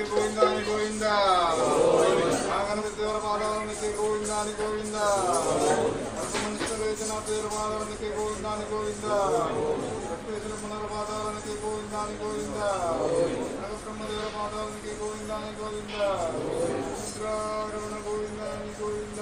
ಗೋವಿಂದಾನಿ ಗೋವಿಂದ ಗಣಪತಿ ದೇವರ ಪಾದಾವರಣಕ್ಕೆ ಗೋವಿಂದಾನಿ ಗೋವಿಂದ ಮನುಷ್ಯ ವೇದನಾಥ ದೇವರ ಪಾದಾವರಣಕ್ಕೆ ಗೋವಿಂದಾನಿ ಗೋವಿಂದ ಪುನರ ಪಾದಾವರಣಕ್ಕೆ ಗೋವಿಂದಾನಿ ಗೋವಿಂದ ಬ್ರಹ್ಮ ದೇವರ ಪಾದಾವರಣಕ್ಕೆ ಗೋವಿಂದಾನಿ ಗೋವಿಂದ ರಮಣ ಗೋವಿಂದಾನಿ ಗೋವಿಂದ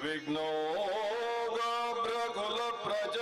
विघ्नो गाब्रकुल प्रजा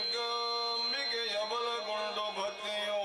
ದುರ್ಗಾಂಬಿಕೆಯ ಬಲಗೊಂಡು ಭಕ್ತಿಯೋ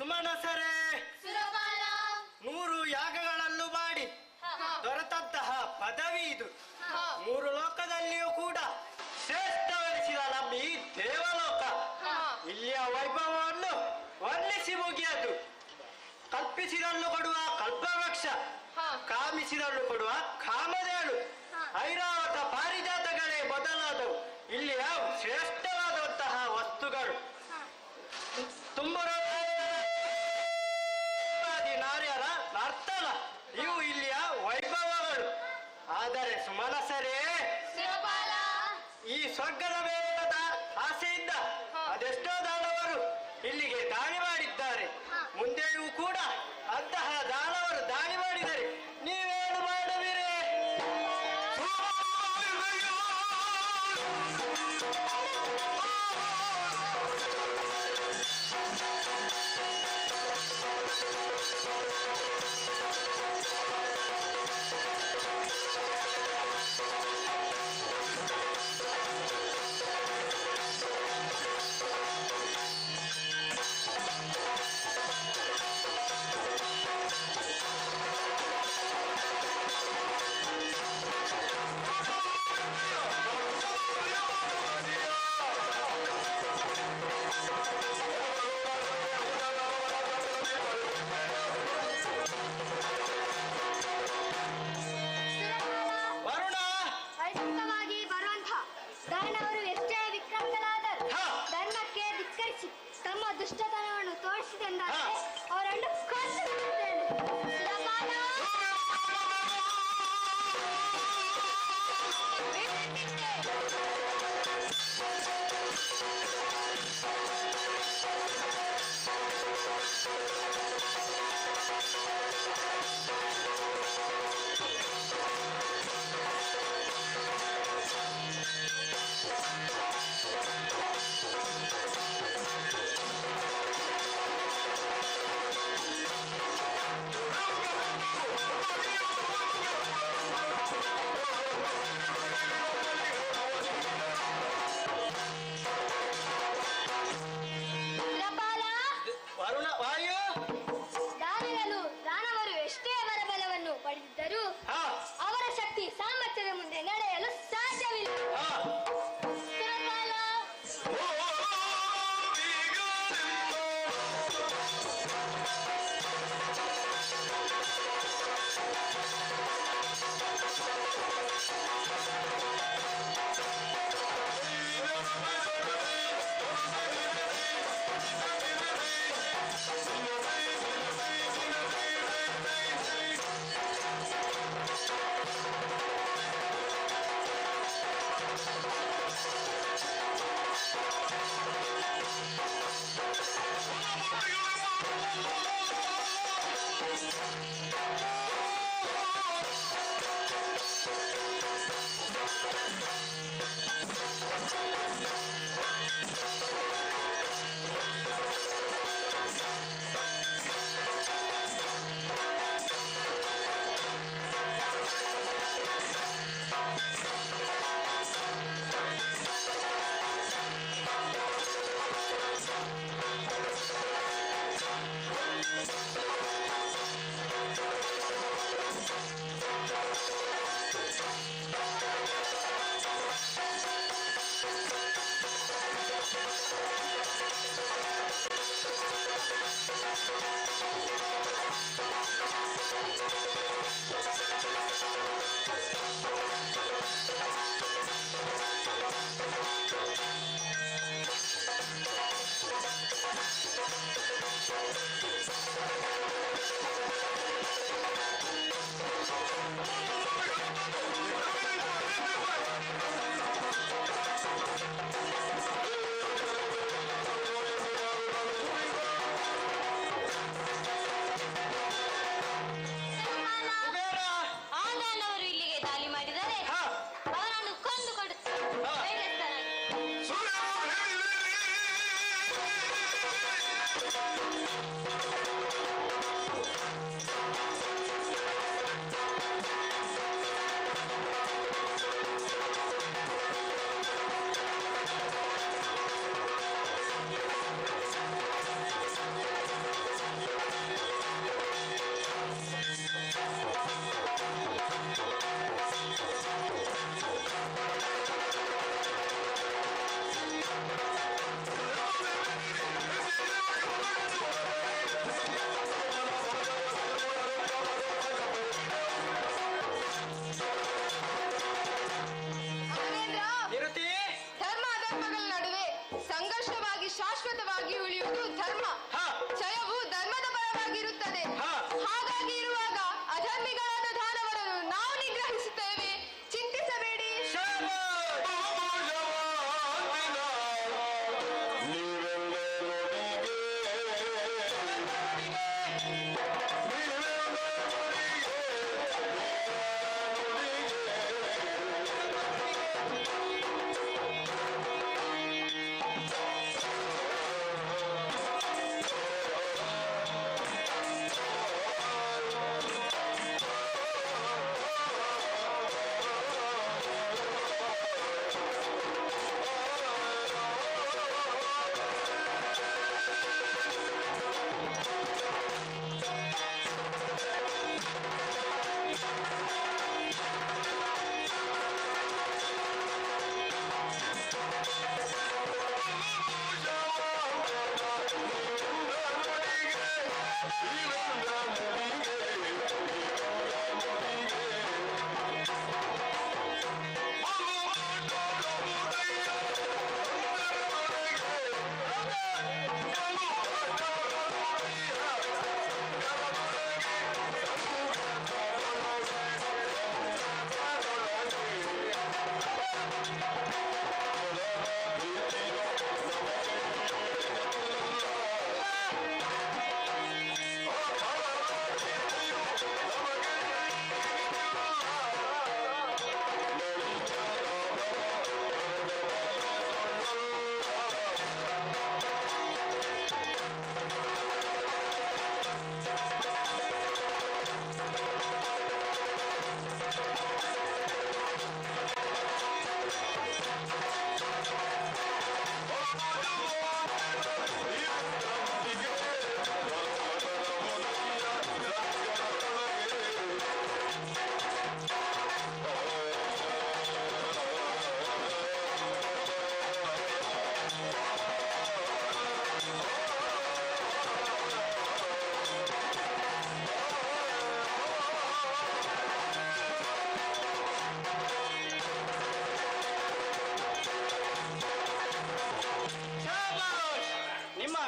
ಸುಮನಸರೇ, 100 ಯಾಗಗಳಲ್ಲೂ ಮಾಡಿ ದೊರೆತಂತಹ ಪದವಿ ಇದು. 3 ಲೋಕದಲ್ಲಿಯೂ ಕೂಡ ಶ್ರೇಷ್ಠವೆನಿಸಿದ ನಮ್ಮ ಈ ದೇವಲೋಕ. ಇಲ್ಲಿಯ ವೈಭವವನ್ನು ವರ್ಣಿಸಿ ಮುಗಿಯದು. ಕಲ್ಪಿಸಿದನ್ನು ಕೊಡುವ ಕಲ್ಪವೃಕ್ಷ, ಕಾಮಿಸಿದನ್ನು ಕೊಡುವ ಕಾಮಧೇನು, ಐರಾವತ ಪಾರಿಜಾತಗಳೇ ಮೊದಲಾದವು ಇಲ್ಲಿಯ ಶ್ರೇಷ್ಠವಾದಂತಹ ವಸ್ತುಗಳು. ನಾರ್ಯರ ನರ್ತನ ಇವು ಇಲ್ಲಿಯ ವೈಭವಗಳು. ಆದರೆ ಸುಮನಸರೇ, ಈ ಸ್ವರ್ಗದ ಮೇಲದ ಆಸೆಯಿಂದ ಅದೆಷ್ಟೋ ದಾನವರು ಇಲ್ಲಿಗೆ ದಾಳಿ ಮಾಡಿದ್ದಾರೆ. ಮುಂದೆಯೂ ಕೂಡ ಅಂತಹ ದಾನವರು ದಾಳಿ ಮಾಡಿದರೆ ನೀವೇನು ಮಾಡುವಿರಿ? ದುಷ್ಟತನವನ್ನು ತೋರಿಸಿದೆಂದರೆ ಅವರನ್ನು ಕೊಂದು ಬಿಡುತ್ತೇನೆ. ಪಡೆದಿದ್ದರೂ ಅವರ ಶಕ್ತಿ ಸಾಮರ್ಥ್ಯದ ಮುಂದೆ ನಡೆಯಲು ಸಾಧ್ಯವಿಲ್ಲ. ಸಂಘರ್ಷವಾಗಿ ಶಾಶ್ವತವಾಗಿ ಉಳಿಯುವುದು ಧರ್ಮ. ಹಾ. ಜಯವು ಧರ್ಮದ ಪರವಾಗಿರುತ್ತದೆ. ಹಾ. ಹಾಗಾಗಿ ಇರುವಾಗ ಅಧರ್ಮಿಗಳಾದ ದಾನವರನ್ನು ನಾವು ನಿಗ್ರಹಿಸುತ್ತೇವೆ, ಚಿಂತಿಸಬೇಡಿ.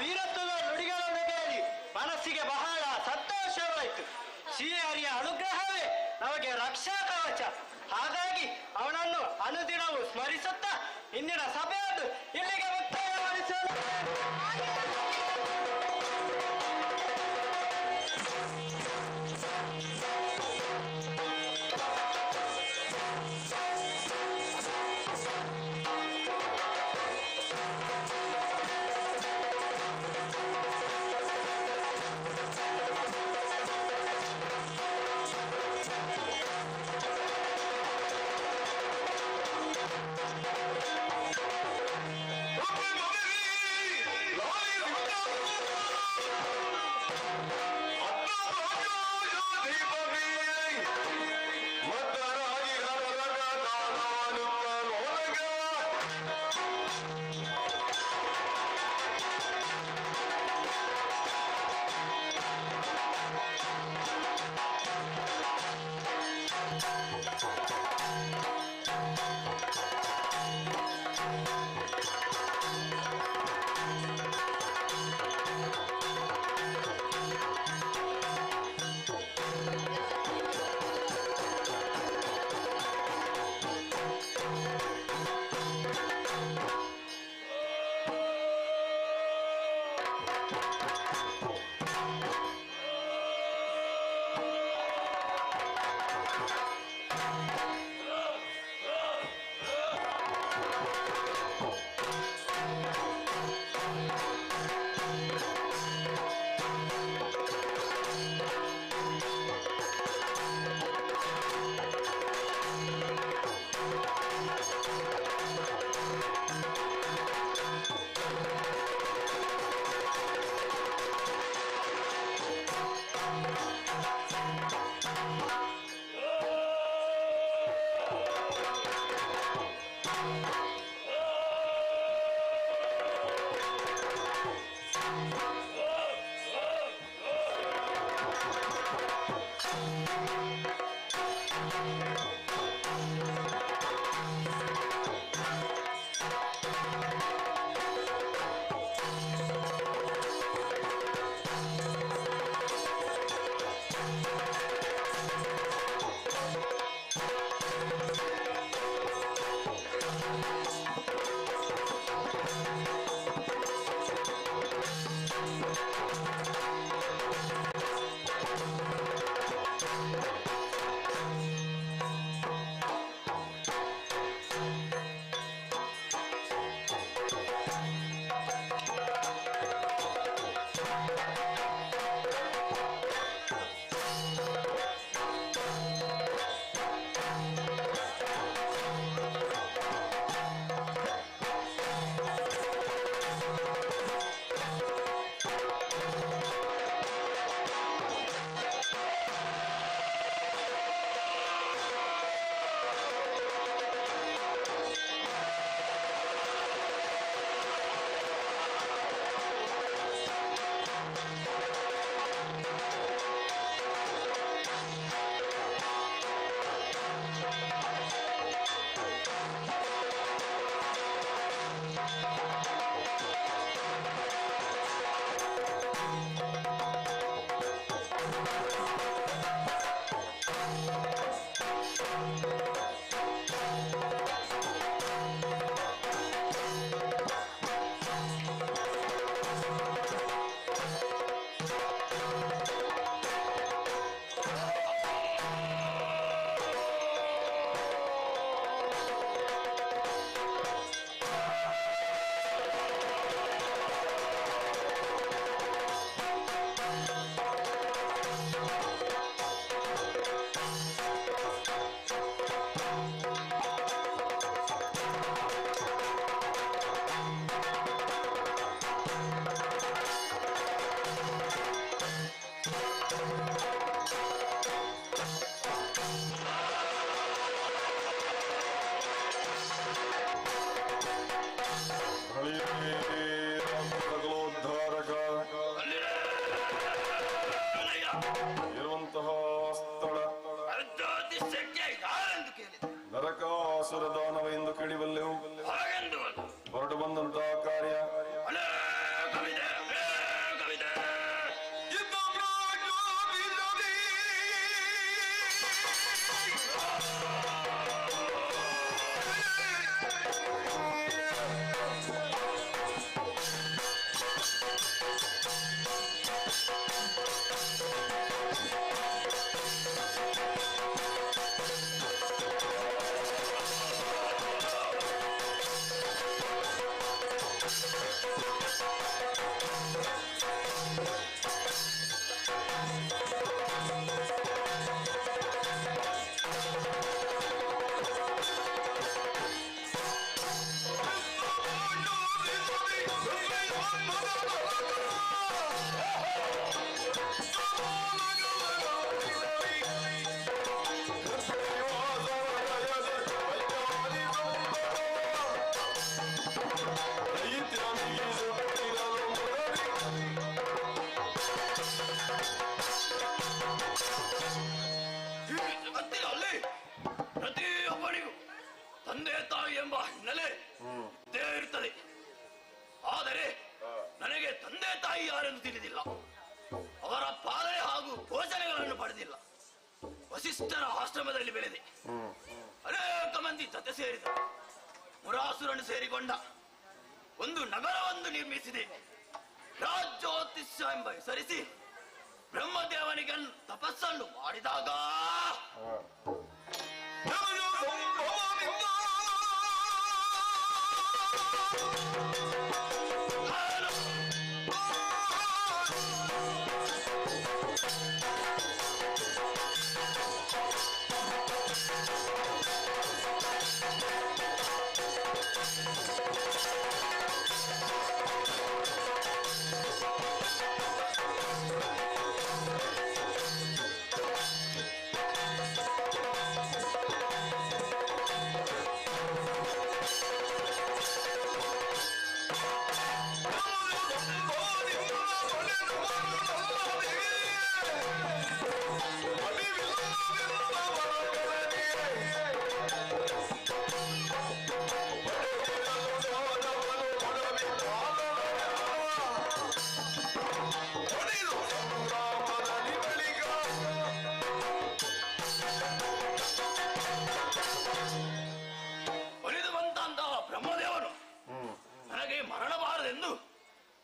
ವೀರತ್ವದ ನುಡಿಗಳನ್ನು ಕೇಳಿ ಮನಸ್ಸಿಗೆ ಬಹಳ ಸಂತೋಷವಾಯಿತು. ಶ್ರೀಹರಿಯ ಅನುಗ್ರಹವೇ ನಮಗೆ ರಕ್ಷಾ ಕವಚ. ಹಾಗಾಗಿ ಅವನನ್ನು ಅನುದಿನವೂ ಸ್ಮರಿಸುತ್ತಾ ಇಂದಿನ ಸಭೆಯನ್ನು ಇಲ್ಲಿಗೆ ಮುಕ್ತಾಯಗೊಳಿಸಲು ಜಗತ್ತಿನಲ್ಲಿ ಪ್ರತಿಯೊಬ್ಬನಿಗೂ ತಂದೆ ತಾಯಿ ಎಂಬ ಹಿನ್ನೆಲೆ ಇದ್ದೇ ಇರ್ತದೆ. ಆದರೆ ನನಗೆ ತಂದೆ ತಾಯಿ ಯಾರೆಂದು ತಿಳಿದಿಲ್ಲ. ಅವರ ಪಾಲನೆ ಹಾಗೂ ಪೋಷಣೆಗಳನ್ನು ಪಡೆದಿಲ್ಲ. ವಸಿಷ್ಠರ ಆಶ್ರಮದಲ್ಲಿ ಬೆಳೆದೆ. ಅನೇಕ ಮಂದಿ ಜೊತೆ ಸೇರಿದ ಮುರಾಸುರನ್ನು ಸೇರಿಕೊಂಡ ಒಂದು ನಗರವನ್ನು ನಿರ್ಮಿಸಿದೆ. ರಾಜ್ಯೋತಿಷ್ಯ ಎಂಬ ಹೆಸರಿಸಿ ಬ್ರಹ್ಮದೇವನಿಗೆ ತಪಸ್ಸನ್ನು ಮಾಡಿದಾಗ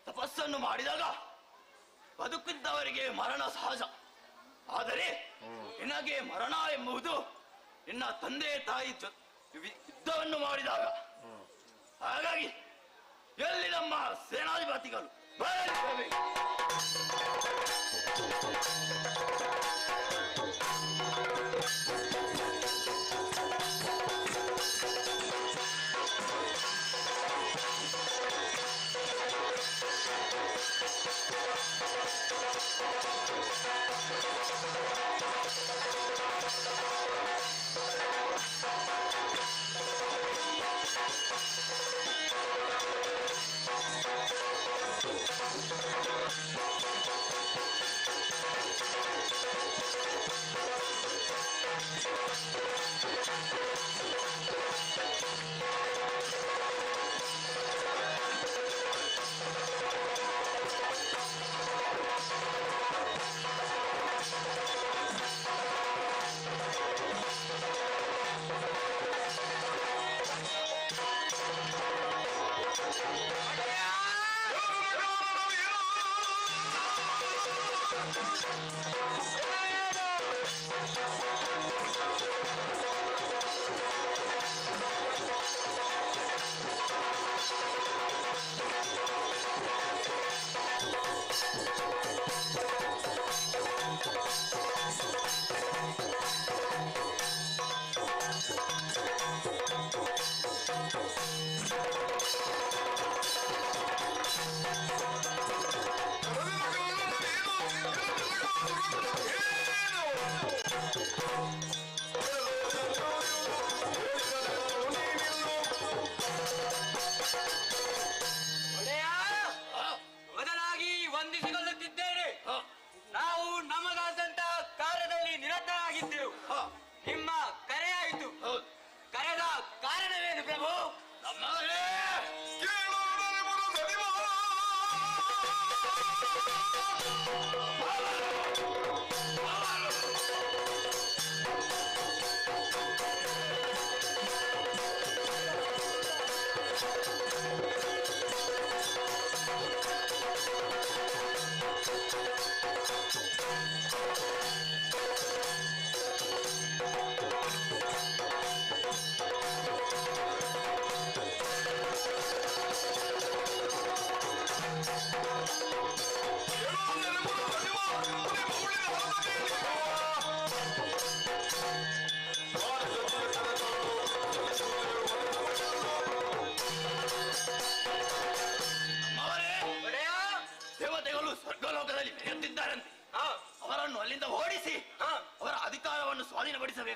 ತಪಸ್ಸನ್ನು ಮಾಡಿದಾಗ ಬದುಕಿದ್ದವರಿಗೆ ಮರಣ ಸಹಜ. ಆದರೆ ನಿನಗೆ ಮರಣ ಎಂಬುದು ನಿನ್ನ ತಂದೆ ತಾಯಿ ಯುದ್ಧವನ್ನು ಮಾಡಿದಾಗ. ಹಾಗಾಗಿ ಎಲ್ಲಿ ನಮ್ಮ ಸೇನಾಧಿಪತಿಗಳು ಬರಲಿದ್ದೇವೆ. ನಿಮ್ಮ ಕರೆ ಆಯಿತು. ಕರೆದ ಕಾರಣವೇನು ಪ್ರಭು?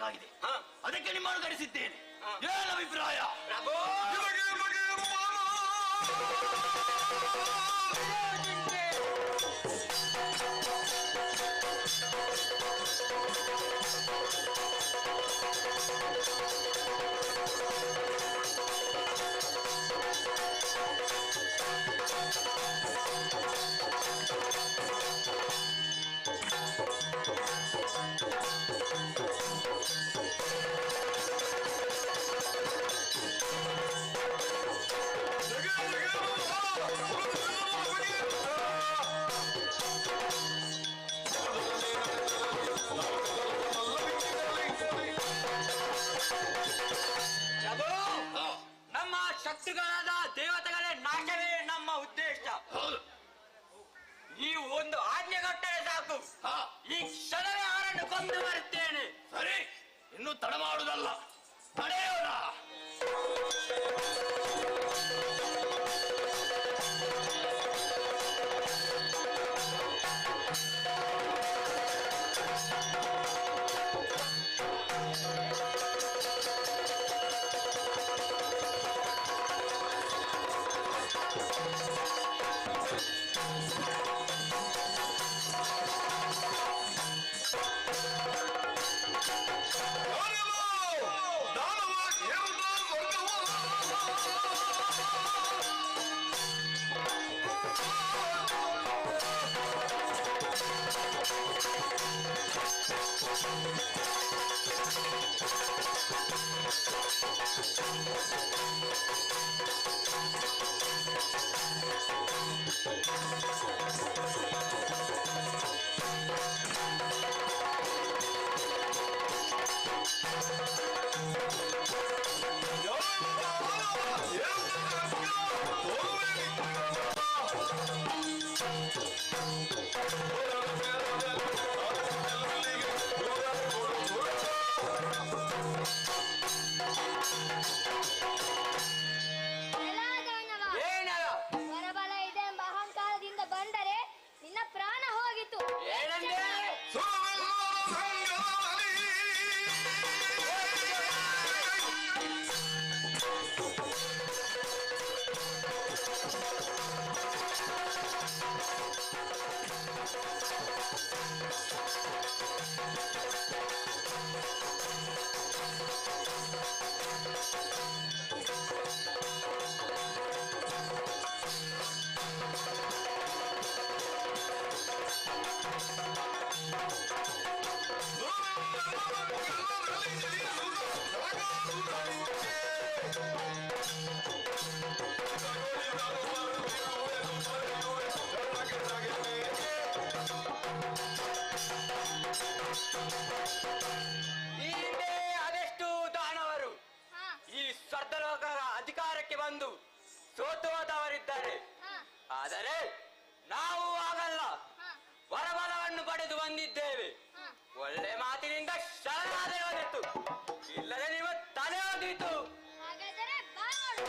ಮಾಡಬೇಕಾಗಿದೆ. ಅದಕ್ಕೆ ನಿಮ್ಮನ್ನು ಕರೆಸಿದ್ದೇನೆ. ಏನು ಅಭಿಪ್ರಾಯ? ನಮ್ಮ ಶಕ್ತಿಗಳಾದ ದೇವತೆಗಳೇ ನಾಶವೇ ನಮ್ಮ ಉದ್ದೇಶ. ನೀವು ಒಂದು ಆಜ್ಞೆ ಕೊಟ್ಟರೆ ಸಾಕು, ಈ ಕ್ಷಣವೇ ಅವರನ್ನು ಕೊಂದು ಬರುತ್ತೇನೆ. ಸರಿ, ಇನ್ನು ತಡ ಮಾಡುವುದಲ್ಲ, ತಡೆಯೋಣ. ವರಬಲ ಇದೆ ಎಂಬ ಅಹಂಕಾರದಿಂದ ಬಂದರೆ ನಿನ್ನ ಪ್ರಾಣ ಹೋಗಿತು. ಈ ಹಿಂದೆ ಅದೆಷ್ಟು ದಾನವರು ಈ ಸ್ವರ್ಗಲೋಕದ ಅಧಿಕಾರಕ್ಕೆ ಬಂದು ಸೋತು ಹೋದವರಿದ್ದಾರೆ. ಆದರೆ ನಾವು ಆಗಲ್ಲ, ವರಬಲವನ್ನು ಪಡೆದು ಬಂದಿದ್ದೇವೆ. ಒಳ್ಳೆ ಮಾತಿನಿಂದ ಶರಣಾದೆ ಹೋದಿತ್ತು, ಇಲ್ಲದೆ ನೀವು ತಲೆ ಹೋಗಿತ್ತು. ಹಾಗಾದರೆ ಬಾ ನೋಡು.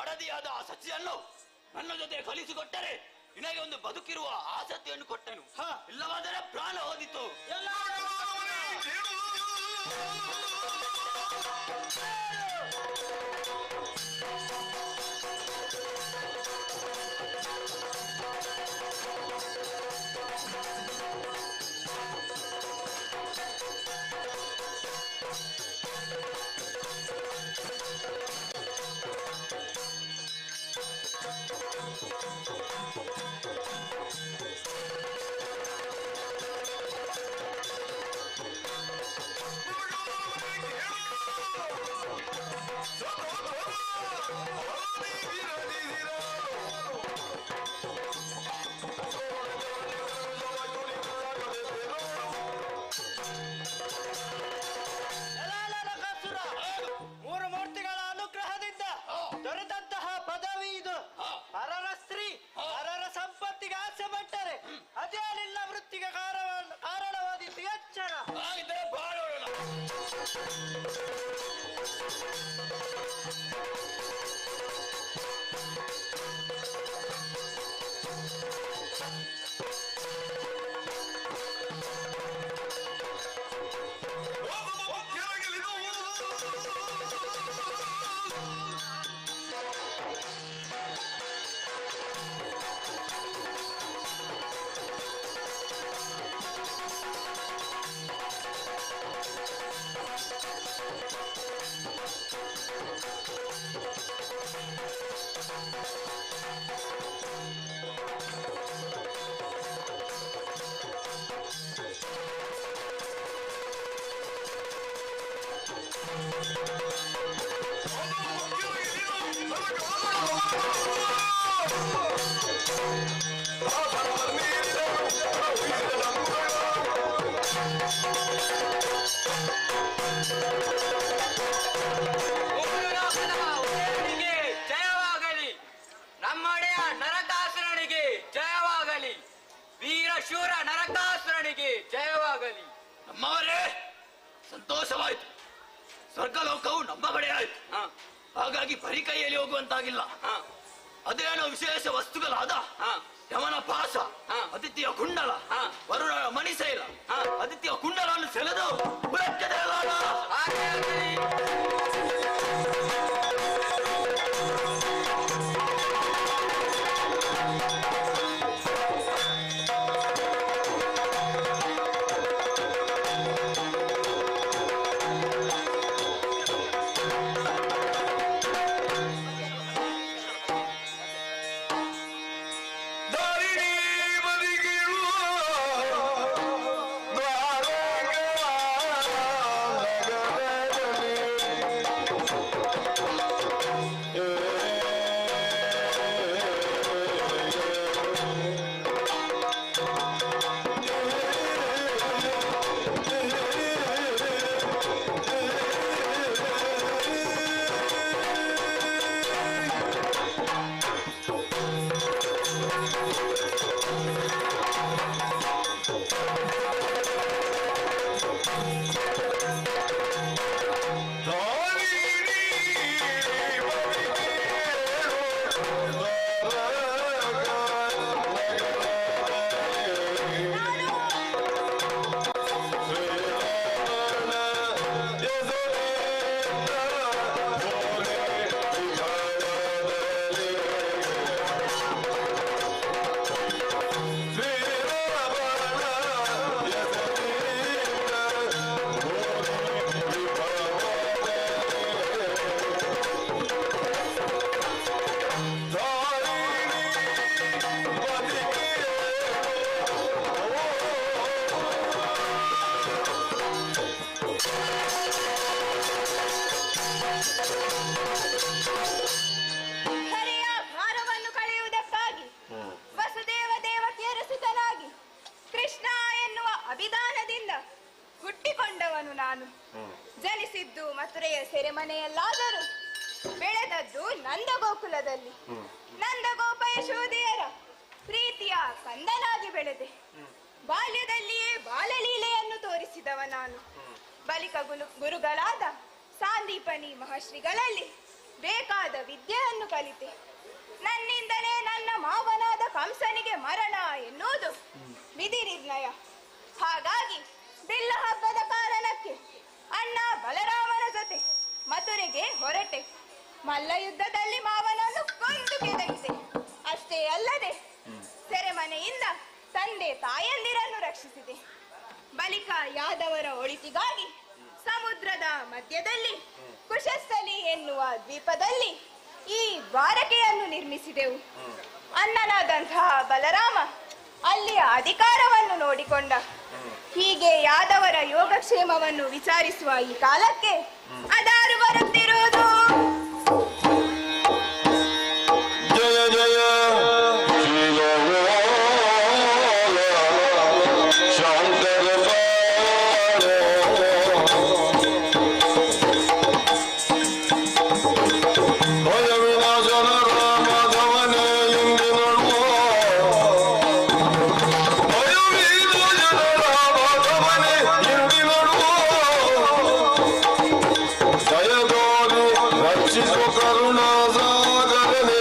ಮಡದಿಯಾದ ಆ ಸಚಿಯನ್ನು ನನ್ನ ಜೊತೆ ಕಲಿಸಿಕೊಟ್ಟರೆ ನಿನಗೆ ಒಂದು ಬದುಕಿರುವ ಆಸಕ್ತಿಯನ್ನು ಕೊಟ್ಟನು. ಇಲ್ಲವಾದರೆ ಪ್ರಾಣ ಹೋದಿತ್ತು. ಮೂರು ಮೂರ್ತಿಗಳ ಅನುಗ್ರಹದಿಂದ ದೊರೆತಂತಹ ಪದವಿ ಇದು. ಪರರ ಸ್ತ್ರೀ ಪರರ ಸಂಪತ್ತಿಗೆ ಆಸೆ ಪಟ್ಟರೆ ಅದೇ ನಿನ್ನ ವೃತ್ತಿಗೆ ಕಾರಣವಾದಿತ್ತು. ಎಚ್ಚರ. ಜಯವಾಗಲಿ. ನಮ್ಮೊಡೆಯ ನರಕಾಸುರನಿಗೆ ಜಯವಾಗಲಿ. ವೀರಶೂರ ನರಕಾಸುರನಿಗೆ ಜಯವಾಗಲಿ. ನಮ್ಮವರೇ, ಸಂತೋಷವಾಯ್ತು. ಸ್ವರ್ಗಲೋಕವು ನಮ್ಮ ಕಡೆ ಆಯ್ತು. ಹಾಗಾಗಿ ಬರೀ ಕೈಯಲ್ಲಿ ಹೋಗುವಂತಾಗಿಲ್ಲ. ಅದೇನೋ ವಿಶೇಷ ವಸ್ತುಗಳಾದ ಯಮನ ಪಾಶ, ಅದಿತಿಯ ಕುಂಡಲ, ವರುಣ ಮಣಿಶೈಲ, ಅದಿತಿಯ ಕುಂಡಲವನ್ನು ಸೆಳೆದು ಬುಡಕ್ಕೆ ತೇಲಾಡ. ನಾನು ಜನಿಸಿದ್ದು ಮಥುರೆಯ ಸೆರೆಮನೆಯಲ್ಲಾದರೂ ಬೆಳೆದದ್ದು ನಂದಗೋಕುಲದಲ್ಲಿ. ನಂದಗೋಪ ಯಶೋದೆಯರ ಪ್ರೀತಿಯ ಕಂದನಾಗಿ ಬೆಳೆದೆ. ಬಾಲ್ಯದಲ್ಲಿಯೇ ಬಾಲಲೀಲೆಯನ್ನು ತೋರಿಸಿದವ ನಾನು. ಬಳಿಕ ಗುರುಗಳಾದ ಸಾಂದೀಪನಿ ಮಹರ್ಷಿಗಳಲ್ಲಿ ಬೇಕಾದ ವಿದ್ಯೆಯನ್ನು ಕಲಿತೆ. ನನ್ನಿಂದಲೇ ನನ್ನ ಮಾವನಾದ ಕಂಸನಿಗೆ ಮರಣ ಎನ್ನುವುದು ವಿಧಿ ನಿರ್ಣಯ. ಹಾಗಾಗಿ ಬಿಲ್ಲ ಹಬ್ಬದ ಕಾರಣಕ್ಕೆ ಅಣ್ಣ ಬಲರಾಮನ ಜೊತೆ ಮಥುರೆಗೆ ಹೊರಟೆ. ಮಲ್ಲ ಯುದ್ಧದಲ್ಲಿ ಮಾವನನ್ನು ಕೊಂದು ಕೆದಕಿದೆ. ಅಷ್ಟೇ ಅಲ್ಲದೆ ಸೆರೆಮನೆಯಿಂದ ತಂದೆ ತಾಯಂದಿರನ್ನು ರಕ್ಷಿಸಿದೆ. ಬಳಿಕ ಯಾದವರ ಒಳಿತಿಗಾಗಿ ಸಮುದ್ರದ ಮಧ್ಯದಲ್ಲಿ ಕುಶಸ್ಥಲಿ ಎನ್ನುವ ದ್ವೀಪದಲ್ಲಿ ಈ ದ್ವಾರಕೆಯನ್ನು ನಿರ್ಮಿಸಿದೆವು. ಅಣ್ಣನಾದಂತಹ ಬಲರಾಮ ಅಲ್ಲಿಯ ಅಧಿಕಾರವನ್ನು ನೋಡಿಕೊಂಡ. ಹೀಗೆ ಯಾದವರ ಯೋಗಕ್ಷೇಮವನ್ನು ವಿಚಾರಿಸುವ ಈ ಕಾಲಕ್ಕೆ ಅದಾರು ಬರುತ್ತಿರುವುದು. ಜಯ ಜಯ ಶಾಂತರ ಭಯ ವಿನಾಶನ ರಾಮಧವನೇ ಇಂದು ನೋಡುವ ಭಯ ವಿನಾಶನ ರಾಮಧವನೇ ಇಂದು ನೋಡುವ ದಯದೋರಿ ರಕ್ಷಿಸು ಕರುಣಾ ಸಾಗರನೇ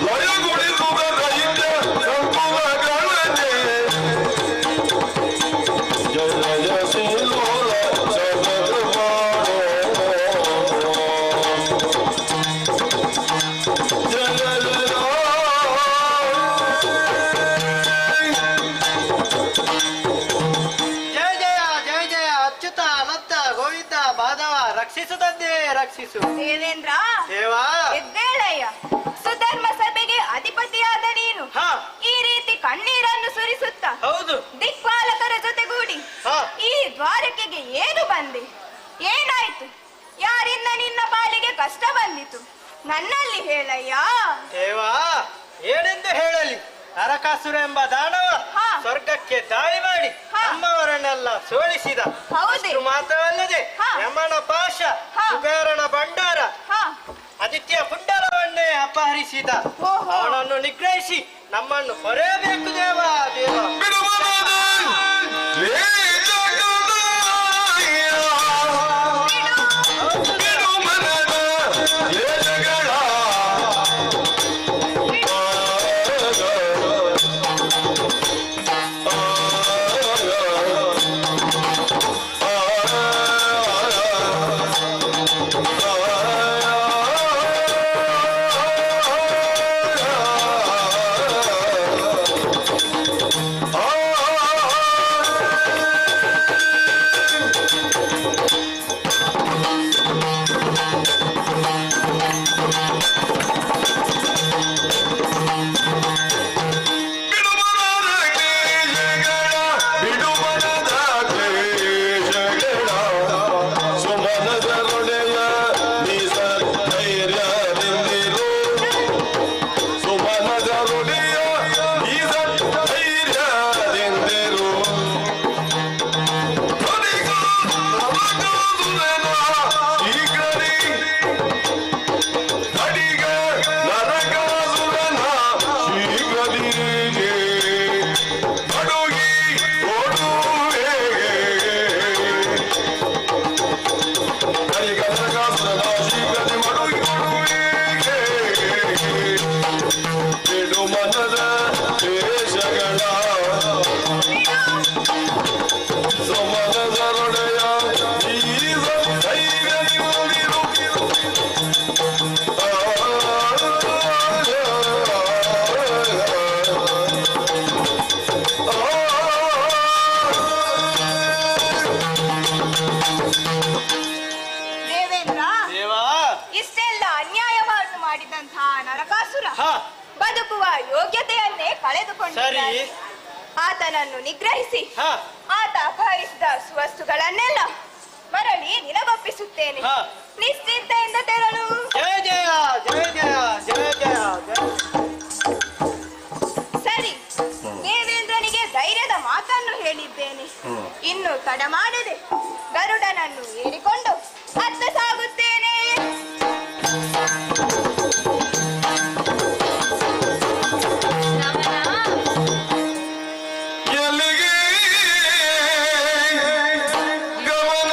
ಲಯಗೊಳಿಸುವ ದೈತ್ಯ ಸಂಕುಲಗಳನ್ನೇ ಜಯ ಜಯ ಶ್ರೀಲೋಲ ಸದೃಪಾಣೋ ಜಯ ಜಯ ಜಯ ಜಯ ಜಯ ಅಚ್ಯುತ ಅನಂತ ಗೋವಿಂದ ಮಾಧವ ರಕ್ಷಿಸುತ್ತಂತೆ ರಕ್ಷಿಸು. ದೇವೇಂದ್ರ ದೇವಾ ಎದ್ದೇಳಯ್ಯ. ಸುಧರ್ಮ ಸಭೆಗೆ ಅಧಿಪತಿಯಾದ ನೀನು ಹಾ ಈ ರೀತಿ ಕಣ್ಣೀರನ್ನು ಸುರಿಸುತ್ತ ಹೌದು ದಿಕ್ಪಾಲಕರ ಜೊತೆಗೂಡಿ ಹಾ ಈ ದ್ವಾರಕೆಗೆ ಏನು ಬಂದೆ? ಏನಾಯ್ತು? ಯಾರಿಂದ ನಿನ್ನ ಪಾಲಿಗೆ ಕಷ್ಟ ಬಂದಿತು? ನನ್ನಲ್ಲಿ ಹೇಳಯ್ಯ. ದೇವಾ ಏನೆಂದು ಹೇಳಲಿ? ನರಕಾಸುರ ಎಂಬ ದಾನವ ಹಾ. ಸ್ವರ್ಗಕ್ಕೆ ದಾಳಿ ಮಾಡಿ ಹಾ. ನಮ್ಮವರನ್ನೆಲ್ಲ ಸೋಲಿಸಿದ. ಹೌದೇ? ಅಷ್ಟು ಮಾತ್ರವಲ್ಲದೆ ಹಾ. ಯಮನ ಪಾಶ ಹಾ. ಕುಬೇರನ ಭಂಡಾರ ಹಾ ಆದಿತ್ಯ ಪುಂಡರವನ್ನೇ ಅಪಹರಿಸಿದ. ಓಹೋ. ಅವನನ್ನು ನಿಗ್ರಹಿಸಿ ನಮ್ಮನ್ನು ಹೊರೆಯಬೇಕು ದೇವ ದೇವ. ದೇವೇಂದ್ರ ದೇವಾ ಇಷ್ಟೆಲ್ಲ ಅನ್ಯಾಯವನ್ನು ಮಾಡಿದಂತಹ ನರಕಾಸುರ ಹಾ ಬದುಕುವ ಯೋಗ್ಯತೆಯನ್ನೇ ಕಳೆದುಕೊಂಡಿದ್ದಾನೆ. ಸರಿ. ಆತನನ್ನು ನಿಗ್ರಹಿಸಿ ಹಾ ಆತ ಅಪಹರಿಸಿದ ಸುವಸ್ತುಗಳನ್ನೆಲ್ಲ ಮರಳಿ ನಿನಗೊಪ್ಪಿಸುತ್ತೇನೆ. ಹಾ. ನಿಶ್ಚಿಂತೆಯಿಂದ ತೆರಳು. ಜಯ ಜಯ ಜಯ ಜಯ ಜಯ ಜಯ ಜಯ. ಸರಿ, ದೇವೇಂದ್ರನಿಗೆ ಧೈರ್ಯದ ಮಾತನ್ನು ಹೇಳಿದ್ದೇನೆ. ಇನ್ನು ತಡ ಮಾಡದೆ ಗರುಡನನ್ನು ಏರಿಕೊಂಡು ಅತ್ತ ಸಾಗುತ್ತೇನೆ. ಎಲ್ಲಿಗೆ ಗಮನ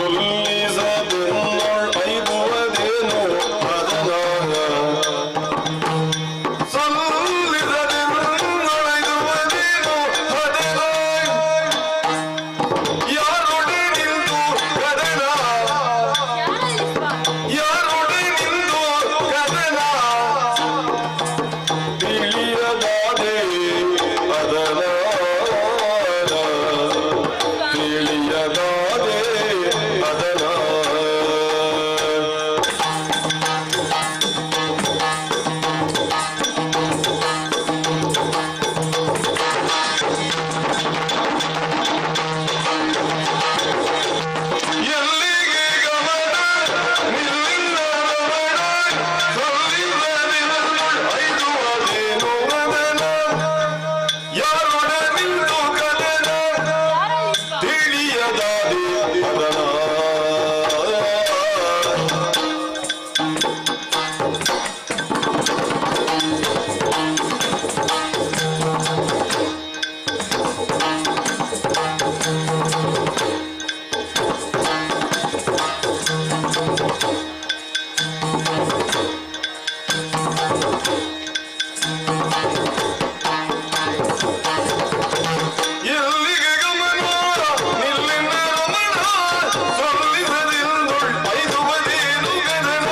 ಸೊಲ್ಲಿಸದೆನ್ನೊಳ್ ಐದುವದೇನು ಅದನಾಗ ಸೊಲ್ಲಿಸದೆನ್ನೊಳ್ ಐದುವದೇನು ಅದನಾಗ ಯಾರೊಡೆ ನಿಂತು ಕದನ ಯಾರೊಡೆ ನಿಂತು ಕದನ ತಿಳಿಯದಾದೆ ಅದನ ತಿಳಿಯದಾದೆ ಅದನ ಎಲ್ಲಿಗೆ ಗಮನ ನಿಲ್ಲಿನ ರಮಣ ಸಲ್ಲಿಸದಿರಲು ಐದುವದೇನು ವದನ ಯಾರೊಡ ನಿಂತು ಕದನ ತಿಳಿಯದಾದೆ ಅದನ ಎಲ್ಲಿಗೆ ಗಮನ ನಿಲ್ಲಿನ ರಮಣ ಸಲ್ಲಿಸದಿರಲು ಐದುವದೇನು ಗದನ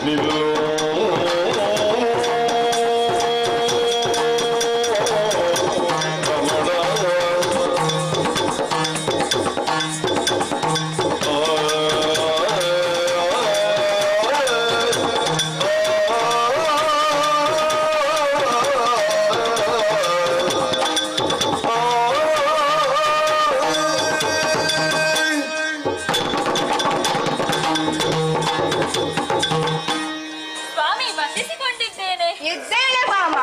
ನಿಲ್ಲೋ ರಮಣ ಸ್ವಾಮಿ ಬಂಧಿಸಿಕೊಂಡಿದ್ದೇನೆ. ಇದ್ದೇನೆ ಮಾಮ,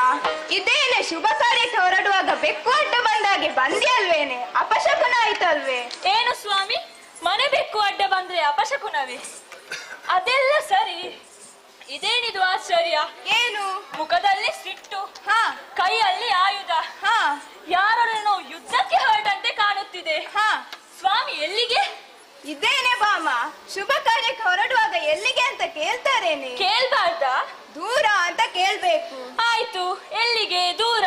ಇದೇನೆ ಶುಭ ಕಾರ್ಯಕ್ಕೆ ಹೊರಡುವಾಗ ಬೆಕ್ಕು ಅಡ್ಡ ಬಂದಾಗೆ ಬಂದ್ಯಲ್ವೇನೆ, ಅಪಶಕುನ ಆಯ್ತಲ್ವೇ? ಏನು ಸ್ವಾಮಿ, ಮನೆ ಬೆಕ್ಕು ಅಡ್ಡ ಬಂದ್ರೆ ಅಪಶಕುನವೇ? ಅದೆಲ್ಲ ಸರಿ, ಇದೇನಿದು ಆಶ್ಚರ್ಯ? ಏನು? ಮುಖದಲ್ಲಿ ಸಿಟ್ಟು, ಹಾ ಕೈಯಲ್ಲಿ ಆಯುಧ, ಹಾ ಯಾರನ್ನು ಯುದ್ಧಕ್ಕೆ ಹೊರಟಂತೆ ಕಾಣುತ್ತಿದೆ. ಹಾ ಸ್ವಾಮಿ ಎಲ್ಲಿಗೆ? ಇದೇನೆ ಮಾಮ, ಶುಭ ಕಾರ್ಯಕ್ಕೆ ಹೊರಡುವಾಗ ಎಲ್ಲಿಗೆ ಅಂತ ಕೇಳ್ತಾರೇನೆ. ಕೇಳ್ಬಾರ್ದಾ? ದೂರ ಅಂತ ಕೇಳ್ಬೇಕು. ಆಯ್ತು, ಎಲ್ಲಿಗೆ? ದೂರ.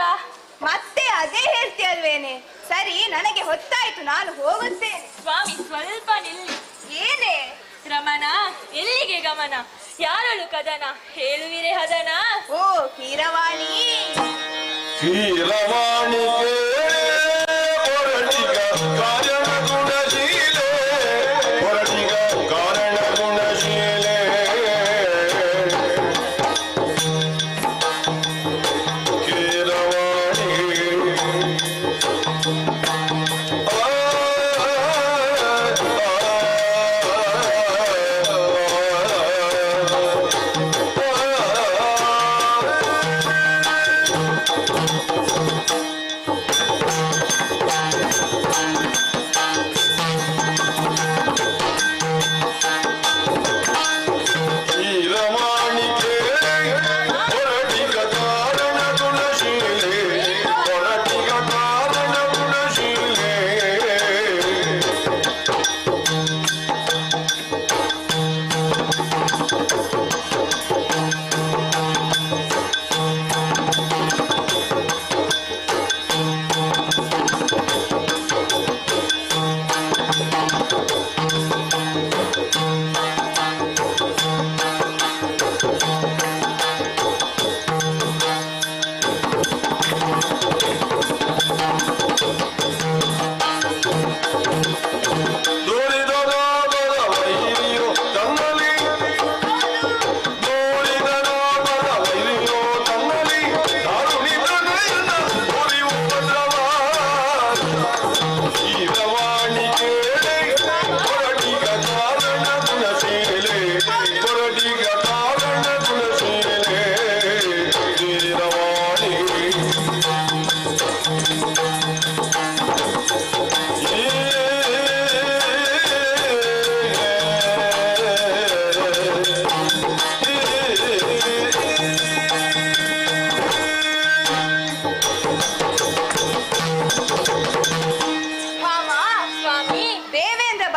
ಮತ್ತೆ ಅದೇ ಹೇಳ್ತೀಯಲ್ವೇನೆ. ಸರಿ, ನನಗೆ ಹೊತ್ತಾಯ್ತು, ನಾನು ಹೋಗುತ್ತೇನೆ. ಸ್ವಾಮಿ ಸ್ವಲ್ಪ ನಿಲ್ಲಿ. ಏನೇ? ರಮಣ, ಎಲ್ಲಿಗೆ ಗಮನ? ಯಾರಳು ಕದನ? ಹೇಳುವಿರೆ ಹದನ? ಓ ಕೀರವಾಣಿ, ಕೀರವಾಣಿಗೆ ಹೊರಟಿಗ ಕಾರಣ ಗುಣಶೀಲೆ ಹೊರಟಿಗ ಕಾರಣ ಗುಣಶೀಲೆ ಕೀರವಾಣಿ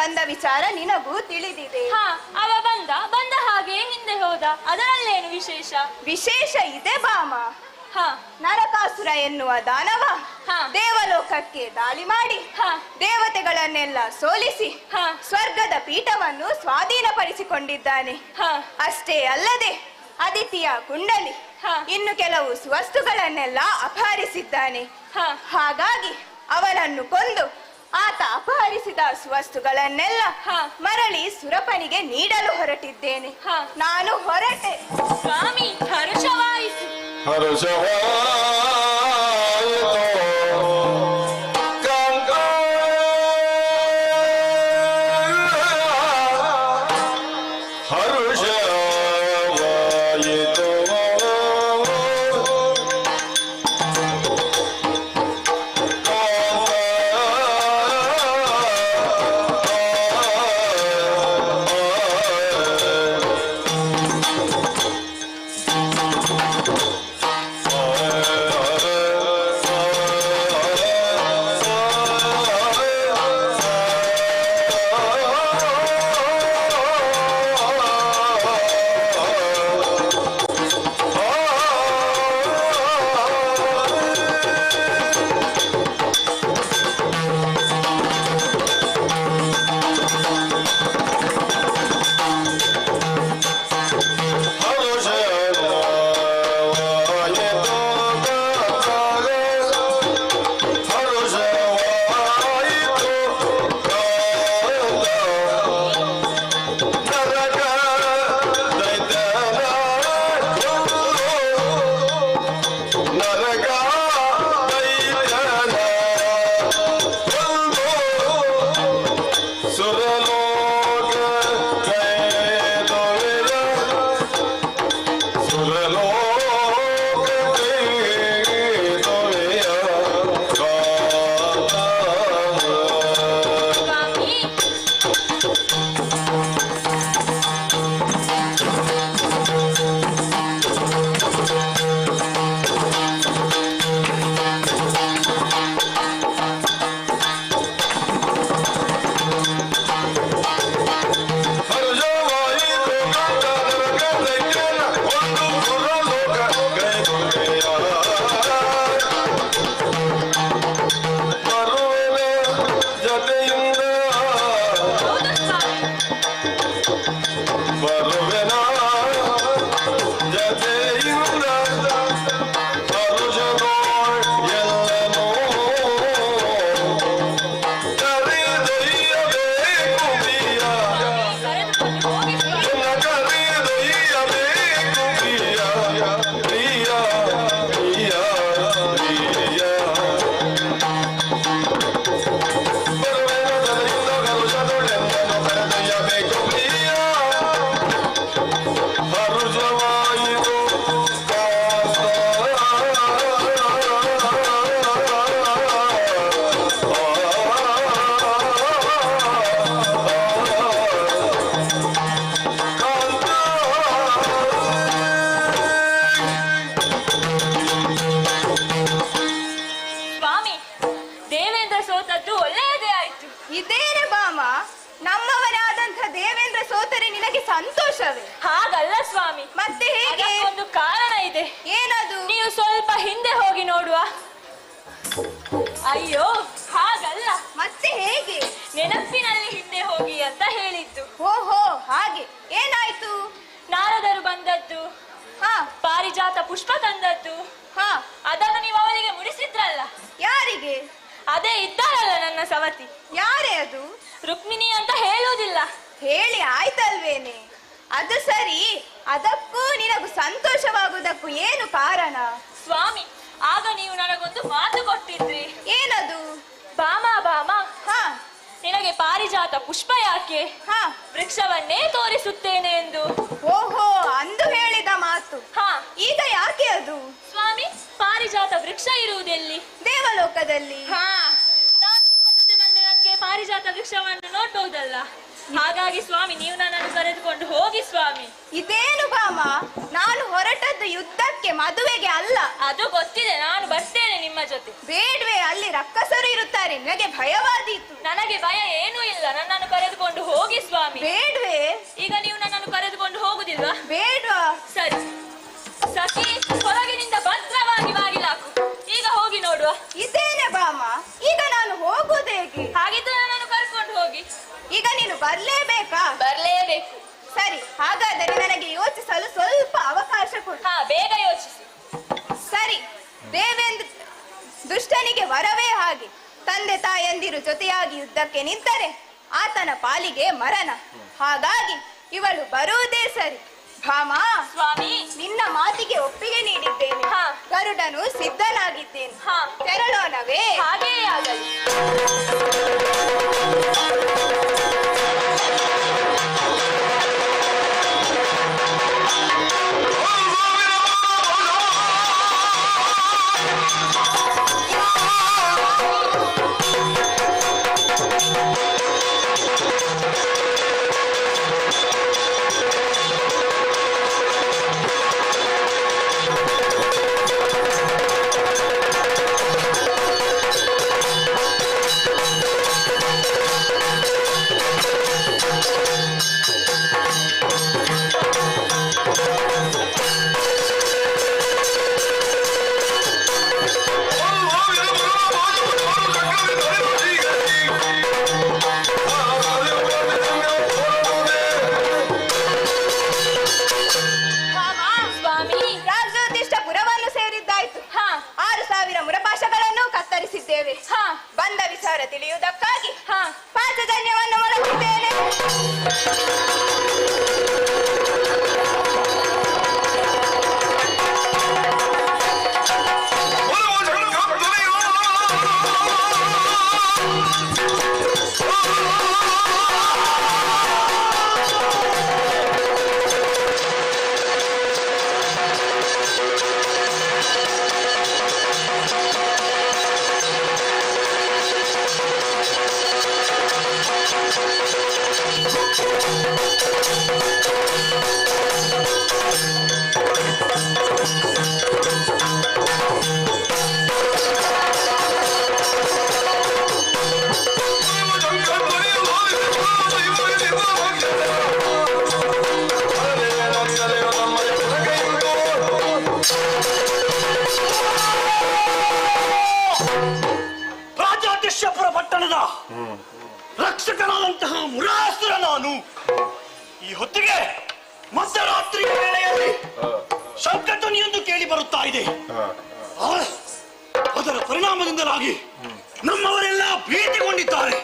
ಬಂದ ವಿಚಾರ ನಿನಗೂ ತಿಳಿದಿದೆ. ಹಾ, ಅವ ಬಂದ ಹಾಗೆ ಹಿಂದೆ ಹೋದ, ಅದರಲ್ಲೇನು ವಿಶೇಷ? ವಿಶೇಷ ಇದೆ ಬಾಮ. ಹಾ, ನರಕಾಸುರ ಎನ್ನುವ ದಾನವ ಹಾ. ದೇವಲೋಕಕ್ಕೆ ದಾಳಿ ಮಾಡಿ ಹಾ. ದೇವತೆಗಳನ್ನೆಲ್ಲ ಸೋಲಿಸಿ ಹಾ. ಸ್ವರ್ಗದ ಪೀಠವನ್ನು ಸ್ವಾಧೀನಪಡಿಸಿಕೊಂಡಿದ್ದಾನೆ. ಹಾ. ಅಷ್ಟೇ ಅಲ್ಲದೆ ಅದಿತಿಯ ಕುಂಡಲಿ ಹಾ. ಇನ್ನು ಕೆಲವು ಸುವಸ್ತುಗಳನ್ನೆಲ್ಲ ಅಪಹರಿಸಿದ್ದಾನೆ. ಹಾ. ಹಾಗಾಗಿ ಅವನನ್ನು ಕೊಂದು ಆತ ಅಪಹರಿಸಿದ ಸುವಸ್ತುಗಳನ್ನೆಲ್ಲ ಹಾ. ಮರಳಿ ಸುರಪನಿಗೆ ನೀಡಲು ಹೊರಟಿದ್ದೇನೆ. ಹಾ. ನಾನು ಹೊರಟೆ. ಸ್ವಾಮಿ, ಹರುಷವಾಯಿತು. ಸಂತೋಷವೇ? ಹಾಗಲ್ಲ ಸ್ವಾಮಿ, ಮತ್ತೆ ಹೇಗೆ? ಒಂದು ಕಾರಣ ಇದೆ. ಏನದು? ನೀವು ಸ್ವಲ್ಪ ಹಿಂದೆ ಹೋಗಿ ನೋಡುವ. ಅಯ್ಯೋ ಹಾಗಲ್ಲ, ಮತ್ತೆ ಹೇಗೆ? ನೆನಪಿನಲ್ಲಿ ಹಿಂದೆ ಹೋಗಿ ಅಂತ ಹೇಳಿದ್ದು. ಓಹೋ ಹಾಗೆ. ಏನಾಯ್ತು? ನಾರದರು ಬಂದದ್ದು, ಪಾರಿಜಾತ ಪುಷ್ಪ ತಂದದ್ದು, ಅದನ್ನು ನೀವು ಅವಳಿಗೆ ಮುಡಿಸಿದ್ರಲ್ಲ. ಯಾರಿಗೆ? ಅದೇ ಇದ್ದಾರಲ್ಲ ನನ್ನ ಸವತಿ. ಯಾರೇ ಅದು? ರುಕ್ಮಿಣಿ ಅಂತ ಹೇಳುವುದಿಲ್ಲ. ಹೇಳಿ ಆಯ್ತಲ್ವೇನೆ. ಅದು ಸರಿ, ಅದಕ್ಕೂ ನಿನಗೂ ಸಂತೋಷವಾಗುವುದಕ್ಕೂ ಏನು ಕಾರಣ? ಸ್ವಾಮಿ, ಆಗ ನೀವು ನನಗೊಂದು ಮಾತು ಕೊಟ್ಟಿದ್ರಿ. ಏನದು? ಬಾಮ ಬಾಮ, ನಿನಗೆ ಪಾರಿಜಾತ ಪುಷ್ಪ ಯಾಕೆ, ವೃಕ್ಷವನ್ನೇ ತೋರಿಸುತ್ತೇನೆ ಎಂದು. ಓಹೋ, ಅಂದು ಹೇಳಿದ ಮಾತು. ಈಗ ಯಾಕೆ ಅದು? ಸ್ವಾಮಿ, ಪಾರಿಜಾತ ವೃಕ್ಷ ಇರುವುದೆಲ್ಲಿ? ದೇವಲೋಕದಲ್ಲಿ. ನಾನು ನಿಮ್ಮ ಜೊತೆ ಬಂದು ನನಗೆ ಪಾರಿಜಾತ ವೃಕ್ಷವನ್ನು ನೋಡ್ಬಹುದಲ್ಲ. ಹಾಗಾಗಿ ಸ್ವಾಮಿ, ನೀವು ನನ್ನನ್ನು ಕರೆದುಕೊಂಡು ಹೋಗಿ ಸ್ವಾಮಿ. ಇದೇನು ಬಾಮ, ನಾನು ಹೊರಟದ್ದು ಯುದ್ಧಕ್ಕೆ, ಮದುವೆಗೆ ಅಲ್ಲ. ಅದು ಗೊತ್ತಿದೆ, ನಾನು ಬರ್ತೇನೆ ನಿಮ್ಮ ಜೊತೆ. ಬೇಡ್ವೆ, ಅಲ್ಲಿ ರಕ್ಕಸರು ಇರುತ್ತಾರೆ, ನನಗೆ ಭಯವಾದೀತು. ನನಗೆ ಭಯ ಏನೂ ಇಲ್ಲ, ನನ್ನನ್ನು ಕರೆದುಕೊಂಡು ಬರ್ಲೇಬೇಕಾ? ಬರ್ಲೇಬೇಕು. ಸರಿ, ಹಾಗಾದರೆ ನನಗೆ ಯೋಚಿಸಲು ಸ್ವಲ್ಪ ಅವಕಾಶ ಕೊಡು. ಹಾ, ಬೇಗ ಯೋಚಿಸಿ. ಸರಿ, ದೇವೇಂದ್ರ ದುಷ್ಟನಿಗೆ ವರವೇ ಹಾಗೆ. ತಂದೆ ತಾಯಂದಿರು ಜೊತೆಯಾಗಿ ಯುದ್ಧಕ್ಕೆ ನಿಂತರೆ ಆತನ ಪಾಲಿಗೆ ಮರಣ. ಹಾಗಾಗಿ ಇವಳು ಬರುವುದೇ ಸರಿ. ಭಾಮ, ಸ್ವಾಮಿ, ನಿನ್ನ ಮಾತಿಗೆ ಒಪ್ಪಿಗೆ ನೀಡಿದ್ದೇನೆ. ಹಾ. ಗರುಡನು ಸಿದ್ಧನಾಗಿದ್ದೇನೆ. ಹಾ, ತೆರಳೋಣವೇ? ಹಾಗೇ ಆಗಲಿ. ಬಂದ ವಿಚಾರ ತಿಳಿಯುವುದಕ್ಕಾಗಿ ಪಾಂಚಜನ್ಯವನ್ನು ಒಳಗಿದ್ದೇನೆ. ರಾಜಾದೇಶಪುರ ಪಟ್ಟಣದ ರಕ್ಷಕನಾದಂತಹ ಮುರಾಸುರ ನಾನು ಈ ಹೊತ್ತಿಗೆ ಮಧ್ಯರಾತ್ರಿಯ ವೇಳೆಯಲ್ಲಿ ಶಂಕಧ್ವನಿಯೊಂದು ಕೇಳಿ ಬರುತ್ತಾ ಇದೆ. ಅದರ ಪರಿಣಾಮದಿಂದಲಾಗಿ ನಮ್ಮವರೆಲ್ಲ ಭೀತಿಗೊಂಡಿದ್ದಾರೆ.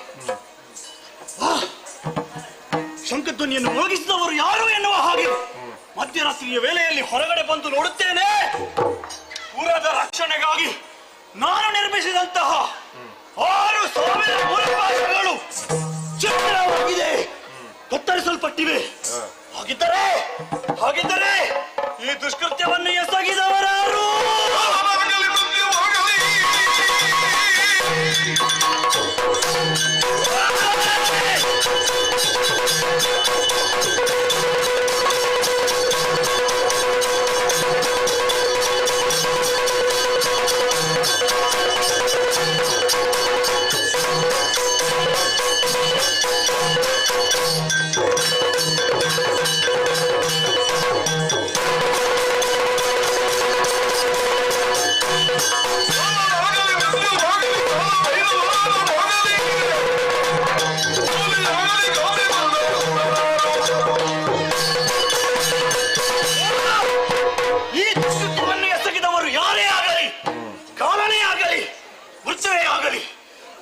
ಶಂಕಧ್ವನಿಯನ್ನು ಮೊಳಗಿಸಿದವರು ಯಾರು ಎನ್ನುವ ಹಾಗೆ ಮಧ್ಯರಾತ್ರಿಯ ವೇಳೆಯಲ್ಲಿ ಹೊರಗಡೆ ಬಂದು ನೋಡುತ್ತೇನೆ. ಪುರದ ರಕ್ಷಣೆಗಾಗಿ ನಾನು ನಿರ್ಮಿಸಿದಂತಹ 6,000 ಮೂಲಭಾಷೆಗಳು ಚಿತ್ರವಾಗಿದೆ, ಕತ್ತರಿಸಲ್ಪಟ್ಟಿವೆ. ಹಾಗಿದ್ದರೆ ಈ ದುಷ್ಕೃತ್ಯವನ್ನು ಎಸಗಿದವರಾರು?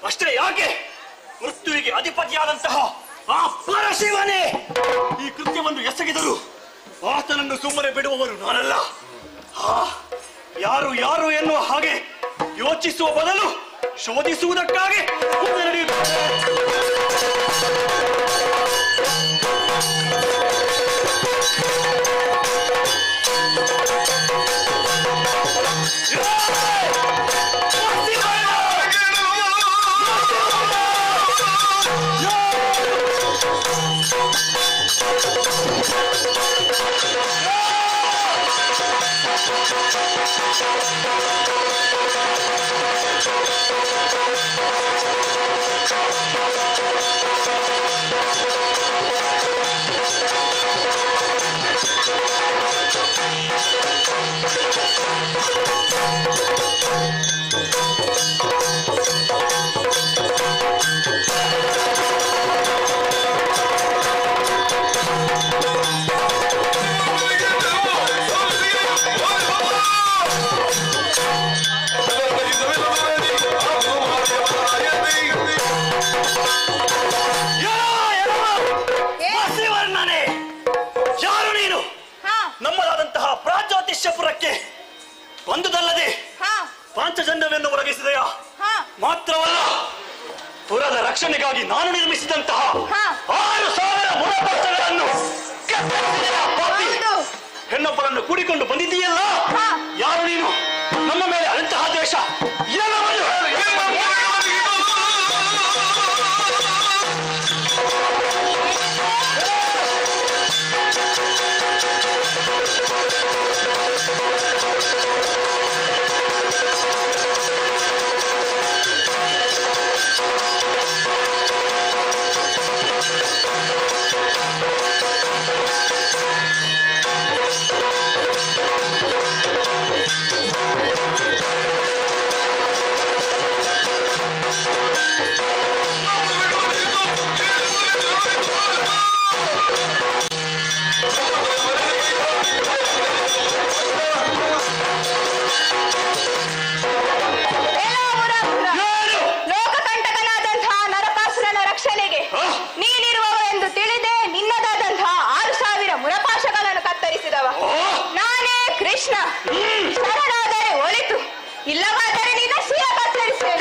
ಅಷ್ಟೇ ಯಾಕೆ, ಮೃತ್ಯುವಿಗೆ ಅಧಿಪತಿಯಾದಂತಹ ಆ ಪರಶಿವನೇ ಈ ಕೃತ್ಯವನ್ನು ಎಸಗಿದರು. ಆತನನ್ನು ಸುಮ್ಮನೆ ಬಿಡುವವರು ನಾನಲ್ಲ. ಯಾರು ಎನ್ನುವ ಹಾಗೆ ಯೋಚಿಸುವ ಬದಲು ಶೋಧಿಸುವುದಕ್ಕಾಗಿ ಮುಂದೆ ನಡೆಯುತ್ತಾರೆ. ನಮ್ಮದಾದಂತಹ ಪ್ರಾಜ್ಯೋತಿಷ್ಯಪುರಕ್ಕೆ ಒಂದುದಲ್ಲದೆ ಪಾಂಚಜನ್ಯವನ್ನು ಒದಗಿಸಿದೆಯಾ? ಮಾತ್ರವಲ್ಲ, ಪುರದ ರಕ್ಷಣೆಗಾಗಿ ನಾನು ನಿರ್ಮಿಸಿದಂತಹ 6,000 ಮುರಪಕ್ಷಗಳನ್ನು ಹೆಣ್ಣೊಬ್ಬರನ್ನು ಕೂಡಿಕೊಂಡು ಬಂದಿದ್ದೀಯಲ್ಲ, ಯಾರು ನೀನು? ನಮ್ಮ ಮೇಲೆ ಅಂತಹ ದ್ವೇಷ ಎಲ್ಲವನ್ನು ಹೇಳು. ನಾನೇ ಕೃಷ್ಣ. ಶರಣಾದರೆ ಒಳಿತು, ಇಲ್ಲವಾದರೆ ನಿನ್ನ ಶಿರ ಕತ್ತರಿಸುವೆ.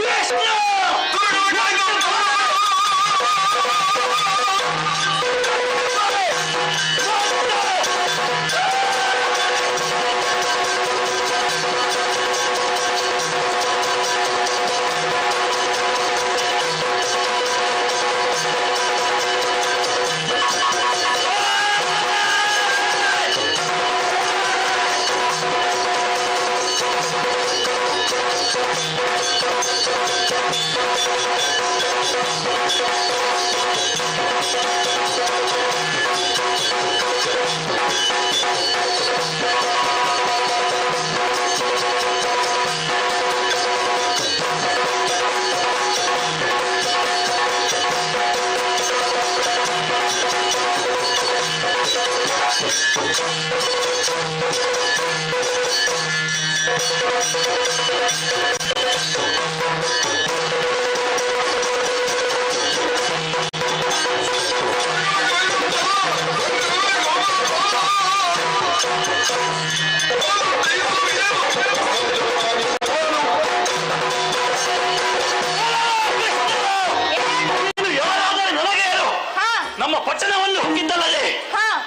ನಮ್ಮ ಪಟ್ಟಣವನ್ನು ಹುಟ್ಟಿದ್ದಲ್ಲದೆ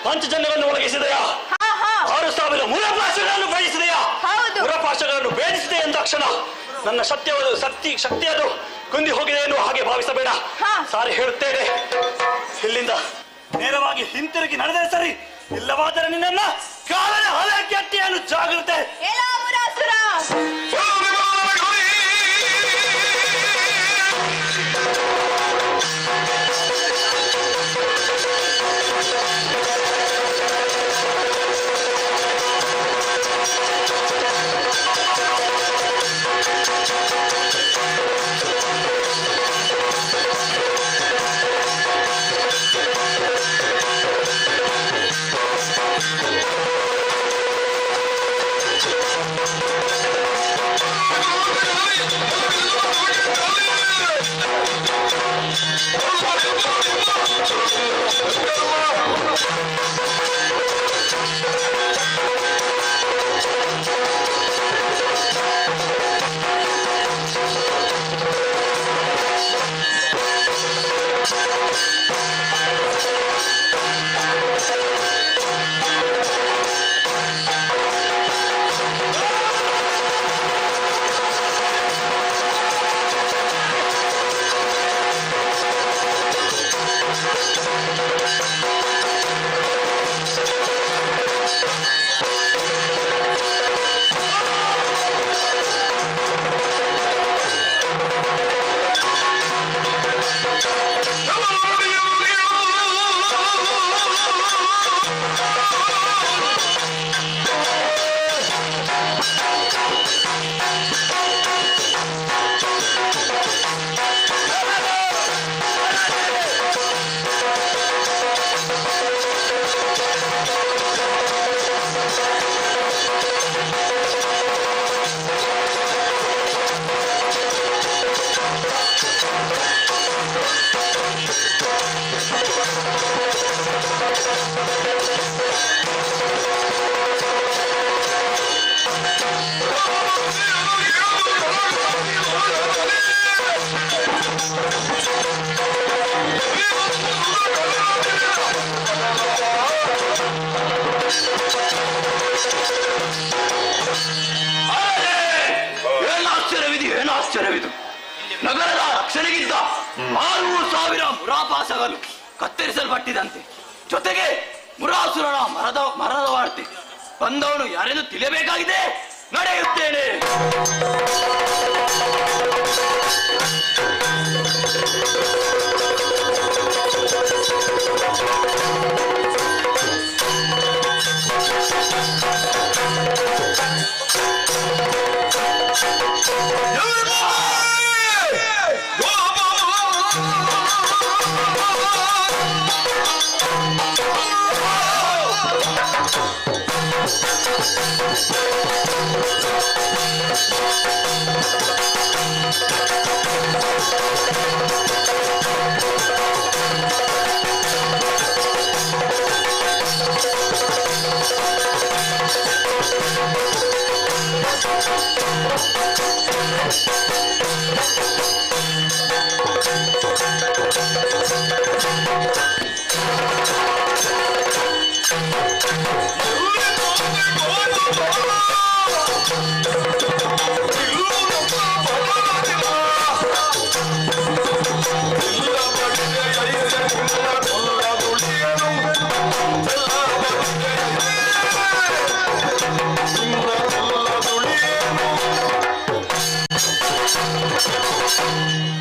ಪಂಚಜನ್ಯವನ್ನು ಒಳಗಿಸಿದೆಯಾ? 6,000 ಮುರಪಾಶಗಳನ್ನು ಭೇದಿಸಿದೆಯಾ? ಮುರಪಾಶಗಳನ್ನು ಭೇದಿಸಿದೆ ಎಂದಾಕ್ಷಣ ನನ್ನ ಶಕ್ತಿಯದು ಕುಂದಿ ಹೋಗಿದೆ ಎನ್ನುವ ಹಾಗೆ ಭಾವಿಸಬೇಡ. ಸಾರಿ ಹೇಳುತ್ತೇನೆ, ಇಲ್ಲಿಂದ ನೇರವಾಗಿ ಹಿಂತಿರುಗಿ ನಡೆದರೆ ಸರಿ, ಇಲ್ಲವಾದರೆ ನಿನ್ನ ಕಾಲದ ಹಲಕೆಯನ್ನು ಜಾಗೃತೆ. ಆಶ್ಚರ್ಯವಿದು. ನಗರದ ರಕ್ಷಣೆಗಿದ್ದ 6,000 ಮುರಾಪಾಸಗಳು ಕತ್ತರಿಸಲ್ಪಟ್ಟಿದಂತೆ. ಜೊತೆಗೆ ಮುರಾಸುರನ ಮರದ ವಾರ್ತೆ ಬಂದವನು ಯಾರೆಂದು ತಿಳಿಯಬೇಕಾಗಿದೆ. ನಡೆಯುತ್ತೇನೆ.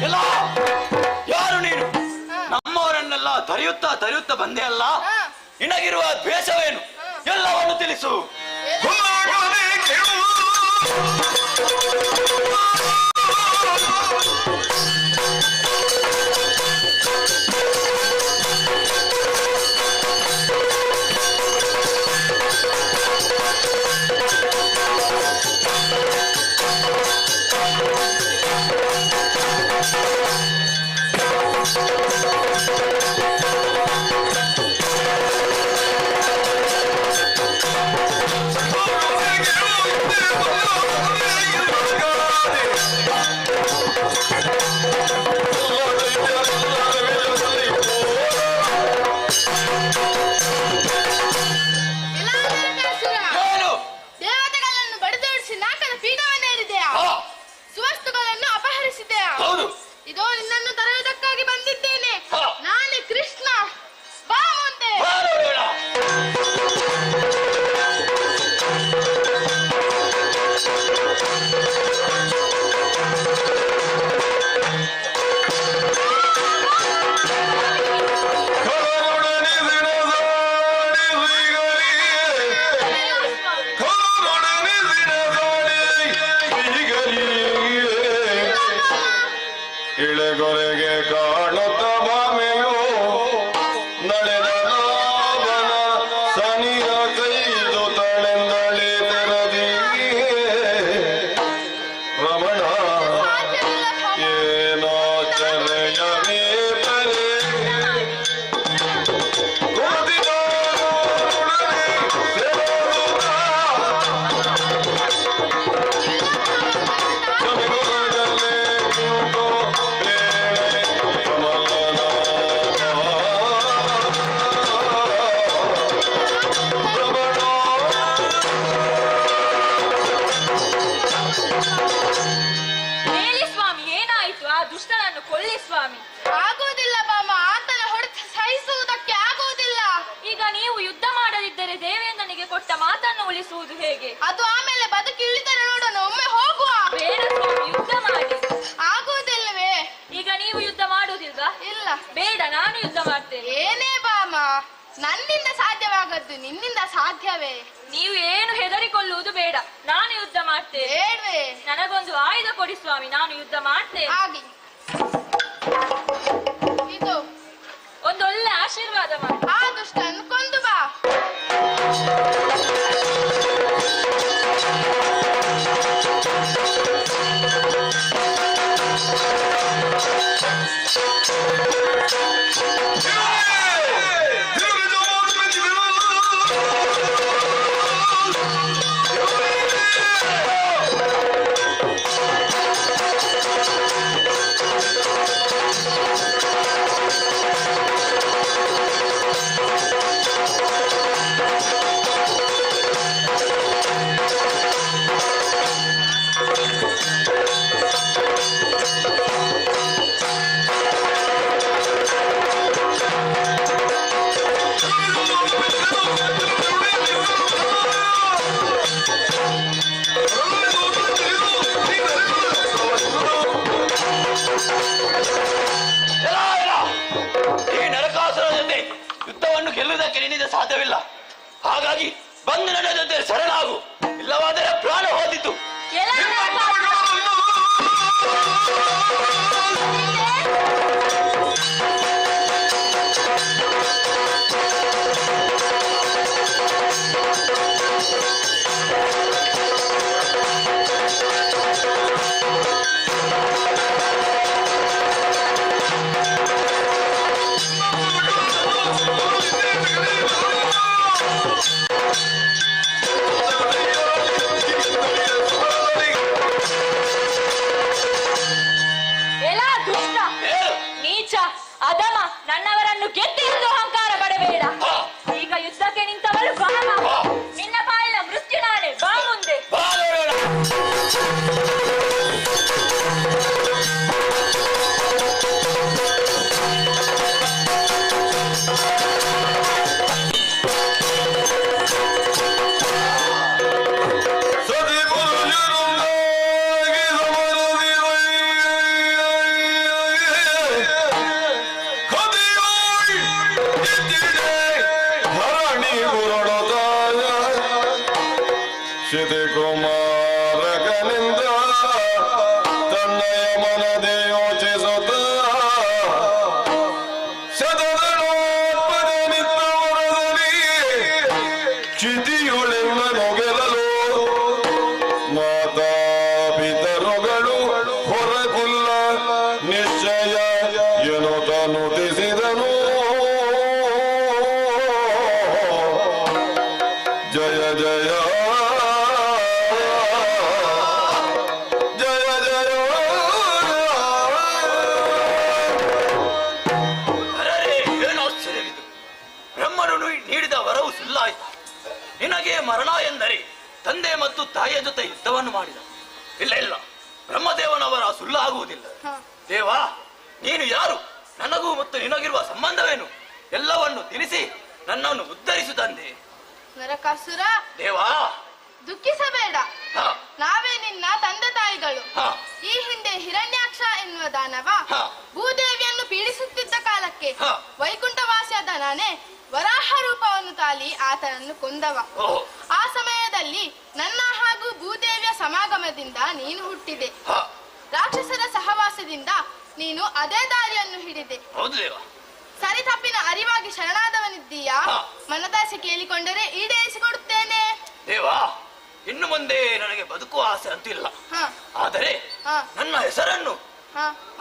ಎಲ್ಲ ಯಾರು ನೀನು? ನಮ್ಮವರನ್ನೆಲ್ಲ ತರಿಯುತ್ತಾ ಬಂದೆ ಅಲ್ಲ. ನಿನಗಿರುವ ದ್ವೇಷವೇನು? ಎಲ್ಲವನ್ನು ತಿಳಿಸು. ಇದೋ ನಿನ್ನನ್ನು ತರುವುದಕ್ಕಾಗಿ ಬಂದಿದ್ದೇನೆ. ನಾನೇ ಕೃಷ್ಣ. ಬಾ ಮುಂದೆ. ಇಳೆಗೊರೆಗೆ ಕಾಣುತ್ತ ಬಾಮೆಯೋ ನಡೆದ ರಾವಣ ಸನಿಯ ಕೈದು ತಳೆಂದಳಿ ತೆರದಿ ರಮಣ ಏನಾಚರಣೆಯವೇ ಪರೆ ಹೇಳಿ ಸ್ವಾಮಿ, ಏನಾಯ್ತು? ಆ ದುಷ್ಟನನ್ನು ಕೊಲ್ಲಿ ಸ್ವಾಮಿ. ಆಗುವುದಿಲ್ಲ ಬಾಮ, ಆತನ ಹೊಡೆತ ಸಹಿಸುವುದಕ್ಕೆ ಆಗುವುದಿಲ್ಲ. ಈಗ ನೀವು ಯುದ್ಧ ಮಾಡದಿದ್ದರೆ ದೇವೇಂದ್ರನಿಗೆ ಕೊಟ್ಟ ಮಾತನ್ನು ಉಳಿಸುವುದು ಹೇಗೆ? ಅದು ಆಮೇಲೆ ಬದುಕಿ ಇಳಿದರೆ ನೋಡೋಣ. ಒಮ್ಮೆ ಹೋಗುವ. ಬೇಡ ಸ್ವಾಮಿ, ಯುದ್ಧ ಮಾಡಿ. ಆಗುವುದಿಲ್ಲವೇ? ಈಗ ನೀವು ಯುದ್ಧ ಮಾಡುವುದಿಲ್ವಾ? ಇಲ್ಲ. ಬೇಡ, ನಾನು ಯುದ್ಧ ಮಾಡ್ತೇನೆ. ಏನೇ ಬಾಮ, ನನ್ನಿಂದ ಸಾಧ್ಯವಾಗದ್ದು ನಿನ್ನಿಂದ ಸಾಧ್ಯವೇ? ನೀವು ಏನು ಹೆದರಿಕೊಳ್ಳುವುದು ಬೇಡ, ನಾನು ಯುದ್ಧ ಮಾಡ್ತೇನೆ. ಬೇಡ್ವೆ? ನನಗೊಂದು ಆಯುಧ ಕೊಡಿ ಸ್ವಾಮಿ, ನಾನು ಯುದ್ಧ ಮಾಡ್ತೇನೆ. ಹಾಗೆ ಇದು ಒಂದೊಳ್ಳೆ ಆಶೀರ್ವಾದ ಮಾಡಿ. ಆ ದುಷ್ಟನ್ನು ಕೊಂದು ಬಾ. ನನ್ನನ್ನು ಗೆಲ್ಲುವುದಕ್ಕೆ ನಿನ್ನಿಂದ ಸಾಧ್ಯವಿಲ್ಲ. ಹಾಗಾಗಿ ಬಂದು ನನ್ನ ಜೊತೆ ಶರಣಾಗು, ಇಲ್ಲವಾದರೆ ಪ್ರಾಣ ಹೋದಿತು. ಅದಮ, ನನ್ನವರನ್ನು ಗೆದ್ದೆ ಎಂದು ಅಹಂಕಾರ ಪಡಬೇಡ. ಈಗ ಯುದ್ಧಕ್ಕೆ ನಿಂತವಳು ಕಾಮ, ನಿನ್ನ ಬಾಯಿನ ಮೃತ್ಯು ನಾಳೆ. ಬಾ ಮುಂದೆ. ಕುಮಾರಕನಿಂದ ತನ್ನಯ ಮನದೆ ಯೋಚಿಸುತ್ತ ಶತದಳೋತ್ಪದ ನಿತ್ತವರದಲ್ಲಿ ಕ್ಷಿತಿಯುಳೆನ್ನನು ಗೆಲ್ಲಲು ಮಾತಾ ಪಿತರುಗಳು ಹೊರಗುಲ್ಲ ನಿಶ್ಚಯ ಎನ್ನುತ್ತ ನುತಿಸಿದನು. ಜಯ ಜಯ ನೀಡಿದ ವರವು ಸುಳ್ಳಾಯಿತು. ನಿನಗೆ ಮರಣ ಎಂದರೆ ತಂದೆ ಮತ್ತು ತಾಯಿಯ ಜೊತೆ ಯುದ್ಧವನ್ನು ಮಾಡಿದ. ಇಲ್ಲ ಇಲ್ಲ, ಬ್ರಹ್ಮದೇವನವರ ಸುಳ್ಳಾಗುವುದಿಲ್ಲ. ದೇವಾ, ನೀನು ಯಾರು? ನನಗೂ ಮತ್ತು ನಿನಗಿರುವ ಸಂಬಂಧವೇನು? ಎಲ್ಲವನ್ನು ತಿಳಿಸಿ ನನ್ನನ್ನು ಉದ್ಧರಿಸು ತಂದೆ. ನರಕಾಸುರ, ದೇವಾ ದುಃಖಿಸಬೇಡ. ನಾವೇ ನಿನ್ನ ತಂದೆ ತಾಯಿಗಳು. ಈ ಹಿಂದೆ ಹಿರಣ್ಯಾಕ್ಷ ಎನ್ನುವ ದಾನವ ಭೂದೇವಿಯನ್ನು ಪೀಡಿಸುತ್ತಿದ್ದ ಕಾಲಕ್ಕೆ ವೈಕುಂಠವಾಸಿಯಾದ ನಾನೇ ವರಾಹ ರೂಪವನ್ನು ತಾಳಿ ಆತನನ್ನು ಕೊಂದವ. ಆ ಸಮಯದಲ್ಲಿ ನನ್ನ ಹಾಗೂ ಭೂದೇವಿಯ ಸಮಾಗಮದಿಂದ ನೀನು ಹುಟ್ಟಿದೆ. ರಾಕ್ಷಸರ ಸಹವಾಸದಿಂದ ನೀನು ಅದೇ ದಾರಿಯನ್ನು ಹಿಡಿದೆ. ಸರಿ ತಪ್ಪಿನ ಅರಿವಾಗಿ ಶರಣಾದವನಿದ್ದೀಯಾ? ಮನದಾಸೆ ಕೇಳಿಕೊಂಡರೆ ಈಡೇರಿಸಿಕೊಡುತ್ತೇನೆ. ದೇವಾ, ಇನ್ನು ಮುಂದೆ ನನಗೆ ಬದುಕುವ ಆಸೆ ಅಂತಿಲ್ಲ. ಆದರೆ ನನ್ನ ಹೆಸರನ್ನು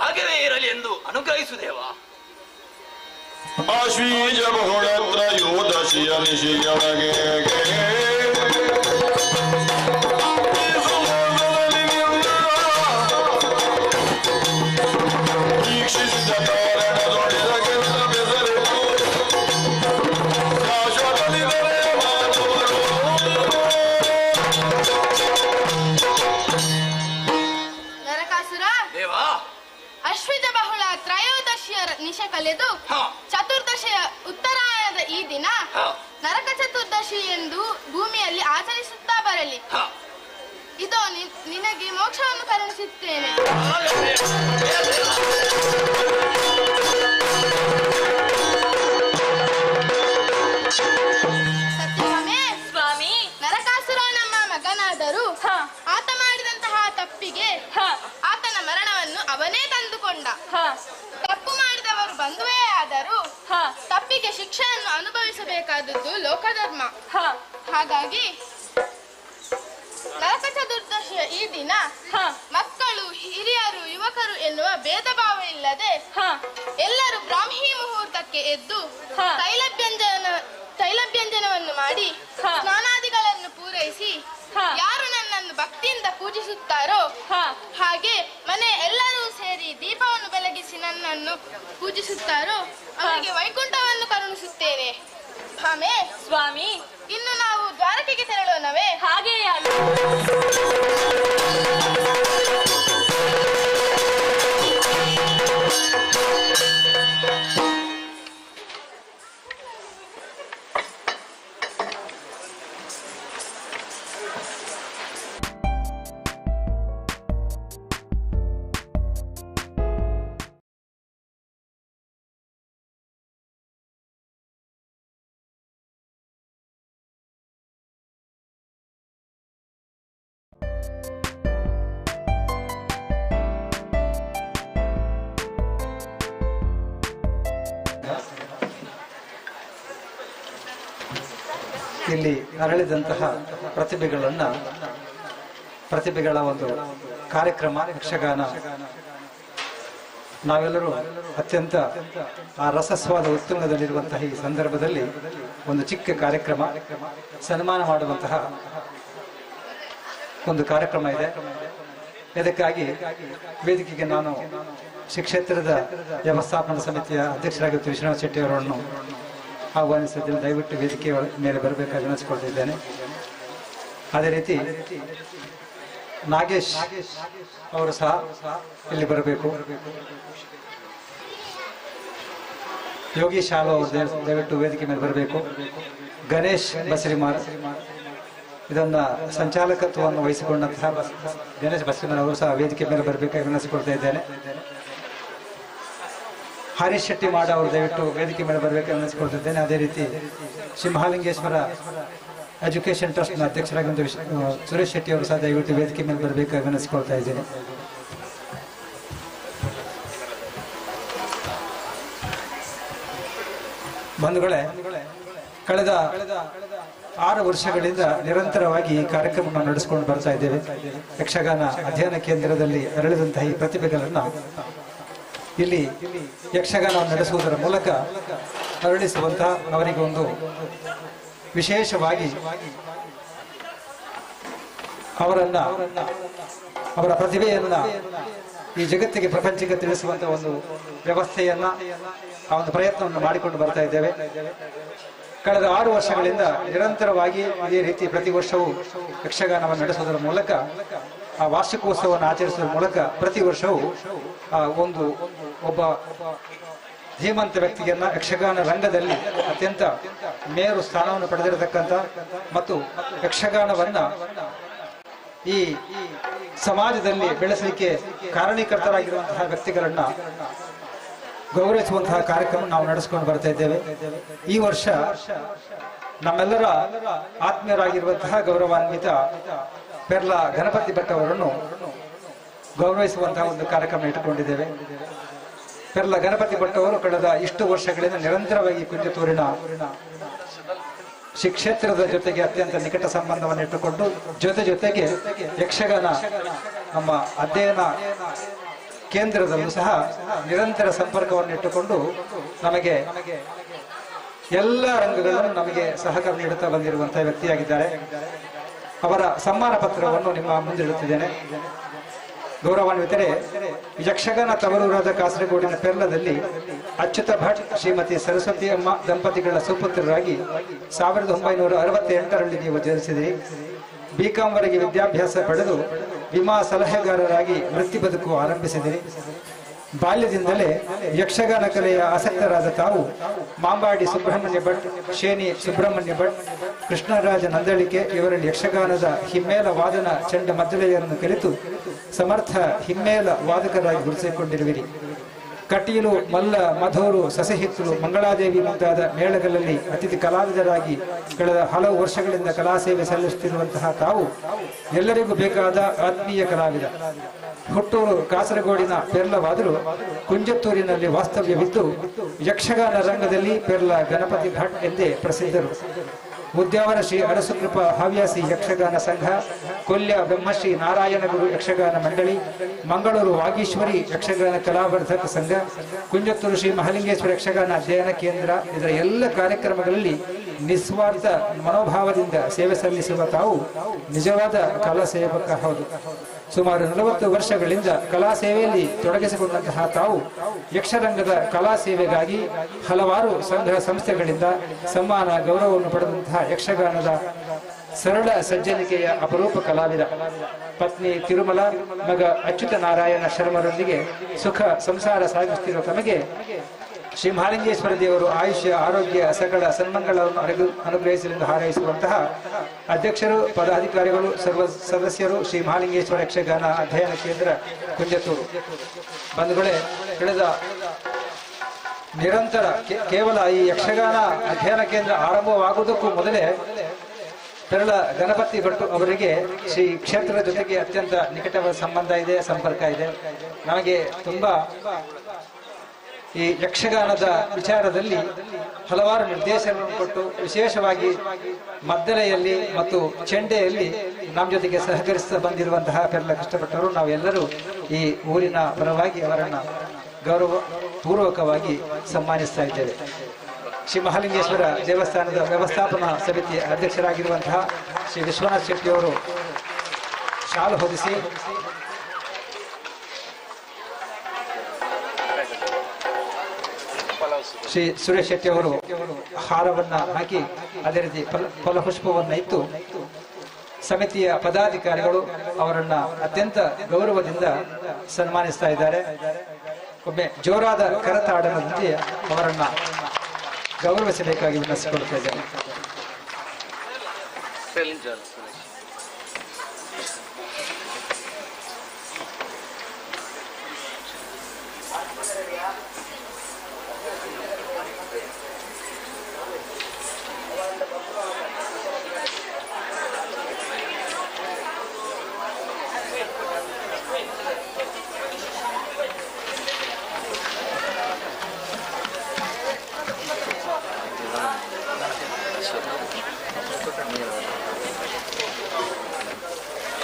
ಹಾಗೆಯೇ ಇರಲಿ ಎಂದು ಅನುಗ್ರಹಿಸು ದೇವಾ. ಆಶ್ವೀಜ ಬಹುಳತ್ರ ಯೋದಶಿಯ ನಿಶಿಯೊಳಗೆ ವೀಕ್ಷಿಸಿದ ಕಾರಣದೊಡೆದ ಕೆಲ ಬೆಸರಿತು ಶಾಶ್ವತನಿದರೆ ಮಾನವರು. ನರಕಾಸುರ, ದೇವಾ, ಅಶ್ವಿಜ ಬಹುಳ ತ್ರಯೋದಶಿಯ ನಿಶೆ ಕಳೆದು ಚತುರ್ದಶಿಯ ಉತ್ತರಾಯಣದ ಈ ದಿನ ನರಕ ಚತುರ್ದಶಿ ಎಂದು ಭೂಮಿಯಲ್ಲಿ ಆಚರಿಸುತ್ತಾ ಬರಲಿ. ಇದೋ ನಿನಗೆ ಮೋಕ್ಷವನ್ನು ಕರುಣಿಸುತ್ತೇನೆ. ಸತ್ಯಭಾಮೆ, ಸ್ವಾಮಿ, ನರಕಾಸುರ ನಮ್ಮ ಮಗನಾದರೂ ಆತ ಮಾಡಿದಂತಹ ತಪ್ಪಿಗೆ ಆತನ ಮರಣವನ್ನು ಅವನೇ ತಂದುಕೊಂಡ. ತಪ್ಪು ಮಾಡಿದವರು ಬಂಧುವೇ ಆದರೂ ತಪ್ಪಿಗೆ ಶಿಕ್ಷೆಯನ್ನು ಅನುಭವಿಸಬೇಕಾದದ್ದು ಲೋಕಧರ್ಮ. ಹಾಗಾಗಿ ನರಕ ಚತುರ್ದಶಿಯ ಈ ದಿನ ಮಕ್ಕಳು, ಹಿರಿಯರು, ಯುವಕರು ಎನ್ನುವ ಭೇದ ಭಾವ ಇಲ್ಲದೆ ಎಲ್ಲರೂ ಬ್ರಾಹ್ಮಿ ಮುಹೂರ್ತಕ್ಕೆ ಎದ್ದು ತೈಲಭ್ಯಂಜನವನ್ನು ಮಾಡಿ ಸ್ನಾನಾದಿಗಳನ್ನು ಪೂರೈಸಿ ಯಾರು ನನ್ನನ್ನು ಭಕ್ತಿಯಿಂದ ಪೂಜಿಸುತ್ತಾರೋ ಹಾಗೆ ಮನೆ ಎಲ್ಲರೂ ಸೇರಿ ದೀಪವನ್ನು ಬೆಳಗಿಸಿ ನನ್ನನ್ನು ಪೂಜಿಸುತ್ತಾರೋ ಅವರಿಗೆ ವೈಕುಂಠವನ್ನು ಕರುಣಿಸುತ್ತೇನೆ. ಭಾಮೆ, ಸ್ವಾಮಿ, ಇನ್ನು ನಾವು ದ್ವಾರಕೆಗೆ ತೆರಳೋಣವೇ? ಹಾಗೆಯೇ ಇಲ್ಲಿ ಅರಳಿದಂತಹ ಪ್ರತಿಭೆಗಳ ಒಂದು ಕಾರ್ಯಕ್ರಮ ಯಕ್ಷಗಾನ. ನಾವೆಲ್ಲರೂ ಅತ್ಯಂತ ಆ ರಸಸ್ವಾದ ಉತ್ತುಂಗದಲ್ಲಿರುವಂತಹ ಈ ಸಂದರ್ಭದಲ್ಲಿ ಒಂದು ಚಿಕ್ಕ ಕಾರ್ಯಕ್ರಮ, ಸನ್ಮಾನ ಮಾಡುವಂತಹ ಒಂದು ಕಾರ್ಯಕ್ರಮ ಇದೆ. ಇದಕ್ಕಾಗಿ ವೇದಿಕೆಗೆ ನಾನು ಶ್ರೀ ಕ್ಷೇತ್ರದ ವ್ಯವಸ್ಥಾಪನಾ ಸಮಿತಿಯ ಅಧ್ಯಕ್ಷರಾಗಿರುವ ವಿಶ್ವನಾಥ್ ಶೆಟ್ಟಿ ಅವರನ್ನು ಆಹ್ವಾನಿಸಿದ್ದೇನೆ. ದಯವಿಟ್ಟು ವೇದಿಕೆ ಮೇಲೆ ಬರಬೇಕಾಗಿ ವಿನಂತಿಸಿಕೊಳ್ತಿದ್ದೇನೆ. ಅದೇ ರೀತಿ ನಾಗೇಶ್ ಅವರು ಸಹ ಇಲ್ಲಿ ಬರಬೇಕು. ಯೋಗೀಶ್ ಶಾಲು ಅವರು ದಯವಿಟ್ಟು ವೇದಿಕೆ ಮೇಲೆ ಬರಬೇಕು. ಗಣೇಶ್ ಬಸರಿಮಾರ್ ಇದನ್ನ ಸಂಚಾಲಕತ್ವವನ್ನು ವಹಿಸಿಕೊಂಡಂತಹ ಗಣೇಶ್ ಬಸರಿಮಾರ್ ಅವರು ಸಹ ವೇದಿಕೆ ಮೇಲೆ ಬರಬೇಕಾಗಿ ವಿನಂತಿಸಿಕೊಳ್ತಾ ಇದ್ದೇನೆ. ಹರೀಶ್ ಶೆಟ್ಟಿ ಮಾಡ ಅವರು ದಯವಿಟ್ಟು ವೇದಿಕೆ ಮೇಲೆ ಬರಬೇಕಾಗಿ ವಿನಂತಿಸಿಕೊಳ್ತಿದ್ದೇನೆ. ಅದೇ ರೀತಿ ಶ್ರೀ ಮಹಾಲಿಂಗೇಶ್ವರ ಎಜುಕೇಶನ್ ಟ್ರಸ್ಟ್ನ ಅಧ್ಯಕ್ಷರಾಗಿದ್ದ ಸುರೇಶ್ ಶೆಟ್ಟಿ ಅವರು ಸಹ ದಯವಿಟ್ಟು ವೇದಿಕೆ ಮೇಲೆ ಬರಬೇಕಾಗಿ ವಿನಂತಿಸಿಕೊಳ್ತಾ ಇದ್ದೇನೆ. ಬಂಧುಗಳೇ, ಕಳೆದ 6 ವರ್ಷಗಳಿಂದ ನಿರಂತರವಾಗಿ ಈ ಕಾರ್ಯಕ್ರಮವನ್ನು ನಡೆಸಿಕೊಂಡು ಬರ್ತಾ ಇದ್ದೇವೆ. ಯಕ್ಷಗಾನ ಅಧ್ಯಯನ ಕೇಂದ್ರದಲ್ಲಿ ಅರಳಿದಂತಹ ಈ ಪ್ರತಿಭೆಗಳನ್ನು ಇಲ್ಲಿ ಯಕ್ಷಗಾನವನ್ನು ನಡೆಸುವುದರ ಮೂಲಕ ಅರಳಿಸುವಂತಹ ಅವರಿಗೆ ಒಂದು ವಿಶೇಷವಾಗಿ ಅವರ ಪ್ರತಿಭೆಯನ್ನ ಈ ಜಗತ್ತಿಗೆ ಪ್ರಪಂಚಕ್ಕೆ ತಿಳಿಸುವಂತಹ ಒಂದು ವ್ಯವಸ್ಥೆಯನ್ನ ಆ ಒಂದು ಪ್ರಯತ್ನವನ್ನು ಮಾಡಿಕೊಂಡು ಬರ್ತಾ ಇದ್ದೇವೆ. ಕಳೆದ 6 ವರ್ಷಗಳಿಂದ ನಿರಂತರವಾಗಿ ಇದೇ ರೀತಿ ಪ್ರತಿ ವರ್ಷವೂ ಯಕ್ಷಗಾನವನ್ನು ನಡೆಸುವುದರ ಮೂಲಕ ಆ ವಾರ್ಷಿಕೋತ್ಸವವನ್ನು ಆಚರಿಸುವ ಮೂಲಕ ಪ್ರತಿ ವರ್ಷವೂ ಒಬ್ಬ ಧೀಮಂತ ವ್ಯಕ್ತಿಯನ್ನ ಯಕ್ಷಗಾನ ರಂಗದಲ್ಲಿ ಅತ್ಯಂತ ಮೇರು ಸ್ಥಾನವನ್ನು ಪಡೆದಿರತಕ್ಕಂಥ ಮತ್ತು ಯಕ್ಷಗಾನವನ್ನ ಈ ಸಮಾಜದಲ್ಲಿ ಬೆಳೆಸಲಿಕ್ಕೆ ಕಾರಣೀಕರ್ತರಾಗಿರುವಂತಹ ವ್ಯಕ್ತಿಗಳನ್ನ ಗೌರವಿಸುವಂತಹ ಕಾರ್ಯಕ್ರಮ ನಾವು ನಡೆಸಿಕೊಂಡು ಬರ್ತಾ ಇದ್ದೇವೆ. ಈ ವರ್ಷ ನಮ್ಮೆಲ್ಲರ ಆತ್ಮೀಯರಾಗಿರುವಂತಹ ಗೌರವಾನ್ವಿತ ಪೆರ್ಲ ಗಣಪತಿ ಭಟ್ ಅವರನ್ನು ಗೌರವಿಸುವಂತಹ ಒಂದು ಕಾರ್ಯಕ್ರಮ ಇಟ್ಟುಕೊಂಡಿದ್ದೇವೆ. ಪೆರ್ಲ ಗಣಪತಿ ಭಟ್ ಅವರು ಕಳೆದ ಇಷ್ಟು ವರ್ಷಗಳಿಂದ ನಿರಂತರವಾಗಿ ಕುಂಜತೂರಿನ ಶ್ರೀ ಕ್ಷೇತ್ರದ ಜೊತೆಗೆ ಅತ್ಯಂತ ನಿಕಟ ಸಂಬಂಧವನ್ನು ಇಟ್ಟುಕೊಂಡು ಜೊತೆಗೆ ಯಕ್ಷಗಾನ ನಮ್ಮ ಅಧ್ಯಯನ ಕೇಂದ್ರದಲ್ಲೂ ಸಹ ನಿರಂತರ ಸಂಪರ್ಕವನ್ನು ಇಟ್ಟುಕೊಂಡು ನಮಗೆ ಎಲ್ಲ ರಂಗಗಳನ್ನು ನಮಗೆ ಸಹಕಾರ ನೀಡುತ್ತಾ ಬಂದಿರುವಂತಹ ವ್ಯಕ್ತಿಯಾಗಿದ್ದಾರೆ. ಅವರ ಸನ್ಮಾನ ಪತ್ರವನ್ನು ನಿಮ್ಮ ಮುಂದಿಡುತ್ತಿದ್ದೇನೆ. ಗೌರವಾನ್ವಿತರೆ, ಯಕ್ಷಗಾನ ತವರೂರಾದ ಕಾಸರಗೋಡಿನ ಪೆರ್ಲದಲ್ಲಿ ಅಚ್ಯುತ ಭಟ್ ಶ್ರೀಮತಿ ಸರಸ್ವತಿ ಅಮ್ಮ ದಂಪತಿಗಳ ಸುಪುತ್ರರಾಗಿ 1968ರಲ್ಲಿ ನೀವು ಜನಿಸಿದಿರಿ. ಬಿಕಾಂ ವರೆಗೆ ವಿದ್ಯಾಭ್ಯಾಸ ಪಡೆದು ವಿಮಾ ಸಲಹೆಗಾರರಾಗಿ ವೃತ್ತಿ ಬದುಕು ಆರಂಭಿಸಿದಿರಿ. ಬಾಲ್ಯದಿಂದಲೇ ಯಕ್ಷಗಾನ ಕಲೆಯ ಆಸಕ್ತರಾದ ತಾವು ಮಾಂಬಾಡಿ ಸುಬ್ರಹ್ಮಣ್ಯ ಭಟ್, ಶೇನಿ ಸುಬ್ರಹ್ಮಣ್ಯ ಭಟ್, ಕೃಷ್ಣರಾಜ ನಂದಳಿಕೆ ಇವರಲ್ಲಿ ಯಕ್ಷಗಾನದ ಹಿಮ್ಮೇಲ ವಾದನ ಚಂಡ ಮದ್ದಳೆಯನ್ನು ಕಲಿತು ಸಮರ್ಥ ಹಿಮ್ಮೇಲ ವಾದಕರಾಗಿ ಗುರುತಿಸಿಕೊಂಡಿರುವಿರಿ. ಕಟೀಲು, ಮಲ್ಲ, ಮಧೂರು, ಸಸಹಿತ್ತಲು, ಮಂಗಳಾದೇವಿ ಮುಂತಾದ ಮೇಳಗಳಲ್ಲಿ ಅತಿಥಿ ಕಲಾವಿದರಾಗಿ ಕಳೆದ ಹಲವು ವರ್ಷಗಳಿಂದ ಕಲಾ ಸೇವೆ ಸಲ್ಲಿಸುತ್ತಿರುವಂತಹ ತಾವು ಎಲ್ಲರಿಗೂ ಬೇಕಾದ ಆತ್ಮೀಯ ಕಲಾವಿದ. ಹುಟ್ಟೂರು ಕಾಸರಗೋಡಿನ ಪೆರ್ಲವಾದರೂ ಕುಂಜತ್ತೂರಿನಲ್ಲಿ ವಾಸ್ತವ್ಯವಿದ್ದು ಯಕ್ಷಗಾನ ರಂಗದಲ್ಲಿ ಪೆರ್ಲ ಗಣಪತಿ ಭಟ್ ಎಂದೇ ಪ್ರಸಿದ್ಧರು. ಉದ್ಯಾವರ ಶ್ರೀ ಅರಸುಕೃಪ ಹವ್ಯಾಸಿ ಯಕ್ಷಗಾನ ಸಂಘ, ಕೊಲ್ಯ ಬ್ರಹ್ಮಶ್ರೀ ನಾರಾಯಣಗುರು ಯಕ್ಷಗಾನ ಮಂಡಳಿ, ಮಂಗಳೂರು ವಾಗೀಶ್ವರಿ ಯಕ್ಷಗಾನ ಕಲಾವರ್ಧಕ ಸಂಘ, ಕುಂಜತ್ತೂರು ಶ್ರೀ ಮಹಾಲಿಂಗೇಶ್ವರ ಯಕ್ಷಗಾನ ಅಧ್ಯಯನ ಕೇಂದ್ರ ಇದರ ಎಲ್ಲ ಕಾರ್ಯಕ್ರಮಗಳಲ್ಲಿ ನಿಸ್ವಾರ್ಥ ಮನೋಭಾವದಿಂದ ಸೇವೆ ಸಲ್ಲಿಸುವ ತಾವು ನಿಜವಾದ ಕಲಾ ಸೇವಕ ಹೌದು. ಸುಮಾರು 40 ವರ್ಷಗಳಿಂದ ಕಲಾ ಸೇವೆಯಲ್ಲಿ ತೊಡಗಿಸಿಕೊಂಡಂತಹ ತಾವು ಯಕ್ಷರಂಗದ ಕಲಾ ಸೇವೆಗಾಗಿ ಹಲವಾರು ಸಂಘ ಸಂಸ್ಥೆಗಳಿಂದ ಸನ್ಮಾನ ಗೌರವವನ್ನು ಪಡೆದಂತಹ ಯಕ್ಷಗಾನದ ಸರಳ ಸಜ್ಜನಿಕೆಯ ಅಪರೂಪ ಕಲಾವಿದ. ಪತ್ನಿ ತಿರುಮಲ, ಮಗ ಅಚ್ಯುತ ನಾರಾಯಣ ಶರ್ಮರೊಂದಿಗೆ ಸುಖ ಸಂಸಾರ ಸಾಗಿಸುತ್ತಿರುವ ತಮಗೆ ಶ್ರೀ ಮಹಾಲಿಂಗೇಶ್ವರ ದೇವರು ಆಯುಷ್ಯ, ಆರೋಗ್ಯ, ಸಕಲ ಸನ್ಮಂಗಳವನ್ನು ಅನುಗ್ರಹಿಸಲೆಂದು ಹಾರೈಸುವಂತಹ ಅಧ್ಯಕ್ಷರು, ಪದಾಧಿಕಾರಿಗಳು, ಸರ್ವ ಸದಸ್ಯರು, ಶ್ರೀ ಮಹಾಲಿಂಗೇಶ್ವರ ಯಕ್ಷಗಾನ ಅಧ್ಯಯನ ಕೇಂದ್ರ ಕುಂಜತ್ತೂರು. ಬಂಧುಗಳೇ, ಕಳೆದ ನಿರಂತರ ಕೇವಲ ಈ ಯಕ್ಷಗಾನ ಅಧ್ಯಯನ ಕೇಂದ್ರ ಆರಂಭವಾಗುವುದಕ್ಕೂ ಮೊದಲೇ ಪೆರಳ ಗಣಪತಿ ಭಟ್ ಅವರಿಗೆ ಶ್ರೀ ಕ್ಷೇತ್ರದ ಜೊತೆಗೆ ಅತ್ಯಂತ ನಿಕಟವಾದ ಸಂಬಂಧ ಇದೆ, ಸಂಪರ್ಕ ಇದೆ. ನಮಗೆ ತುಂಬಾ ಈ ಯಕ್ಷಗಾನದ ವಿಚಾರದಲ್ಲಿ ಹಲವಾರು ನಿರ್ದೇಶನಗಳನ್ನು ಕೊಟ್ಟು ವಿಶೇಷವಾಗಿ ಮದ್ದಳೆಯಲ್ಲಿ ಮತ್ತು ಚೆಂಡೆಯಲ್ಲಿ ನಮ್ಮ ಜೊತೆಗೆ ಸಹಕರಿಸ್ತಾ ಬಂದಿರುವಂತಹ ಪೆರಳ ಕೃಷ್ಣಭಟ್ಟರು ನಾವೆಲ್ಲರೂ ಈ ಊರಿನ ಪರವಾಗಿ ಅವರನ್ನ ಗೌರವ ಪೂರ್ವಕವಾಗಿ ಸನ್ಮಾನಿಸ್ತಾ ಇದ್ದೇವೆ. ಶ್ರೀ ಮಹಾಲಿಂಗೇಶ್ವರ ದೇವಸ್ಥಾನದ ವ್ಯವಸ್ಥಾಪನಾ ಸಮಿತಿಯ ಅಧ್ಯಕ್ಷರಾಗಿರುವಂತಹ ಶ್ರೀ ವಿಶ್ವನಾಥ್ ಶೆಟ್ಟಿಯವರು ಶಾಲು ಹೊದಿಸಿ ಶ್ರೀ ಸುರೇಶ್ ಶೆಟ್ಟಿ ಅವರು ಹಾರವನ್ನ ಹಾಕಿ ಅದೇ ರೀತಿ ಫಲಪುಷ್ಪವನ್ನ ಇತ್ತು ಸಮಿತಿಯ ಪದಾಧಿಕಾರಿಗಳು ಅವರನ್ನ ಅತ್ಯಂತ ಗೌರವದಿಂದ ಸನ್ಮಾನಿಸ್ತಾ ಇದ್ದಾರೆ. ಒಮ್ಮೆ ಜೋರಾದ ಕರತಾಡನದೊಂದಿಗೆ ಅವರನ್ನ ಗೌರವಿಸಬೇಕಾಗಿ ವಿನಂತಿಸಿಕೊಳ್ತಾ ಇದ್ದೇನೆ.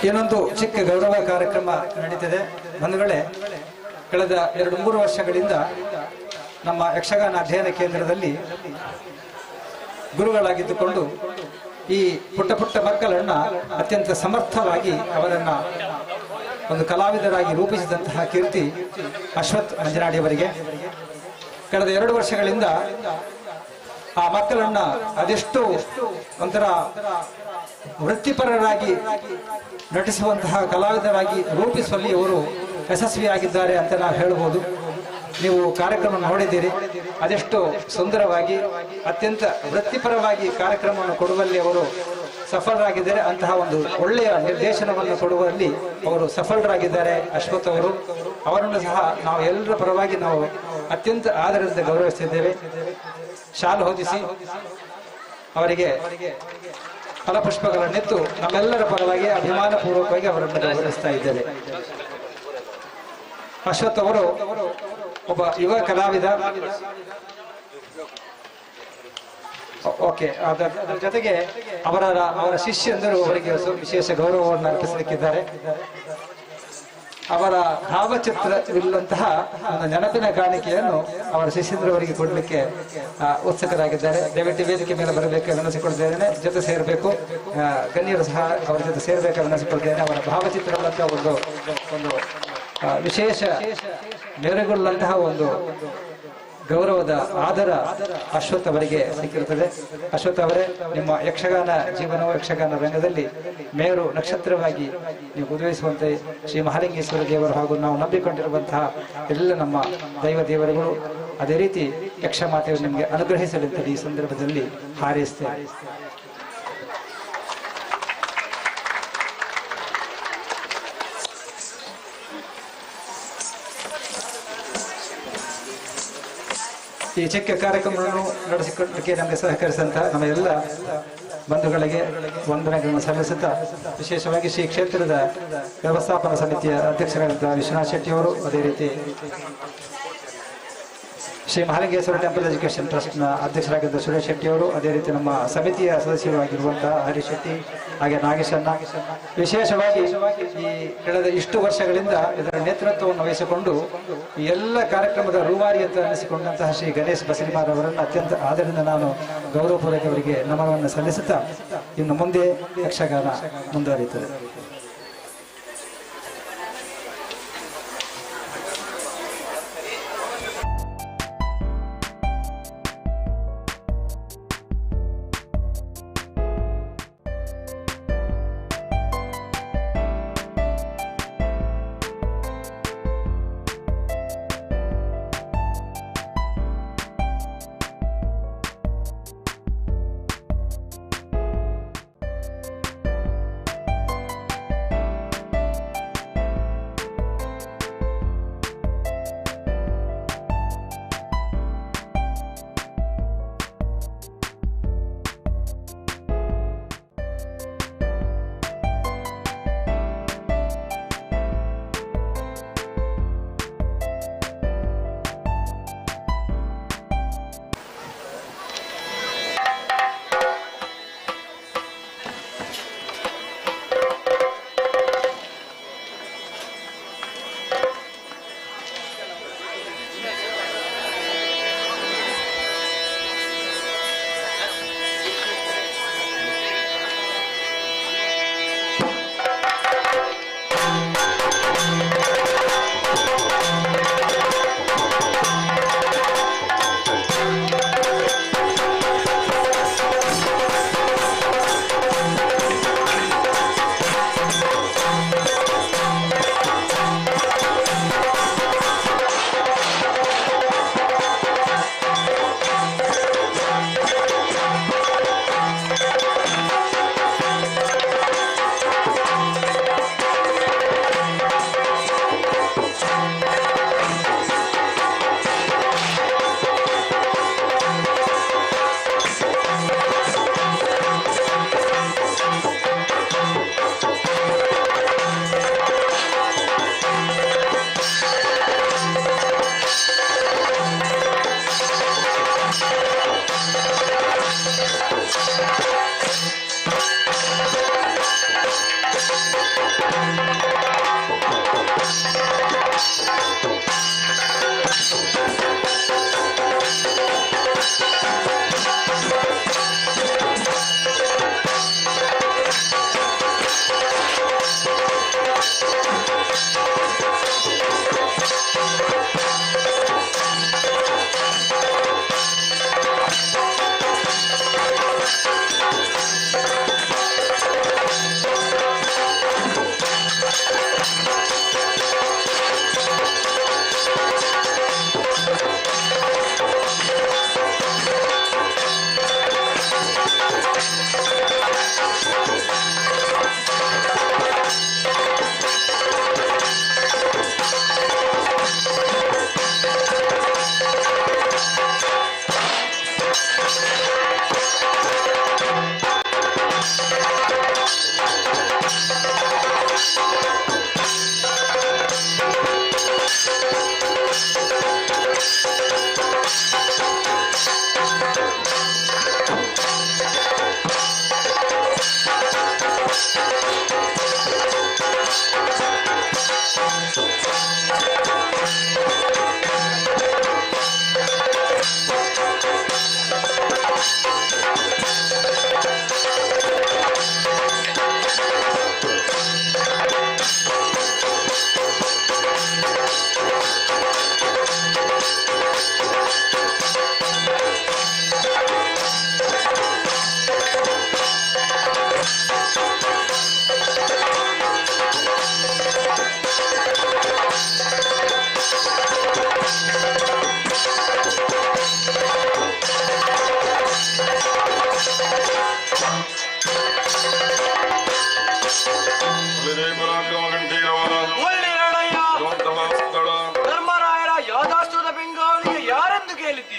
ಏನೊಂದು ಚಿಕ್ಕ ಗೌರವ ಕಾರ್ಯಕ್ರಮ ನಡೀತಿದೆ ಬಂಧುಗಳೇ. ಕಳೆದ 2-3 ವರ್ಷಗಳಿಂದ ನಮ್ಮ ಯಕ್ಷಗಾನ ಅಧ್ಯಯನ ಕೇಂದ್ರದಲ್ಲಿ ಗುರುಗಳಾಗಿದ್ದುಕೊಂಡು ಈ ಪುಟ್ಟ ಪುಟ್ಟ ಮಕ್ಕಳನ್ನ ಅತ್ಯಂತ ಸಮರ್ಥವಾಗಿ ಅವರನ್ನ ಒಂದು ಕಲಾವಿದರಾಗಿ ರೂಪಿಸಿದಂತಹ ಕೀರ್ತಿ ಅಶ್ವಥ್ ಮಂಜನಾಡಿ ಅವರಿಗೆ. ಕಳೆದ 2 ವರ್ಷಗಳಿಂದ ಆ ಮಕ್ಕಳನ್ನ ಅದೆಷ್ಟು ಒಂಥರ ವೃತ್ತಿಪರರಾಗಿ ನಟಿಸುವಂತಹ ಕಲಾವಿದರಾಗಿ ರೂಪಿಸುವಲ್ಲಿ ಅವರು ಯಶಸ್ವಿಯಾಗಿದ್ದಾರೆ ಅಂತ ನಾವು ಹೇಳಬಹುದು. ನೀವು ಕಾರ್ಯಕ್ರಮ ನೋಡಿದ್ದೀರಿ, ಅದೆಷ್ಟು ಸುಂದರವಾಗಿ ಅತ್ಯಂತ ವೃತ್ತಿಪರವಾಗಿ ಕಾರ್ಯಕ್ರಮವನ್ನು ಕೊಡುವಲ್ಲಿ ಅವರು ಸಫಲರಾಗಿದ್ದಾರೆ. ಅಂತಹ ಒಂದು ಒಳ್ಳೆಯ ನಿರ್ದೇಶನವನ್ನು ಕೊಡುವಲ್ಲಿ ಅವರು ಸಫಲರಾಗಿದ್ದಾರೆ ಅಶ್ವಥ್ ಅವರು. ಅವರನ್ನು ಸಹ ನಾವು ಎಲ್ಲರ ಪರವಾಗಿ ನಾವು ಅತ್ಯಂತ ಆದರದಿಂದ ಗೌರವಿಸುತ್ತಿದ್ದೇವೆ. ಶಾಲು ಹೊದಿಸಿ ಅವರಿಗೆ ಫಲಪುಷ್ಪಗಳನ್ನಿತ್ತು ನಮ್ಮೆಲ್ಲರ ಪರವಾಗಿ ಅಭಿಮಾನ ಪೂರ್ವಕವಾಗಿ ಅವರನ್ನು ಗೌರವಿಸ್ತಾ ಇದ್ದೇವೆ. ಅಶ್ವಥ್ ಅವರು ಒಬ್ಬ ಯುವ ಕಲಾವಿದ. ಓಕೆ, ಅದರ ಜೊತೆಗೆ ಅವರ ಶಿಷ್ಯಂದರು ಅವರಿಗೆ ವಿಶೇಷ ಗೌರವವನ್ನು ಅರ್ಪಿಸಲಿಕ್ಕಿದ್ದಾರೆ. ಅವರ ಭಾವಚಿತ್ರವಿಲ್ಲಂತಹ ಒಂದು ನೆನಪಿನ ಕಾಣಿಕೆಯನ್ನು ಅವರ ಶಿಷ್ಯಂದ್ರವರಿಗೆ ಕೊಡಲಿಕ್ಕೆ ಉತ್ಸುಕರಾಗಿದ್ದಾರೆ. ದಯವಿಟ್ಟು ವೇದಿಕೆ ಮೇಲೆ ಬರಬೇಕು ವಿನಂತಿಸಿಕೊಳ್ತೇನೆ. ಜೊತೆ ಸೇರಬೇಕು, ಗಣ್ಯರು ಸಹ ಅವರ ಜೊತೆ ಸೇರಬೇಕು ವಿನಂತಿಸಿಕೊಳ್ತೇನೆ. ಅವರ ಭಾವಚಿತ್ರಗಳಂತಹ ಒಂದು ವಿಶೇಷ ಮೆರುಗುಳ್ಳಂತಹ ಒಂದು ಗೌರವದ ಆದರ ಅಶ್ವಥ್ ಅವರಿಗೆ ಸಿಕ್ಕಿರುತ್ತದೆ. ಅಶ್ವಥ್ ಅವರೇ, ನಿಮ್ಮ ಯಕ್ಷಗಾನ ಜೀವನವು ಯಕ್ಷಗಾನ ರಂಗದಲ್ಲಿ ಮೇರು ನಕ್ಷತ್ರವಾಗಿ ನೀವು ಉದಯಿಸುವಂತೆ ಶ್ರೀ ಮಹಾಲಿಂಗೇಶ್ವರ ದೇವರು ಹಾಗೂ ನಾವು ನಂಬಿಕೊಂಡಿರುವಂತಹ ಎಲ್ಲ ನಮ್ಮ ದೈವ ದೇವರುಗಳು ಅದೇ ರೀತಿ ಯಕ್ಷಮಾತೆಯು ನಿಮಗೆ ಅನುಗ್ರಹಿಸಲಿದ್ದ ಈ ಸಂದರ್ಭದಲ್ಲಿ ಹಾರೈಸ್ತೇವೆ. ಈ ಚಿಕ್ಕ ಕಾರ್ಯಕ್ರಮವನ್ನು ನಡೆಸಿಕೊಳ್ಳಲಿಕ್ಕೆ ನಮಗೆ ಸಹಕರಿಸಿದಂತಹ ನಮ್ಮ ಎಲ್ಲ ಬಂಧುಗಳಿಗೆ ವಂದನೆಗಳನ್ನು ಸಲ್ಲಿಸುತ್ತಾ, ವಿಶೇಷವಾಗಿ ಶ್ರೀ ಕ್ಷೇತ್ರದ ವ್ಯವಸ್ಥಾಪನಾ ಸಮಿತಿಯ ಅಧ್ಯಕ್ಷರಾದಂತಹ ವಿಶ್ವನಾಥ್ ಶೆಟ್ಟಿ ಅವರು, ಅದೇ ರೀತಿ ಶ್ರೀ ಮಹಾಲಿಂಗೇಶ್ವರ ಟೆಂಪಲ್ ಎಜುಕೇಶನ್ ಟ್ರಸ್ಟ್ನ ಅಧ್ಯಕ್ಷರಾಗಿದ್ದ ಸುರೇಶ್ ಶೆಟ್ಟಿ ಅವರು, ಅದೇ ರೀತಿ ನಮ್ಮ ಸಮಿತಿಯ ಸದಸ್ಯರು ಆಗಿರುವಂತಹ ಹರೀಶ್ ಶೆಟ್ಟಿ, ಹಾಗೆ ನಾಗೇಶನ್ನ, ವಿಶೇಷವಾಗಿ ಈ ಕಳೆದ ಇಷ್ಟು ವರ್ಷಗಳಿಂದ ಇದರ ನೇತೃತ್ವವನ್ನು ವಹಿಸಿಕೊಂಡು ಈ ಎಲ್ಲ ಕಾರ್ಯಕ್ರಮದ ರೂವಾರಿ ಅಂತ ಅನ್ನಿಸಿಕೊಂಡಂತಹ ಶ್ರೀ ಗಣೇಶ್ ಬಸಲಿಮಾರ್ ಅವರನ್ನು ಅತ್ಯಂತ ಆದರಿಂದ ನಾನು ಗೌರವಪೂರ್ವಕ ಅವರಿಗೆ ನಮನವನ್ನು ಸಲ್ಲಿಸುತ್ತಾ ಇನ್ನು ಮುಂದೆ ಯಕ್ಷಗಾನ ಮುಂದುವರಿಯುತ್ತದೆ.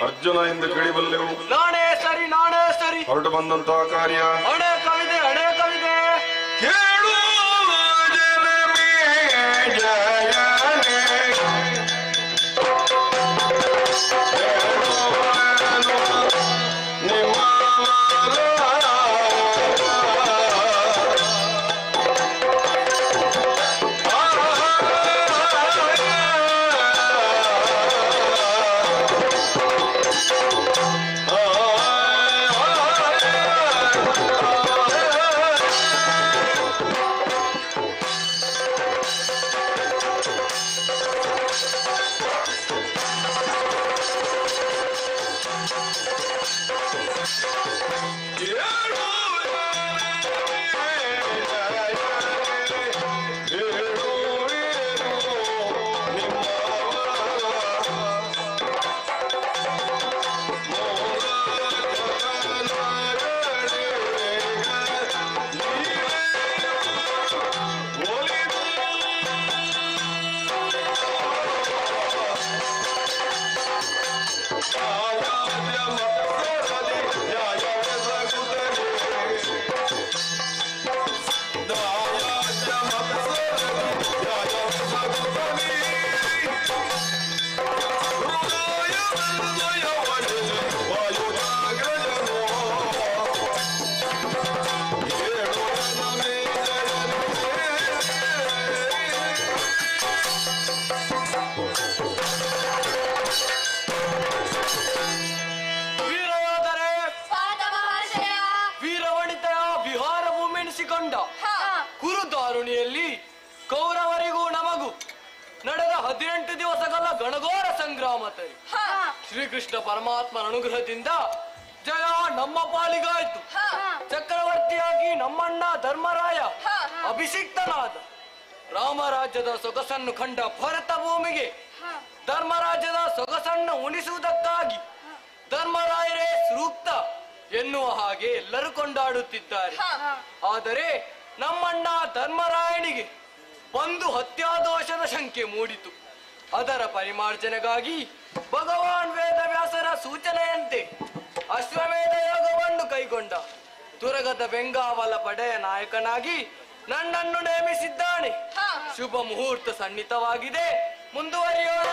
ಅರ್ಜುನ ಎಂದು ಕೇಳಿಬಲ್ಲೆವು. ನಾನೇ ಸರಿ ಹೊರಟು ಬಂದಂತಹ ಕಾರ್ಯ ಹಣೆ ಕವಿದೆ ಕೇಳು ಜನಮೇ ಜಯನೇ. ಕುರುದಾರುಣಿಯಲ್ಲಿ ಕೌರವರಿಗೂ ನಮಗೂ ನಡೆದ 18 ದಿವಸಗಳ ಗಣಘೋರ ಸಂಗ್ರಾಮದಲ್ಲಿ ಶ್ರೀಕೃಷ್ಣ ಪರಮಾತ್ಮನ ಅನುಗ್ರಹದಿಂದ ಜಯ ನಮ್ಮ ಪಾಲಿಗಾಯ್ತು. ಚಕ್ರವರ್ತಿಯಾಗಿ ನಮ್ಮಣ್ಣ ಧರ್ಮರಾಯ ಅಭಿಷಿಕ್ತನಾದ. ರಾಮರಾಜ್ಯದ ಸೊಗಸನ್ನು ಕಂಡ ಭರತ ಭೂಮಿಗೆ ಧರ್ಮರಾಜ್ಯದ ಸೊಗಸನ್ನು ಉಣಿಸುವುದಕ್ಕಾಗಿ ಧರ್ಮರಾಯರೇ ಸೂಕ್ತ ಎನ್ನುವ ಹಾಗೆ ಎಲ್ಲರೂ ಕೊಂಡಾಡುತ್ತಿದ್ದಾರೆ. ಆದರೆ ನಮ್ಮಣ್ಣ ಧರ್ಮರಾಯನಿಗೆ ಒಂದು ಹತ್ಯಾದೋಷದ ಶಂಕೆ ಮೂಡಿತು. ಅದರ ಪರಿಮಾರ್ಜನೆಗಾಗಿ ಭಗವಾನ್ ವೇದವ್ಯಾಸರ ಸೂಚನೆಯಂತೆ ಅಶ್ವಮೇಧ ಯೋಗವನ್ನು ಕೈಗೊಂಡ. ತುರಗದ ಬೆಂಗಾವಲ ಪಡೆಯ ನಾಯಕನಾಗಿ ನನ್ನನ್ನು ನೇಮಿಸಿದ್ದಾನೆ. ಶುಭ ಮುಹೂರ್ತ ಸನ್ನಿಹಿತವಾಗಿದೆ, ಮುಂದುವರಿಯೋಣ.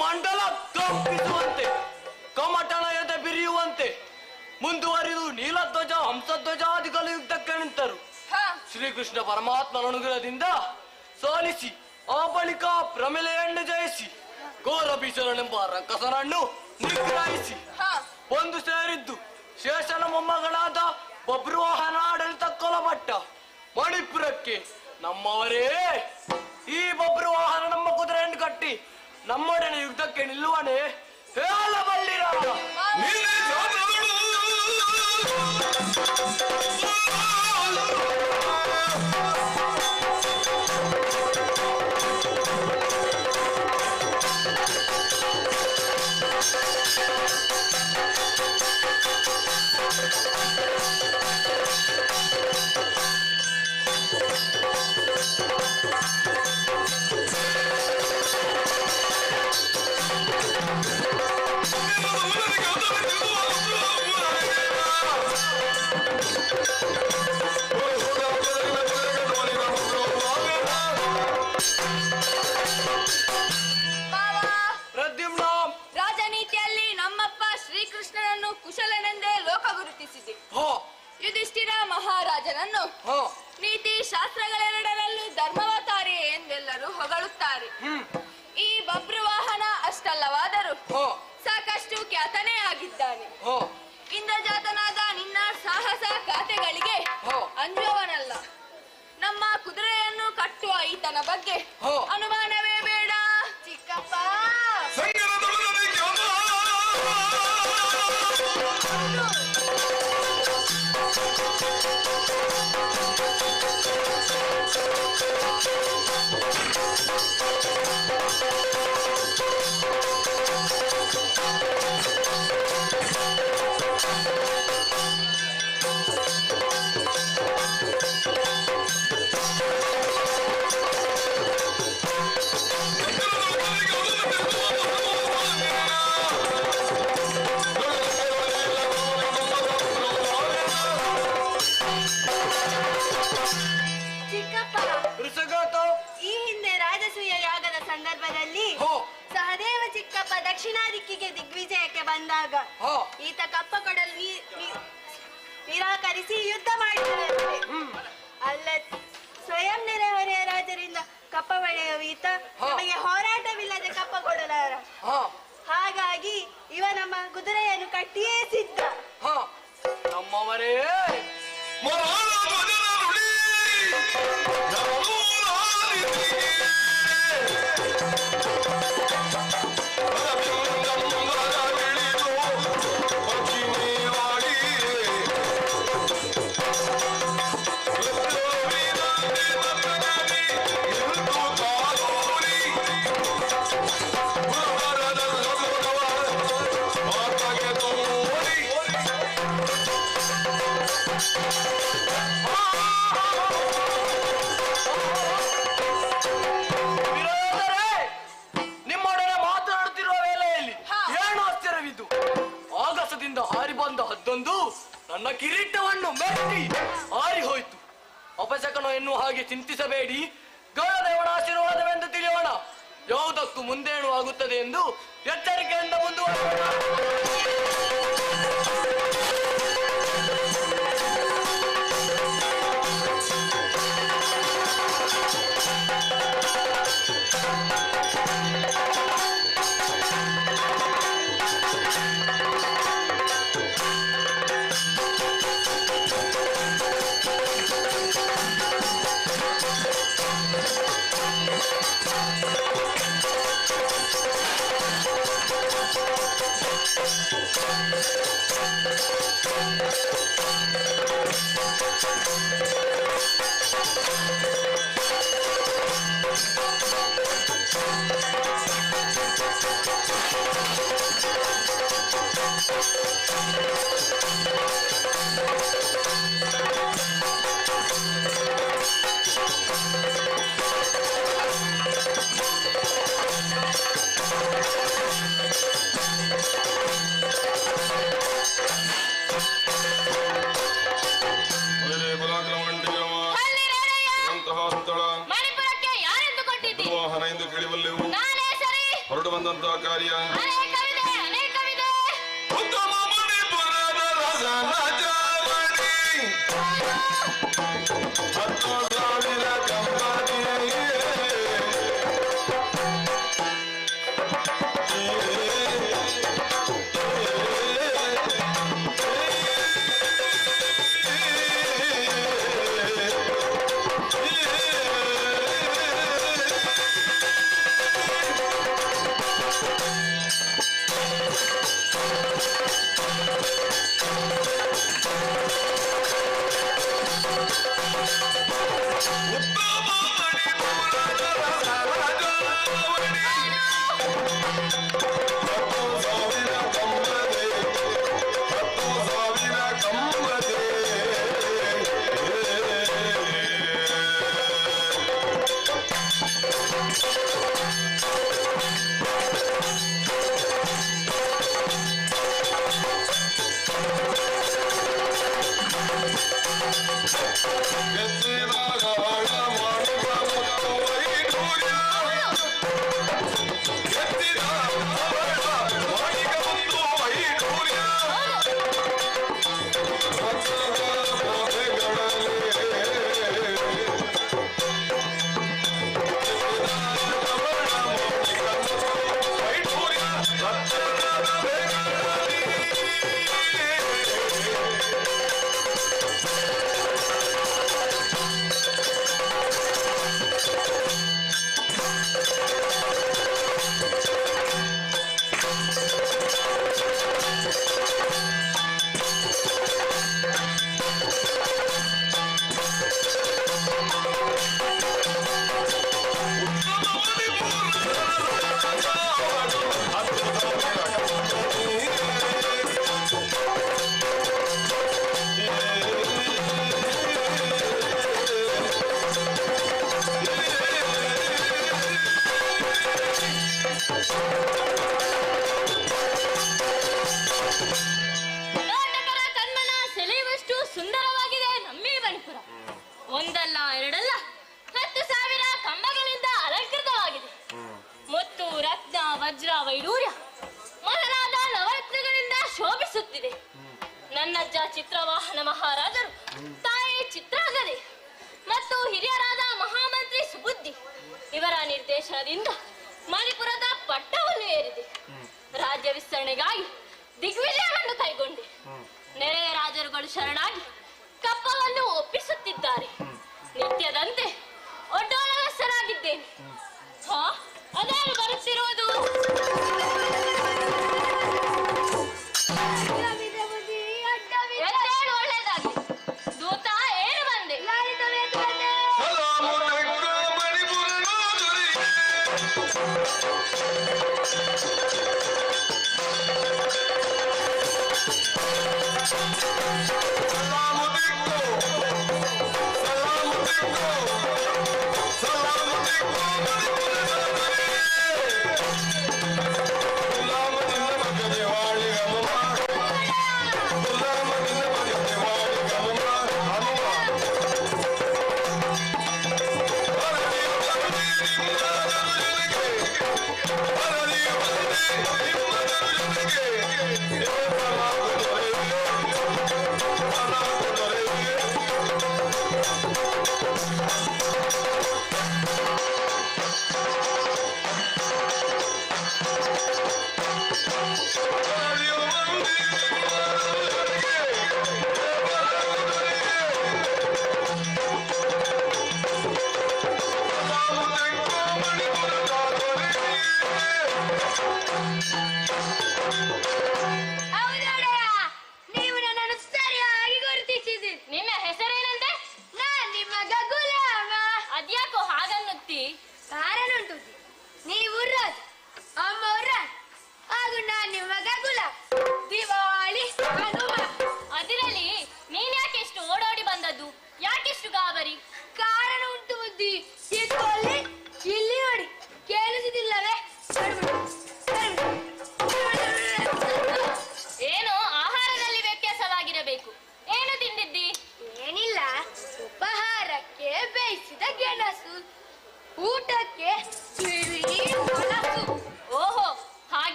ಮಂಡಲ ಕಂಪಿಸುವಂತೆ ಕಮಟನ ಎದೆ ಬಿರಿಯುವಂತೆ ಮುಂದುವರಿದು ನೀಲಧ್ವಜ ಹಂಸಧ್ವಜಾದಿಗಳು ಯುದ್ಧಕ್ಕೆ ನಿಂತರು. ಶ್ರೀಕೃಷ್ಣ ಪರಮಾತ್ಮನ ಅನುಗ್ರಹದಿಂದ ಸೋಲಿಸಿ ಆ ಬಳಿಕ ಪ್ರಮಿಳೆಯನ್ನು ಜಯಿಸಿ ಘೋರ ಭೀಷಣನೆಂಬ ರಕ್ಕಸನನ್ನು ನಿಗ್ರಹಿಸಿ ಒಂದು ಸೇರಿದ್ದು ಶೇಷನ ಮೊಮ್ಮಗಳಾದ ಬಬ್ರುವಾಹನ ಆಡಳಿತಕ್ಕೊಳಪಟ್ಟ ಮಣಿಪುರಕ್ಕೆ ನಮ್ಮವರೇ. ಈ ಬಬ್ರುವಾಹನ ನಮ್ಮ ಕುದುರೆಯನ್ನು ಕಟ್ಟಿ ನಮ್ಮೊಡನೆ ಯುದ್ಧಕ್ಕೆ ನಿಲ್ಲುವನೆ ಹೇಳಬಲ್ಲಿರ. Oh, ನೀತಿ ಶಾಸ್ತ್ರಗಳೆರಡರಲ್ಲೂ ಧರ್ಮವತಾರಿ ಎಂದೆಲ್ಲರೂ ಹೊಗಳುತ್ತಾರೆ. ಈ ಬಬ್ರುವಾಹನ ಅಷ್ಟಲ್ಲವಾದರೂ ಸಾಕಷ್ಟು ಖ್ಯಾತನೇ ಆಗಿದ್ದಾನೆ. ಇಂದ್ರಜಾತನಾದ ನಿನ್ನ ಸಾಹಸ ಖಾತೆಗಳಿಗೆ ಅಂಜುವನಲ್ಲ. ನಮ್ಮ ಕುದುರೆಯನ್ನು ಕಟ್ಟುವ ಈತನ ಬಗ್ಗೆ ಅನುಮಾನವೇ ಬೇಡ. ಚಿಕ್ಕಪ್ಪ ಈ ಹಿಂದೆ ರಾಜಸೂಯ ಯಾಗದ ಸಂದರ್ಭದಲ್ಲಿ ಸಹದೇವ ಚಿಕ್ಕಪ್ಪ ದಕ್ಷಿಣ ದಿಕ್ಕಿಗೆ ದಿಗ್ವಿಜಯಕ್ಕೆ ಬಂದಾಗ ಈತ ಕಪ್ಪ ಕೊಡಲು ನಿರಾಕರಿಸಿ ಯುದ್ಧ ಮಾಡಿದರಂತೆ. ಅಲ್ಲ ಸ್ವಯಂ ನೆರೆಹೊರೆಯ ರಾಜರಿಂದ ಕಪ್ಪ ಪಡೆಯುವ ಈತ ನಮಗೆ ಹೋರಾಟವಿಲ್ಲದೆ ಕಪ್ಪ ಕೊಡಲಾರ. ಹಾಗಾಗಿ ಇವ ನಮ್ಮ ಕುದುರೆಯನ್ನು ಕಟ್ಟಿಯೇ ಸಿದ್ಧ. ನಮ್ಮವರೇ ನನ್ನ ಕಿರೀಟವನ್ನು ಮೆಟ್ಟಿ ಆರಿ ಹೋಯಿತು. ಅಪಶಕನ ಎನ್ನುವ ಹಾಗೆ ಚಿಂತಿಸಬೇಡಿ. ಗೌರದೇವನ ಆಶೀರ್ವಾದವೆಂದು ತಿಳಿಯೋಣ. ಯಾವುದಕ್ಕೂ ಮುಂದೇನು ಆಗುತ್ತದೆ ಎಂದು ಎಚ್ಚರಿಕೆಯಿಂದ ಮುಂದುವರೆಯೋಣ. ಹೊರಟು ಬಂದಂತಹ ಕಾರ್ಯ ಒಂದಲ್ಲ ಎರಡಲ್ಲ 10,000 ಕಂಬಗಳಿಂದ ಅಲಂಕೃತವಾಗಿದೆ. ಮುತ್ತು ರತ್ನ ವಜ್ರ ವೈಡೂರ್ಯ ಮೊದಲಾದ ನವರತ್ನಗಳಿಂದ ಶೋಭಿಸುತ್ತಿದೆ. ನನ್ನಜ್ಜ ಚಿತ್ರವಾಹನ ಮಹಾರಾಜರು, ತಾಯಿ ಚಿತ್ರಾಗದೆ ಮತ್ತು ಹಿರಿಯರಾದ ಮಹಾಮಂತ್ರಿ ಸುಬುದ್ಧಿ ಇವರ ನಿರ್ದೇಶನದಿಂದ ಮಣಿಪುರದ ಪಟ್ಟವನ್ನು ಏರಿದೆ. ರಾಜ್ಯ ವಿಸ್ತರಣೆಗಾಗಿ ದಿಗ್ವಿಜಯವನ್ನು ಕೈಗೊಂಡೆ. ನೆರೆಯ ರಾಜರುಗಳು ಶರಣಾಗಿ ಕಪ್ಪವನ್ನು ಒಪ್ಪಿಸುತ್ತಿದ್ದಾರೆ. ನಿತ್ಯದಂತೆ ಒಡ್ಡೋಲಗಸ್ತನಾಗಿದ್ದೇನೆ. ಅದೇನು ಬರುತ್ತಿರುವುದು? ಒಳ್ಳೇದಾಗಿ ದೂತ ಏನು ಬಂದೆ?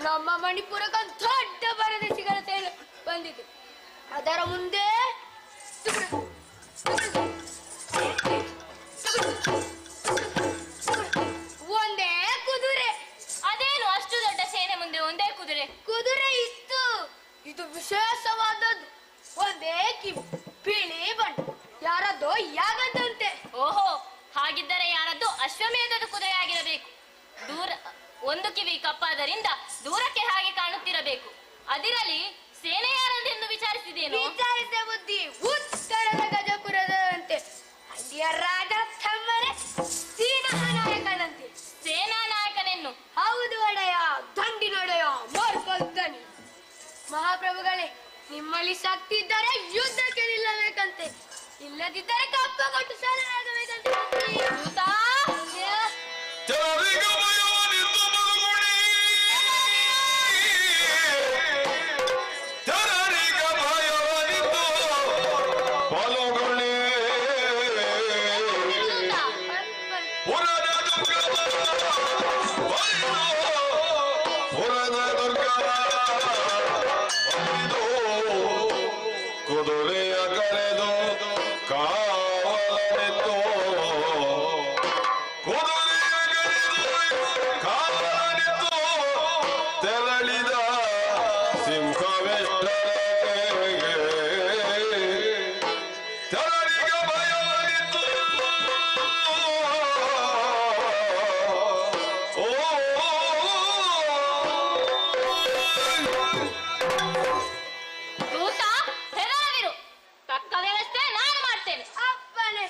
ನಮ್ಮ ಮಣಿಪುರಕ್ಕೆ ದೊಡ್ಡ ಪರದೇಶಿಗಳ ಸೇನೆ ಬಂದಿದೆ. ಅದರ ಮುಂದೆ ಒಂದೇ ಕುದುರೆ. ಅದೇನು ಅಷ್ಟು ದೊಡ್ಡ ಸೇನೆ ಮುಂದೆ ಒಂದೇ ಕುದುರೆ? ಕುದುರೆ ಇತ್ತು. ಇದು ವಿಶೇಷವಾದದ್ದು. ಒಂದೇ ಕಿವಿ, ಬಿಳಿ ಬಣ್ಣ. ಯಾರದ್ದೋ ಯಾಗದಂತೆ. ಓಹೋ, ಹಾಗಿದ್ದರೆ ಯಾರದ್ದು ಅಶ್ವಮೇಧದ ಕುದುರೆ ಆಗಿರಬೇಕು. ದೂರ ಒಂದು ಕಿವಿ ಕಪ್ಪಾದರಿಂದ ದೂರಕ್ಕೆ ಹಾಗೆ ಕಾಣುತ್ತಿರಬೇಕು. ಅದಿರಲಿ, ಸೇನೆ ಯಾರದೆಂದು ವಿಚಾರಿಸಿದೇನು? ವಿಚಾರಿಸಿದ ಬುದ್ಧಿ ಉತ್ತರದ ಗಜಪುರದಂತೆ. ಅಲ್ಲಿಯ ರಾಜ ತಮ್ಮನೇ ಸೇನಾನಾಯಕನಂತೆ. ಸೇನಾ ನಾಯಕನೆನ್ನು? ಹೌದು ಒಡೆಯ, ದಂಡಿನೊಡೆಯ, ಮೋರ್ಕೊಳ್ತಾನೆ. ಮಹಾಪ್ರಭುಗಳೇ, ನಿಮ್ಮಲ್ಲಿ ಶಕ್ತಿ ಇದ್ದರೆ ಯುದ್ಧಕ್ಕೆ ನಿಲ್ಲಬೇಕಂತೆ, ಇಲ್ಲದಿದ್ದರೆ ಕಪ್ಪ ಕೊಟ್ಟು ಶರಣಾಗಬೇಕಂತೆ. ಕುದುರೆಯ ಕರೆದು ಕಾವಲನಿತ್ತು, ಕುದುರೆಯ ಕರೆದು ಕಾವಲನಿತ್ತು, ತೆರಳಿದ ಸಿಂಹವೆಷ್ಟರಗೆ ತೆರಳಿಗ ಭಯವನಿತ್ತು. ದೂತ, ಹೆದರದಿರು. ತಕ್ಕ ವ್ಯವಸ್ಥೆ ನಾನು ಮಾಡ್ತೇನೆ. ಅಪ್ಪನೇ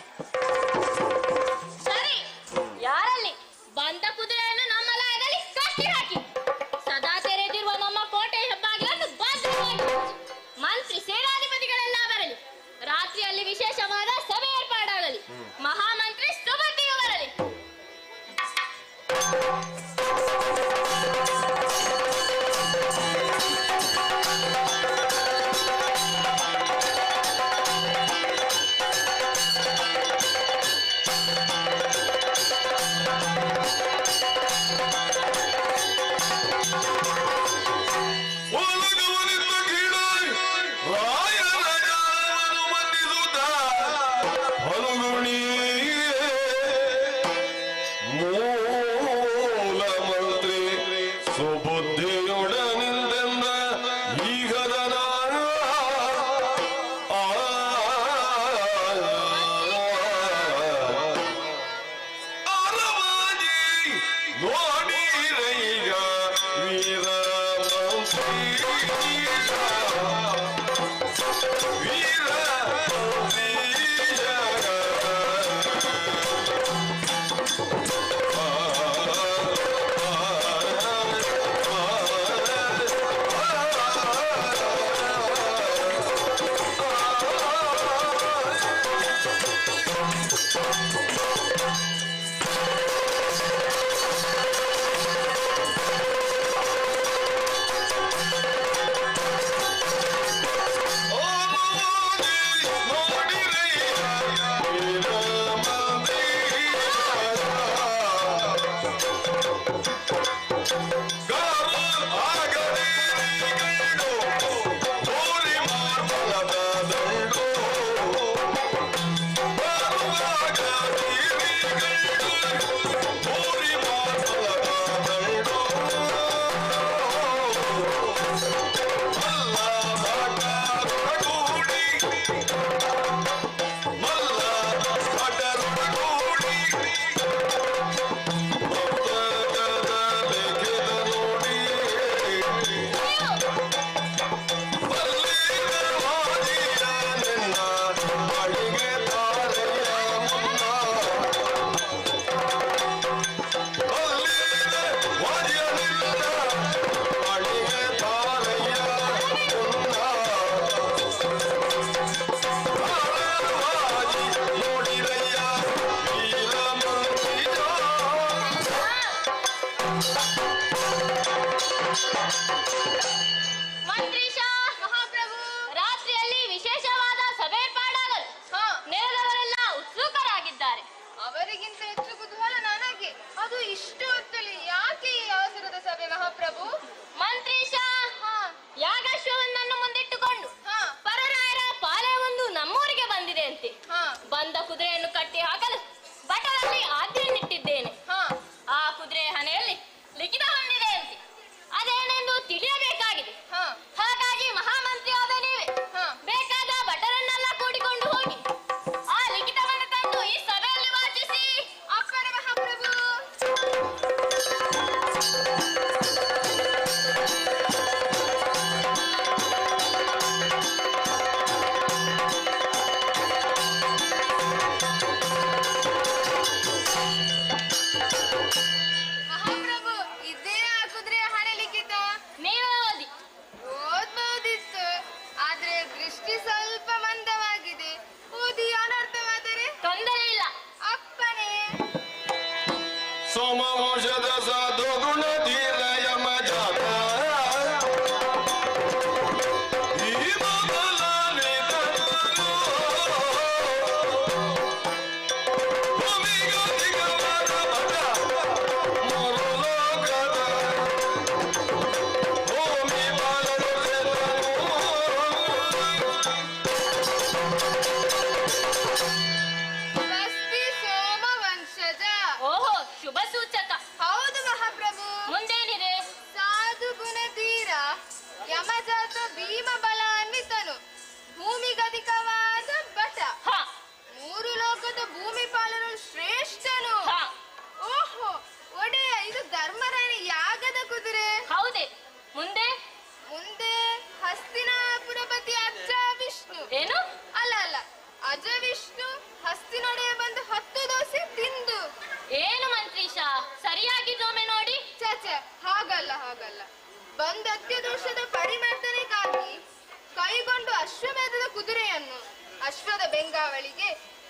ಬೆಂಗಾವಳಿಗೆ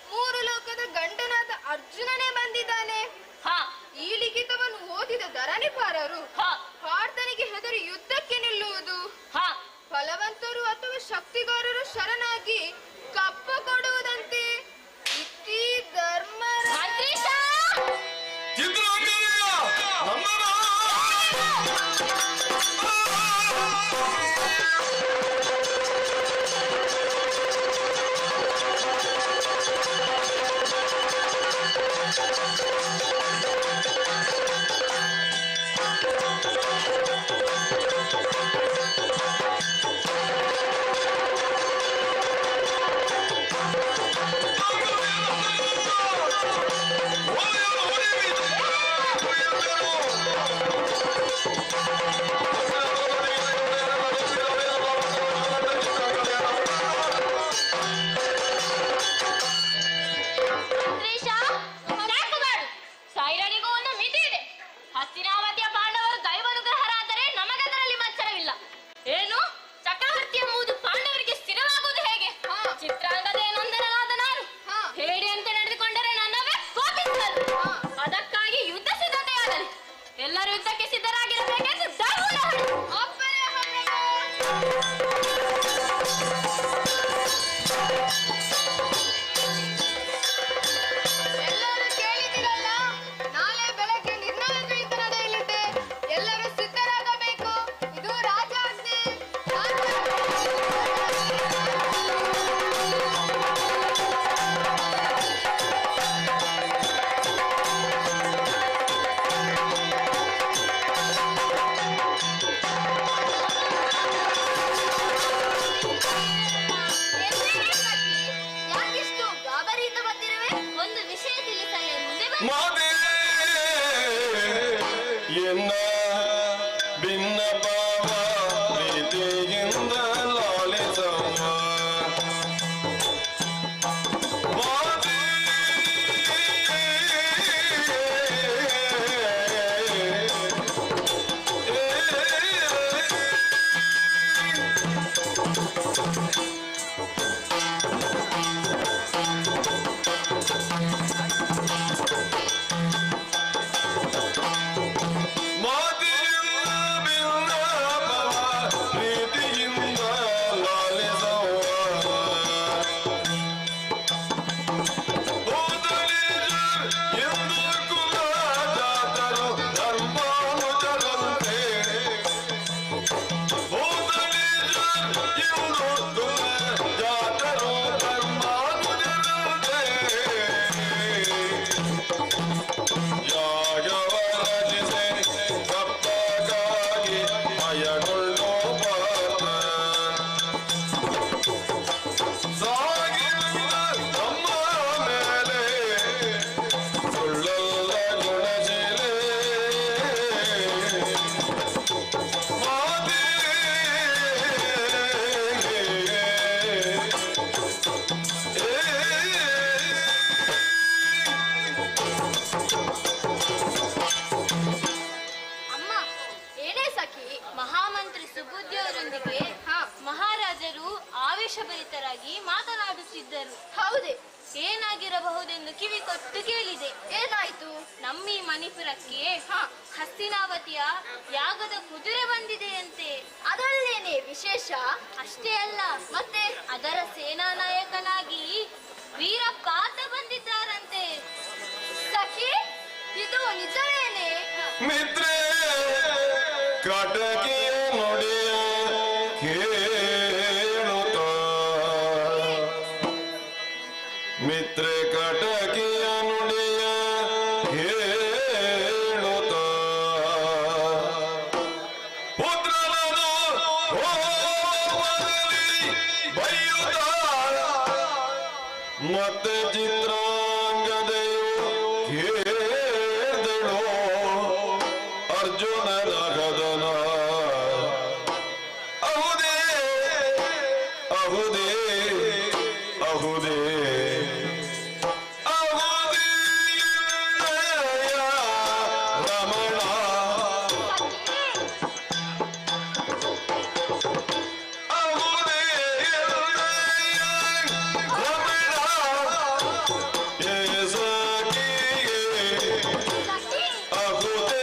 3 ಲೋಕದ ಗಂಡನಾದ ಅರ್ಜುನನೇ ಬಂದಿದ್ದಾನೆ. ಈ ಲಿಖಿತವನ್ನು ಧರಣಿಪಾರರು ಪಾರ್ಥನಿಗೆ ಹೆದರಿ ಯುದ್ಧಕ್ಕೆ ನಿಲ್ಲುವುದು, ಬಲವಂತರು ಅಥವಾ ಶಕ್ತಿಗಾರರು ಶರಣಾಗಿ ಕಪ್ಪ ಕೊಡುವುದಂತೆ ಇತಿ ಧರ್ಮ. ಎಲ್ಲರೂ ಯುದ್ಧಕ್ಕೆ ಸಿದ್ಧರಾಗಿರಬೇಕೆಂದು ದಾವೂರ ಎಲ್ಲರೂ ಕೇಳಿದಿರಲ್ಲ, ನಾಳೆ ಬೆಳಗ್ಗೆ ನಿರ್ಣಾಯಕ ಯುದ್ಧ ನಡೆಯಲಿದೆ. ಎಲ್ಲರೂ ಸಿದ್ಧರಾಗಬೇಕು. ಇದು ರಾಜಾಜ್ಞೆ. ಯಾಕಿಷ್ಟು ಗಾಬರಿಯಿಂದ ಬಂದಿರುವೆ? ಒಂದು ವಿಷಯ ತಿಳಿಸಲೇ ಮುಂದೆ ಬನ್ನಿ. ಮಾತೆ ಎನ್ನ ಭಿನ್ನಭಾವ ಪ್ರೀತಿಯಿಂದ ಲಾಲಿಸಮ್ಮ ಮಾತೆ ಆವೇಶಭರಿತರಾಗಿ ಮಾತನಾಡುತ್ತಿದ್ದರು. ಹೌದೇ? ಏನಾಗಿರಬಹುದೆಂದು ಕಿವಿ ಕೊಟ್ಟು ಕೇಳಿದೆ. ಏನಾಯ್ತು? ನಮ್ಮಿ ಮಣಿಪುರಕ್ಕೆ ಹಸ್ತಿನಾವತಿಯ ಯಾಗದ ಕುದುರೆ ಬಂದಿದೆಯಂತೆ. ಅದರಲ್ಲೇನೆ ವಿಶೇಷ? ಅಷ್ಟೇ ಅಲ್ಲ, ಮತ್ತೆ ಅದರ ಸೇನಾ ನಾಯಕನಾಗಿ ವೀರಪಾತ ಬಂದಿದ್ದಾರಂತೆ. ಸಖಿ, ಇದು ನಿಜವೇನೆ? ಮಿತ್ರೆ ಕಟಕಿಯ ನುಡಿಯ ಕೇಳುತ್ತ ಮಿತ್ರೆ ಕಟಕಿಯ ನುಡಿಯ ಕೇಳುತ್ತ ಪುತ್ರನನು ಹೋಗಲಿ ಬೈಯುತ್ತ ಮತ್ತೆ ಚಿತ್ರಾಂಗದೆಯು ಕೇಳಿದಳು ಅರ್ಜುನನ ಕದನ ಅಹುದೇ ಅಹುದೇ ಅಹುದೇ ರಮಣ ಅಹುದೇ ರಮಣ ಎಸಗಿಗೆ ಅಹುದೇ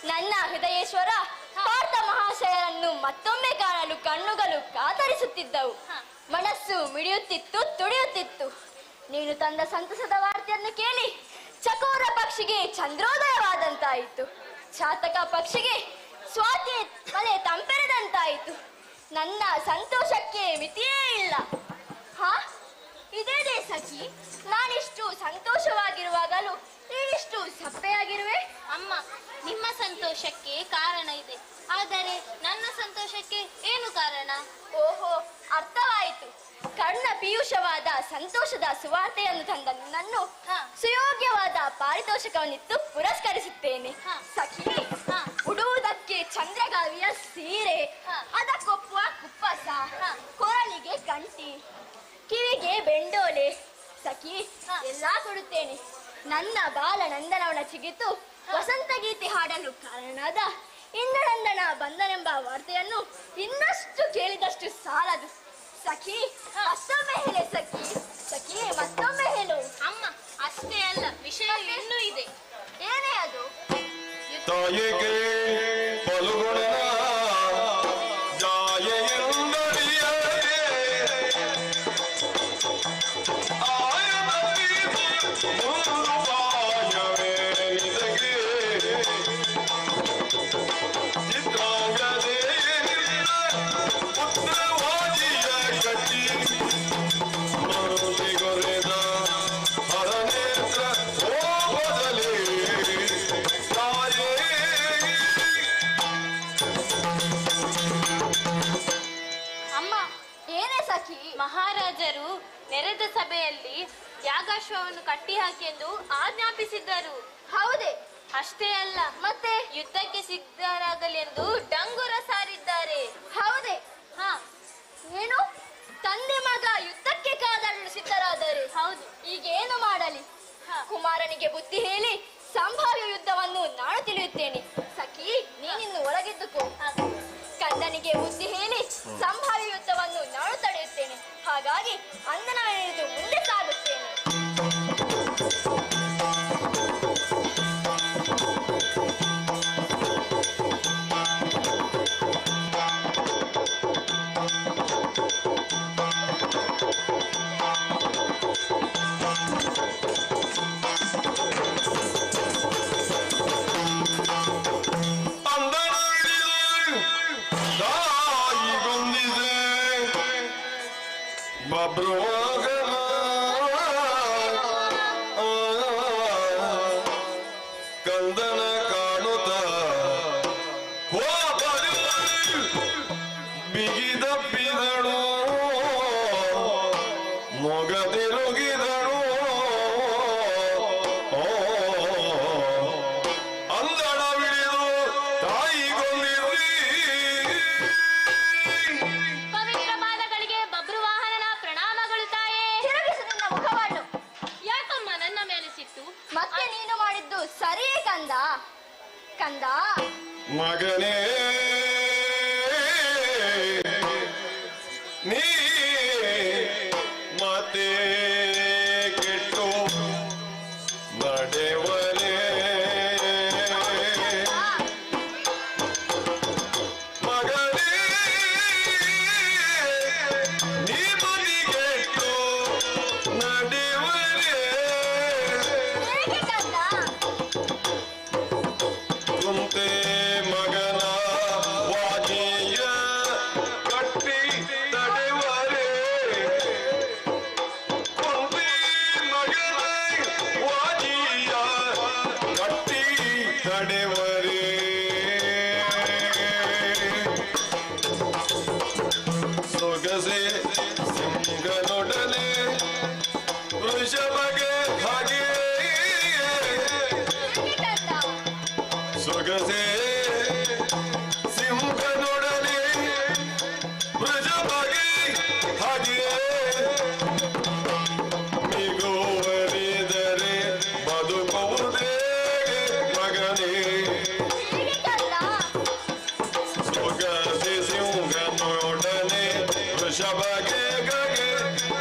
ನನ್ನ ಹೃದಯೇಶ್ವರ ಪಾರ್ಥ ಮಹಾಶಯರನ್ನು ಮತ್ತೊಮ್ಮೆ ಕಾಣಲು ಕಣ್ಣುಗಳು ಕಾತರಿಸುತ್ತಿದ್ದವು. ಮನಸ್ಸು ಮಿಡಿಯುತ್ತಿತ್ತು, ತುಡಿಯುತ್ತಿತ್ತು. ನೀನು ತಂದ ಸಂತಸದ ವಾರ್ತೆಯನ್ನು ಕೇಳಿ ಚಕೋರ ಪಕ್ಷಿಗೆ ಚಂದ್ರೋದಯವಾದಂತಾಯಿತು. ಚಾತಕ ಪಕ್ಷಿಗೆ ಸ್ವಾತಿ ಮನೆ ತಂಪೆರೆದಂತಾಯಿತು. ನನ್ನ ಸಂತೋಷಕ್ಕೆ ಮಿತಿಯೇ ಇಲ್ಲ. ಇದೇನೇ ಸಖಿ, ನಾನಿಷ್ಟು ಸಂತೋಷವಾಗಿರುವಾಗಲೂ ನೀನಿಷ್ಟು ಸಪ್ಪೆಯಾಗಿರುವೆ? ಅಮ್ಮ, ನಿಮ್ಮ ಸಂತೋಷಕ್ಕೆ ಕಾರಣ ಇದೆ, ಆದರೆ ನನ್ನ ಸಂತೋಷಕ್ಕೆ ಏನು ಕಾರಣ? ಓಹೋ, ಅರ್ಥವಾಯಿತು. ಕರ್ಣ ಪೀಯೂಷವಾದ ಸಂತೋಷದ ಸುವಾರ್ತೆಯನ್ನು ತಂದ ನನ್ನನ್ನು ಸುಯೋಗ್ಯವಾದ ಪಾರಿತೋಷಕವನ್ನಿತ್ತು ಪುರಸ್ಕರಿಸುತ್ತೇನೆ. ಸಖಿ, ಉಡುವುದಕ್ಕೆ ಚಂದ್ರಗಾವಿಯ ಸೀರೆ, ಅದಕ್ಕೊಪ್ಪುವ ಕುಪ್ಪಸ, ಕೊರಳಿಗೆ ಗಂಟಿ, ಕಿವಿಗೆ ಬೆಂಡೋಲೆ, ಸಖಿ ಎಲ್ಲಾ ಕೊಡುತ್ತೇನೆ. ನನ್ನ ಬಾಲ ನಂದನವನ ಚಿಗಿತು ವಸಂತ ಗೀತೆ ಹಾಡಲು ಕಾರಣನಾದ ಇಂದ್ರನಂದನ ಬಂದನೆಂಬ ವಾರ್ತೆಯನ್ನು ಇನ್ನಷ್ಟು ಕೇಳಿದಷ್ಟು ಸಾಲದು. ಸಖಿ, ಮತ್ತೊಮ್ಮೆ ಹೇಳೆ ಸಖಿ, ಸಖಿ ಮತ್ತೊಮ್ಮೆ ಹೇಳು. ಅಮ್ಮ, ಅಷ್ಟೇ ಅಲ್ಲ, ವಿಷಯ ಇನ್ನೂ ಇದೆ. ಏನೇ ಅದು? ತಾಯಿಗೆ ಪಲುಗುಣ ಮಹಾರಾಜರು ನೆರೆದ ಸಭೆಯಲ್ಲಿ ಯಾಗಾಶ್ವವನ್ನು ಕಟ್ಟಿಹಾಕಿ ಎಂದು ಆಜ್ಞಾಪಿಸಿದ್ದರು. ಹೌದೇ? ಅಷ್ಟೇ ಅಲ್ಲ, ಮತ್ತೆ ಯುದ್ಧಕ್ಕೆ ಸಿದ್ಧರಾಗಲಿ ಎಂದು ಡಂಗುರ ಸಾರಿದ್ದಾರೆ. ಹೌದೇ? ಏನು, ತಂದೆ ಮಗ ಯುದ್ಧಕ್ಕೆ ಕಾದಾಡಲು ಸಿದ್ಧರಾದರೆ? ಹೌದು. ಈಗೇನು ಮಾಡಲಿ? ಕುಮಾರನಿಗೆ ಬುದ್ಧಿ ಹೇಳಿ ಸಂಭಾವ್ಯ ಯುದ್ಧವನ್ನು ನಾನು ತಿಳಿಯುತ್ತೇನೆ. ಸಖಿ, ನೀನಿನ್ನು ಒಳಗಿದ್ದುಕೋ. ಕಂದನಿಗೆ ಬುದ್ಧಿ ಹೇಳಿ ಸಂಭಾವ್ಯ ಯುದ್ಧವನ್ನು ನಾನು ತಡೆಯುತ್ತೇನೆ. ಹಾಗಾಗಿ ಅಂದನ ಹಿಡಿದು ಮುಂದೆ ಸಾಗುತ್ತೇನೆ. ಕಂದನ ಕಾಣುತ್ತ ಬಿಗಿದಪ್ಪಿದಳು, ಮೊಗದಿರುಗಿದಳು, ಅಂದಳವಿಳಿದು ತಾಯಿಗೊಂದಿರ್ರಿ. ಪವಿತ್ರ ಪಾದಗಳಿಗೆ ಬಬ್ರುವಾಹನನ ಪ್ರಣಾಮಗಳು ತಾಯೇ. ತಿರುಗಿಸು ನಿನ್ನ ಮುಖವನ್ನು. ಯಾಕಮ್ಮ ನನ್ನ ಮೇಲೆ ಸಿಟ್ಟು? ಮತ್ತೆ ನೀನು ಮಾಡಿದ್ದು ಸರಿಯೇ ಕಂದ. ಕಂದ ಮಗನೇ, ನೀ ಸೊಗಸೆ ಸಿಂಗನೊಡನೆ ವೃಷಭಗೆ ಹಾಗೆ ಸೊಗಸೆ ಸಿಂಹನೊಡನೆ ವೃಷಭಗೆ ಹಾಗೆ ಮಿಗುವರಿದರೆ ಬದುಕುವುದೇ ಮಗನೇ ಸೊಗಸೆ ಸಿಂಹನೊಡನೆ ವೃಷಭಗೆ ಗಗೆ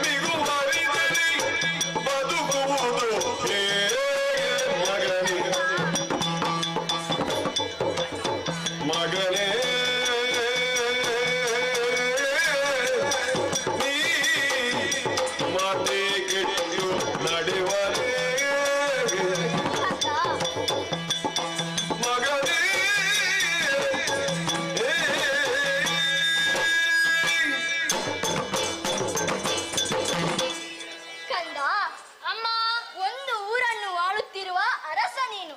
ಮಿಗುವರಿದರೆ ಬದುಕುವುದು ಹೇಗೆ ಮಗನೇ ಮಗನೇ ನೀ ಮಾತೆ ಕೆಟ್ಟು ನಡೆವರೇ ಮಗನೇ ಕಂದ ಅಮ್ಮ ಒಂದು ಊರನ್ನು ಆಳುತ್ತಿರುವ ಅರಸ ನೀನು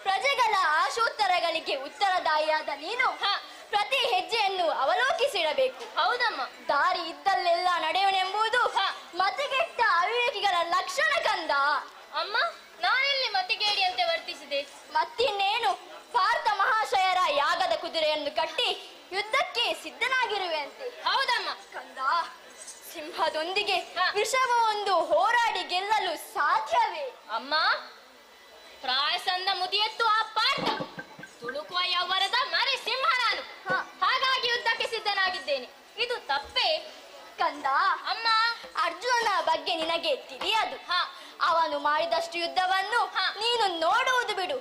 ಪ್ರಜೆಗಳ ಆಶೋತ್ತರಗಳಿಗೆ ಉತ್ತರದಾಯಿಯಾದ ನೀನು ಪ್ರತಿ ಹೆಜ್ಜೆಯನ್ನು ಅವಲೋಕಿಸಿಡಬೇಕು. ಹೌದಮ್ಮ. ದಾರಿ ಇದ್ದಲ್ಲೆಲ್ಲ ನಡೆಯುವನೆಂಬುದು ಮತಿಗೆಟ್ಟ ಅವಿವೇಕಿಗಳ ಲಕ್ಷಣ ಕಂದ. ಅಮ್ಮ ನಾನೆಲ್ಲಿ ಮತಿಗೇಡಿಯಂತೆ ವರ್ತಿಸಿದೆ? ಮತ್ತಿನ್ನೇನು, ಭಾರತ ಮಹಾಶಯರ ಯಾಗದ ಕುದುರೆಯನ್ನು ಕಟ್ಟಿ ಯುದ್ಧಕ್ಕೆ ಸಿದ್ಧನಾಗಿರುವೆಂತೆ. ಹೌದಮ್ಮ. ಕಂದ ಸಿಂಹದೊಂದಿಗೆ ವಿಷವೊಂದು ಹೋರಾಡಿ ಗೆಲ್ಲಲು ಸಾಧ್ಯವೇ? ಅಮ್ಮ ಪ್ರಾಯಸಂದ ಮುದಿಯತ್ತು ಆ ಪಾರ್ಥ ತುಳುಕುವ ಯೌವನದ ಮರಿ ಸಿಂಹ ನಾನು. ಹಾಗಾಗಿ ಯುದ್ಧಕ್ಕೆ ಸಿದ್ಧನಾಗಿದ್ದೇನೆ. ಇದು ತಪ್ಪೇ? ಕಂದ ಅಮ್ಮ ಅರ್ಜುನನ ಬಗ್ಗೆ ನಿನಗೆ ತಿಳಿಯದು. ಅವನು ಮಾಡಿದಷ್ಟು ಯುದ್ಧವನ್ನು ನೀನು ನೋಡುವುದು ಬಿಡು,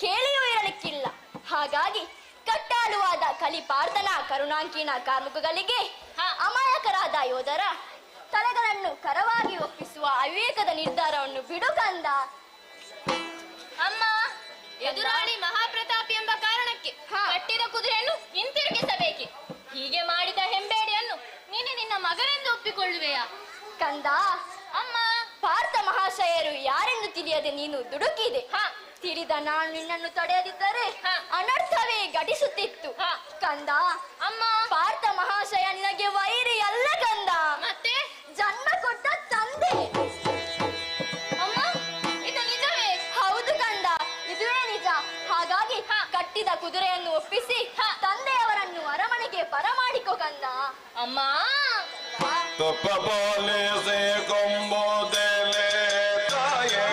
ಕೇಳಿಯೂ ಇರಲಿಕ್ಕಿಲ್ಲ. ಹಾಗಾಗಿ ಕಟ್ಟಾಳುವಾದ ಕಲಿಪಾರ್ಥನ ಕರುಣಾಂಕೀನ ಕಾರ್ಮಿಕಗಳಿಗೆ ಅಮಾಯಕರಾದ ಯೋಧರ ತಲೆಗಳನ್ನು ಕರವಾಗಿ ಒಪ್ಪಿಸುವ ಅವಿವೇಕದ ನಿರ್ಧಾರವನ್ನು ಬಿಡು ಕಂದ. ಅಮ್ಮ ಎದುರಾಳಿ ಮಹಾಪ್ರತಾಪಿ ಎಂಬ ಕಾರಣಕ್ಕೆ ಕಟ್ಟಿದ ಕುದುರೆಯನ್ನು ಹಿಂತಿರುಗಿಸಬೇಕೆ? ಹೀಗೆ ಮಾಡಿದ ಹೆಂಬೇಡಿಯನ್ನು ನೀನು ನಿನ್ನ ಮಗನೆಂದು ಒಪ್ಪಿಕೊಳ್ಳುವೆಯಾ? ಕಂದ ಅಮ್ಮ ಭಾರತ ಮಹಾಶಯರು ಯಾರೆಂದು ತಿಳಿಯದೆ ನೀನು ದುಡುಕಿದೆ. ತಿಳಿದ ನಾನು ನಿನ್ನನ್ನು ತಡೆಯದಿದ್ದರೆ ಅನರ್ಥವೇ ಘಟಿಸುತ್ತಿತ್ತು. ಕಂದ ಅಮ್ಮ ಭಾರತ ಮಹಾಶಯ ನಿನಗೆ ವೈರಿ ಅಲ್ಲ ಕಂದ, ಮತ್ತೆ ಜನ್ಮ ಕೊಟ್ಟ ತಂದೆ. ಅಮ್ಮ ಇದು ನಿಜವೇ? ಹೌದು ಕಂದ, ಇದುವೇ ನಿಜ. ಹಾಗಾಗಿ ಕಟ್ಟಿದ ಕುದುರೆಯನ್ನು ಒಪ್ಪಿಸಿ ತಂದೆಯವರನ್ನು ಅರಮನೆಗೆ ಬರಮಾಡಿಕೊ ಕಂದ. ಅಮ್ಮ ತಪ್ಪ ಪಾಲಿಸಿ ಕೊಂಬುದೆಲೆ ತಾಯೇ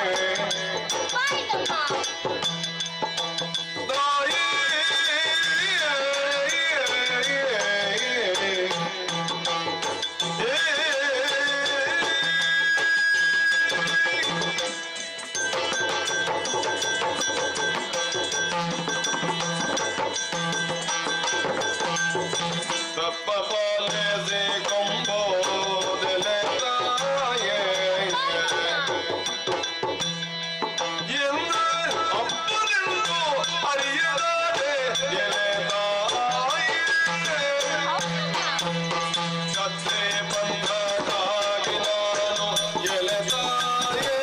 ತಪ್ಪ ಪಾಲಿಸಿ ಕೊಂಬುದೆಲೆ ತಾಯೇ ಎಂದು ಅಪ್ಪನೆಂದು ಅರಿಯಲಾದೆ ಎಲೆ ತಾಯೇ ಕತ್ತೆ ಬಂದಗಾಗಿ ನಾನು ಎಲೆ ತಾಯೇ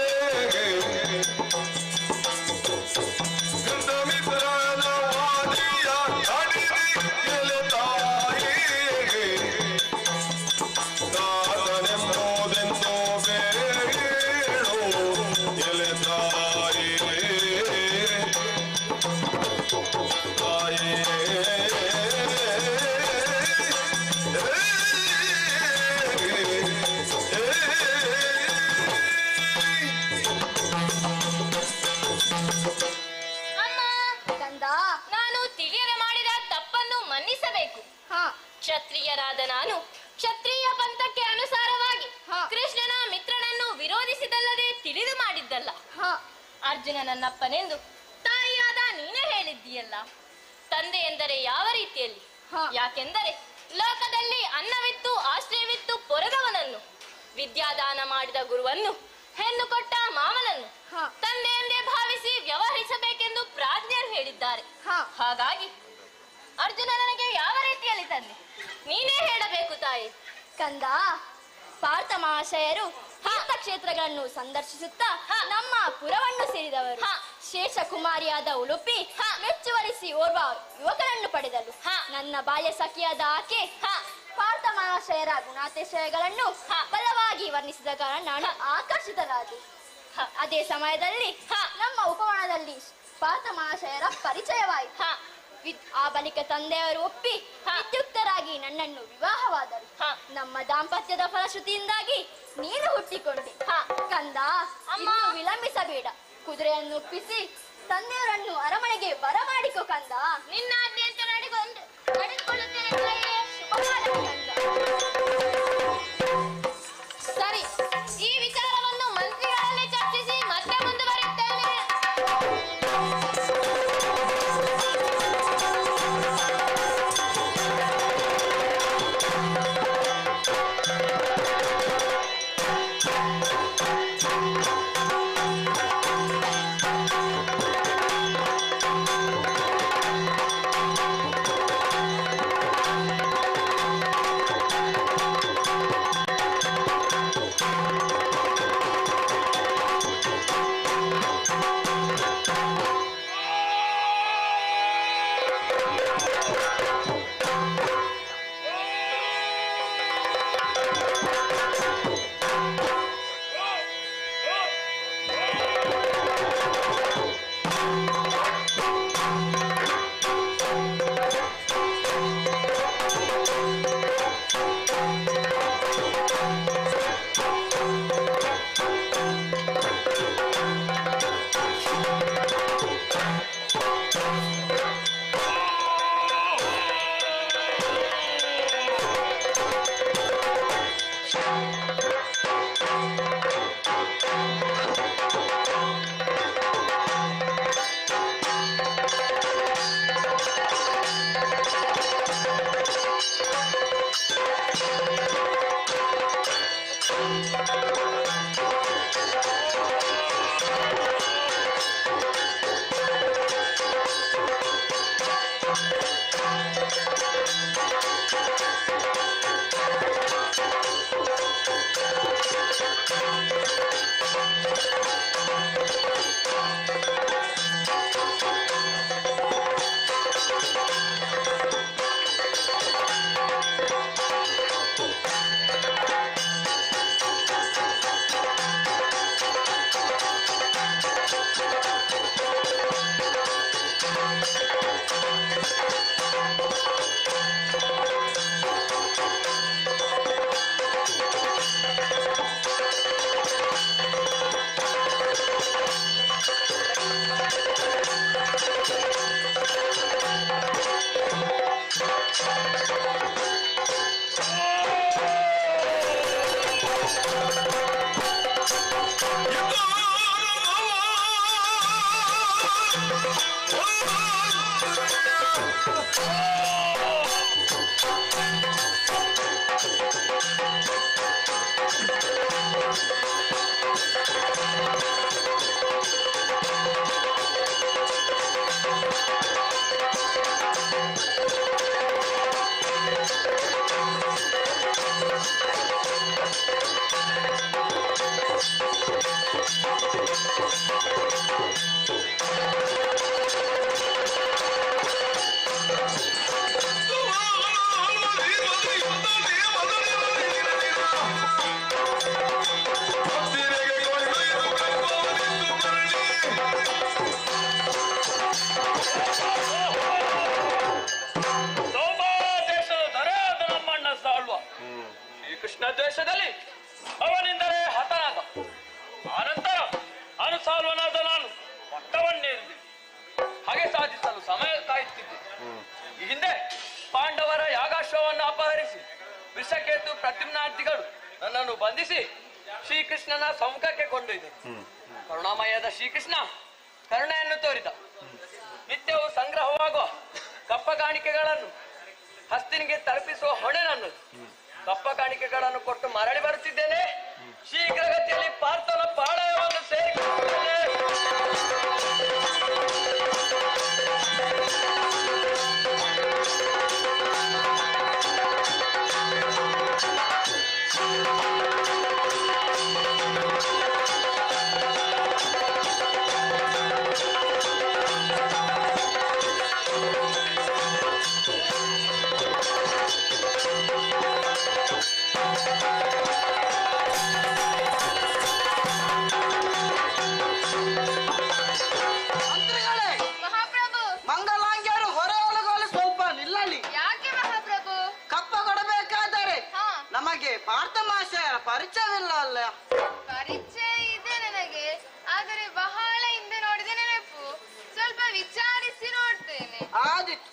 ಗಂಧಮಿತ್ರನ ವಾದಿಯ ಅಡಿರಿ ಎಲೆ ತಾಯೇ ತಾತನೆಂಬುದೆಂದು ಬೇಡೋ ಎಲೆ ತಾಯೇ ತಾಯೇ ಕಂದ ನಾನು ತಿಳಿಯದೆ ಮಾಡಿದ ತಪ್ಪನ್ನು ಮನ್ನಿಸಬೇಕು. ಕ್ಷತ್ರಿಯರಾದ ನಾನು ಕ್ಷತ್ರಿಯ ಪಂಥಕ್ಕೆ ಅನುಸಾರವಾಗಿ ಕೃಷ್ಣನ ಮಿತ್ರನನ್ನು ವಿರೋಧಿಸಿದಲ್ಲದೆ ತಿಳಿದು ಮಾಡಿದ್ದಲ್ಲ. ಅರ್ಜುನ ನನ್ನಪ್ಪನೆಂದು ತಾಯಿಯಾದ ನೀನೇ ಹೇಳಿದ್ದೀಯಲ್ಲ. ತಂದೆ ಎಂದರೆ ಯಾವ ರೀತಿಯಲ್ಲಿ? ಯಾಕೆಂದರೆ ಲೋಕದಲ್ಲಿ ಅನ್ನವಿತ್ತು ಆಶ್ರಯವಿತ್ತು ಪೊರಗವನನ್ನು, ವಿದ್ಯಾದಾನ ಮಾಡಿದ ಗುರುವನ್ನು, ಹೆಣ್ಣು ಕೊಟ್ಟ ಮಾವನನ್ನು ತಂದೆ ಎಂದೇ ಭಾವಿಸಿ ವ್ಯವಹರಿಸಬೇಕೆಂದು ಪ್ರಾಜ್ಞರು ಹೇಳಿದ್ದಾರೆ. ಹಾಗಾಗಿ ಅರ್ಜುನ ನನಗೆ ಯಾವ ರೀತಿಯಲ್ಲಿ ತಂದೆ ನೀನೇ ಹೇಳಬೇಕು ತಾಯಿ. ಕಂದ ಪಾರ್ಥ ಮಹಾಶಯರು ತೀರ್ಥಕ್ಷೇತ್ರಗಳನ್ನು ಸಂದರ್ಶಿಸುತ್ತಾ ನಮ್ಮ ಪುರವನ್ನು ಸೇರಿದವರು. ಶೇಷಕುಮಾರಿಯಾದ ಉಳುಪಿ ಮೆಚ್ಚುವರಿಸಿ ಓರ್ವ ಯುವಕನನ್ನು ಪಡೆದಳು. ನನ್ನ ಬಾಲ್ಯ ಸಖಿಯಾದ ಆಕೆ ಪಾರ್ಥ ಮಹಾಶಯ ಮಹಾಶಯರ ಗುಣಾತಿಶಯಗಳನ್ನು ಬಲವಾಗಿ ವರ್ಣಿಸಿದ ಕಾರಣ ನಾನು ಆಕರ್ಷಿತರಾದೆ. ಅದೇ ಸಮಯದಲ್ಲಿ ನಮ್ಮ ಉಪವನದಲ್ಲಿ ಪಾರ್ಥ ಮಹಾಶಯರ ಪರಿಚಯವಾಯಿತು. ಆ ಬಳಿಕ ತಂದೆಯವರು ಒಪ್ಪಿ ವಿದ್ಯುಕ್ತರಾಗಿ ನನ್ನನ್ನು ವಿವಾಹವಾದರು. ನಮ್ಮ ದಾಂಪತ್ಯದ ಫಲಶ್ರುತಿಯಿಂದಾಗಿ ನೀನು ಹುಟ್ಟಿಕೊಂಡೆ. ಕಂದ, ಇನ್ನು ವಿಳಂಬಿಸಬೇಡ. ಕುದುರೆಯನ್ನು ಒಪ್ಪಿಸಿ ತಂದೆಯವರನ್ನು ಅರಮನೆಗೆ ಬರಮಾಡಿಕೊ ಕಂದ. ನಿನ್ನ ಆಜ್ಞೆಯಂತೆ ನಡೆದುಕೊಳ್ಳುತ್ತೇನೆ ತಾಯೇ. ಸರಿ, ಈ ವಿಚಾರವನ್ನು ಮಂತ್ರಿಗಳಲ್ಲಿ ಚರ್ಚಿಸಿ ಮತ್ತೆ ಮುಂದುವರಿಯುತ್ತೇನೆ. ಕೃಷ್ಣ ದ್ವೇಷದಲ್ಲಿ ಅವನಿಂದಲೇ ಹತನಾದ. ಆನಂತರ ಅನುಸಾಲ್ವನಾದ ನಾನು ಪಟ್ಟವನ್ನೇರಿದೆ. ಹಾಗೆ ಸಾಧಿಸಲು ಸಮಯ ಕಾಯುತ್ತಿದ್ದೆ. ಈ ಹಿಂದೆ ಪಾಂಡವರ ಯಾಗಾಶ್ವವನ್ನು ಅಪಹರಿಸಿ ವಿಷಕೇತು ಪ್ರದ್ಯುಮ್ನಾದಿಗಳು ನನ್ನನ್ನು ಬಂಧಿಸಿ ಶ್ರೀಕೃಷ್ಣನ ಸಮ್ಮುಖಕ್ಕೆ ಕೊಂಡೊಯ್ದರು. ಕರುಣಾಮಯದ ಶ್ರೀಕೃಷ್ಣ ಕರುಣೆಯನ್ನು ತೋರಿದ. ನಿತ್ಯವೂ ಸಂಗ್ರಹವಾಗುವ ಕಪ್ಪ ಕಾಣಿಕೆಗಳನ್ನು ಹಸ್ತಿನಿಗೆ ತಲುಪಿಸುವ ಹೊಣೆ ನನ್ನದು. ಕಪ್ಪ ಕಾಣಿಕೆಗಳನ್ನು ಕೊಟ್ಟು ಮರಳಿ ಬರುತ್ತಿದ್ದೇನೆ. ಶೀಘ್ರಗತಿಯಲ್ಲಿ ಪಾರ್ಥನ ಪಾಳಯವನ್ನು ಸೇರಿಕೊಳ್ಳುತ್ತೇನೆ. ನಮಗೆ ಪಾರ್ಥ ಮಹಾಶಯರ ಪರಿಚಯವಿಲ್ಲ ಅಲ್ಲ? ಪರಿಚಯ ಇದೆ ನನಗೆ, ಆದರೆ ಬಹಳ ಹಿಂದೆ ನೋಡಿದ ನೆನಪು. ಸ್ವಲ್ಪ ವಿಚಾರಿಸಿ ನೋಡ್ತೇನೆ. ಆದಿತ್ತು.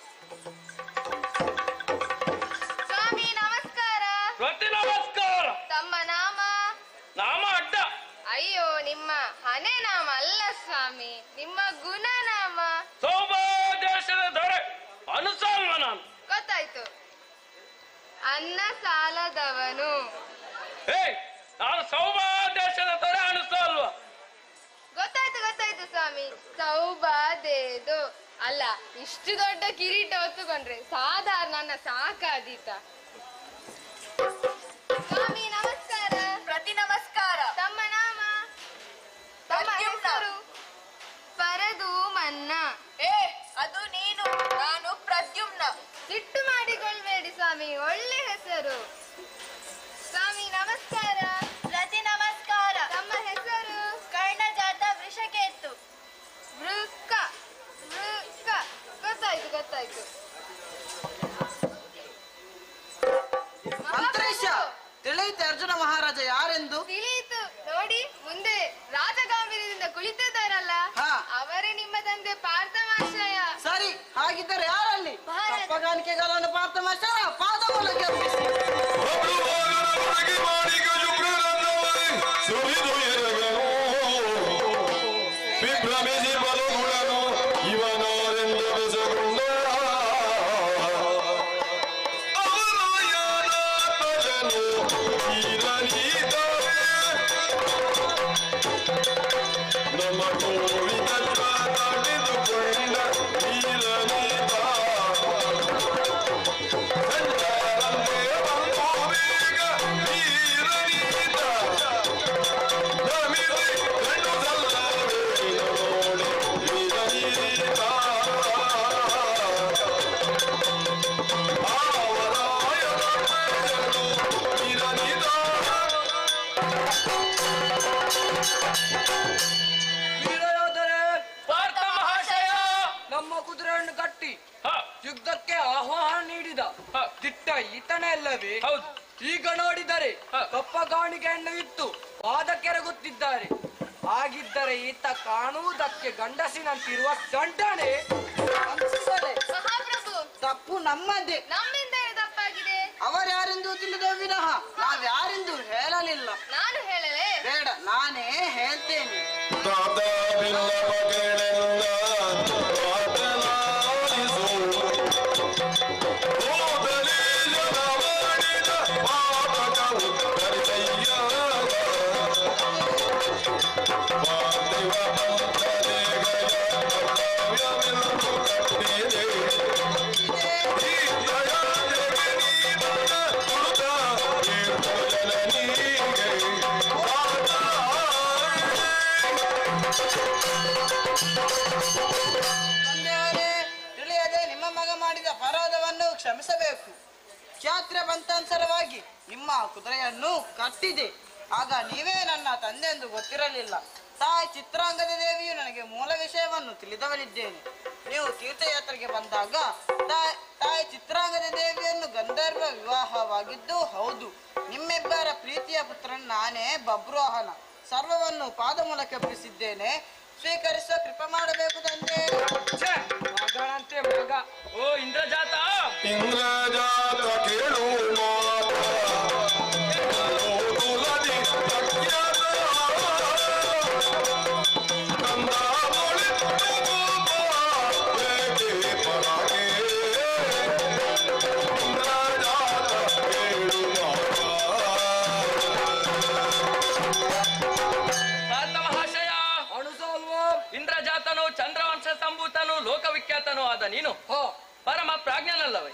ಸ್ವಾಮಿ ನಮಸ್ಕಾರ. ಪ್ರತಿ ನಮಸ್ಕಾರ. ತಮ್ಮ ನಾಮ? ನಾಮ ಅಡ್ಡ. ಅಯ್ಯೋ, ನಿಮ್ಮ ಹಣೆ ನಾಮ ಅಲ್ಲ ಸ್ವಾಮಿ, ನಿಮ್ಮ ಗುಣನಾಮ. ಸೌಭಾಗ್ಯದ ದೊರೆ ಅನುಸಲ್ವ ನಾನು. ಗೊತ್ತಾಯ್ತು. ಅನ್ನ ಸಾಲದವನು. ನಾನು ಸೌಭಾಗ್ಯದ ದೊರೆ ಅನುಸಲ್ವ. ಗೊತ್ತಾಯ್ತು ಗೊತ್ತಾಯ್ತು ಸ್ವಾಮಿ. ಸೌಭಾದೇದು ಅಲ್ಲ, ಇಷ್ಟು ದೊಡ್ಡ ಕಿರೀಟ ಹೊತ್ತುಕೊಂಡ್ರೆ ಸಾಧಾರಣ ನನ್ನ ಸಾಕಾದೀತ. ಸ್ವಾಮಿ ನಮಸ್ಕಾರ. ಪ್ರತಿ ನಮಸ್ಕಾರ. ತಮ್ಮ ನಾಮ? ತಮ್ಮ ಹೆಸರು? ಪರದು ಮನ್ನ. ಅದು ನೀನು, ನಾನು ಪ್ರದ್ಯುಮ್ನ. ಸಿಟ್ಟು ಮಾಡಿಕೊಳ್ಬೇಡಿ ಸ್ವಾಮಿ, ಒಳ್ಳೆ ಹೆಸರು. ಸ್ವಾಮಿ ನಮಸ್ಕಾರ. ಪ್ರತಿ ನಮಸ್ಕಾರ. ತಮ್ಮ ಹೆಸರು? ಕರ್ಣಜಾತ ವೃಷಕೇತು. ವೃಕ್ಕ. ವೃಕ್ಕ. ಗೊತ್ತಾಯ್ತು ಗೊತ್ತಾಯ್ತು. ಅಂತರಿಕ್ಷ ತಿಳಿಯಿತು ಅರ್ಜುನ ಮಹಾರಾಜ ಯಾರೆಂದು? ತಿಳಿಯಿತು. ನೋಡಿ, ಮುಂದೆ ರಾಜಗಾಂಭೀರ್ಯದಿಂದ ಕುಳಿತಿದ್ದಾರಲ್ಲ, ಹಾ. ಅವರೇ ನಿಮ್ಮ ತಂದೆ ಪಾರ್ಥ ಮಹಾಶಯ. ಸರಿ, ಹಾಗಿದ್ದರೆ ಯಾರಲ್ಲಿ? ತಪ್ಪಗಾಣಿಕೆಗಳನ್ನು ಪಾರ್ಥ ಮಹಾಶಯ ಪಾದ ಮೂಲಕ ಅರ್ಪಿಸಿ. ವಿಭ್ರಮಿಸಿ ಬಲಗುಣನು ಇವನಾರೆಂದು ಬೆಸಗೊಂಡ ಅವನಯನಾಥಜನು ಈರನೀತಾರೆ ನಮ್ಮ ಕೋವಿದ ತಡೆದುಕೊಂಡ ಈರನೀತ ಸಂಚಾರಂತೆ ಬಂದು ಬೇಗ ಈರನೀತ ನಮಿದೆ ಗಂಡು ಸಲ್ಲವೇ ನೋಡಿ ಈರನೀತ ಆವರಾಯನ ಪ್ರಜನು ಈರನೀತ ವೀರಯೋಧರೇ, ಪಾರ್ಥ ಮಹಾಶಯ. ನಮ್ಮ ಕುದುರೆಯನ್ನು ಕಟ್ಟಿ ಯುದ್ಧಕ್ಕೆ ಆಹ್ವಾನ ನೀಡಿದ ದಿಟ್ಟ ಈತನೇ ಅಲ್ಲವೇ? ಹೌದು. ಈಗ ನೋಡಿದರೆ ಕಪ್ಪಗಾಣಿಕೆಯನ್ನು ಇತ್ತು ಪಾದಕ್ಕೆರಗುತ್ತಿದ್ದಾರೆ. ಹಾಗಿದ್ದರೆ ಈತ ಕಾಣುವುದಕ್ಕೆ ಗಂಡಸಿನಂತಿರುವ ಗಂಡನೇ ಅನಿಸುತ್ತದೆ. ಮಹಾಪ್ರಭು, ತಪ್ಪು ನಮ್ಮದೇ. ನಮ್ಮಿಂದ ತಪ್ಪಾಗಿದೆ. ಅವರ್ಯಾರೆಂದು ತಿಳಿದ ವಿನಃ ನಾವ್ಯಾರೆಂದು ಹೇಳಲಿಲ್ಲ. ನಾನು ಹೇಳಲೇ? ಬೇಡ, ನಾನೇ ಹೇಳ್ತೇನೆ. ತಾತ ಬಿಲ್ಲವ ಕೆಳೆಂದ ಮಾತನಾಡಿಸು ಹೋದಲಿ ಜನ ಮಾಡಿದ ಪಾಪಕವು ಕರಿತಯ್ಯ ಪಾರ್ಥಿವ ಪಂಥನೆಗಯ ಕರ್ತವ್ಯವೆಂದು ಕಟ್ಟಿದೆ ಈ ದಯ ಜಗನೀತನ ಕೃತ ಈ ಭೋಜನನಿಗೆ ತಂದೆಯವರೇ, ತಿಳಿಯದೆ ನಿಮ್ಮ ಮಗ ಮಾಡಿದ ಅಪರಾಧವನ್ನು ಕ್ಷಮಿಸಬೇಕು. ಕ್ಷಾತ್ರ ಬಂತಾನುಸಾರವಾಗಿ ನಿಮ್ಮ ಕುದುರೆಯನ್ನು ಕಟ್ಟಿದೆ. ಆಗ ನೀವೇ ನನ್ನ ತಂದೆ ಎಂದು ಗೊತ್ತಿರಲಿಲ್ಲ. ತಾಯಿ ಚಿತ್ರಾಂಗದ ದೇವಿಯು ನನಗೆ ಮೂಲ ವಿಷಯವನ್ನು ತಿಳಿದವನಿದ್ದೇನೆ. ನೀವು ತೀರ್ಥಯಾತ್ರೆಗೆ ಬಂದಾಗ ತಾಯಿ ಚಿತ್ರಾಂಗದ ದೇವಿಯನ್ನು ಗಂಧರ್ವ ವಿವಾಹವಾಗಿದ್ದು ಹೌದು. ನಿಮ್ಮಿಬ್ಬರ ಪ್ರೀತಿಯ ಪುತ್ರನ ನಾನೇ ಬಬ್ರುವಾಹನ. ಸರ್ವವನ್ನು ಪಾದ ಮೂಲಕ ಅರ್ಪಿಸಿದ್ದೇನೆ. ಸ್ವೀಕರಿಸುವ ಕೃಪೆ ಮಾಡಬೇಕು ತಂದೆ. ಮಗನಂತೆ ಮಗ. ಓ ಇಂದ್ರಜಾತ. ಇಂದ್ರಜಾತ ಕೇಳು ಮಾತ ಕುಲದಿ ಪ್ರಖ್ಯಾತ ಕಂದ ಒಳಿತು ಏಕೆ ಪರಾಗೆ ಇಂದ್ರಜಾತ ಕೇಳು ಮಾತ. ಪಾರ್ಥ ಮಹಾಶಯ, ಅನುಸಲ್ವ. ಇಂದ್ರಜಾತನು ಚಂದ್ರವಂಶ ಸಂಭೂತನು ಲೋಕವಿಖ್ಯಾತನು ಆದ ನೀನು ಪರಮ ಪ್ರಾಜ್ಞನಲ್ಲವೇ?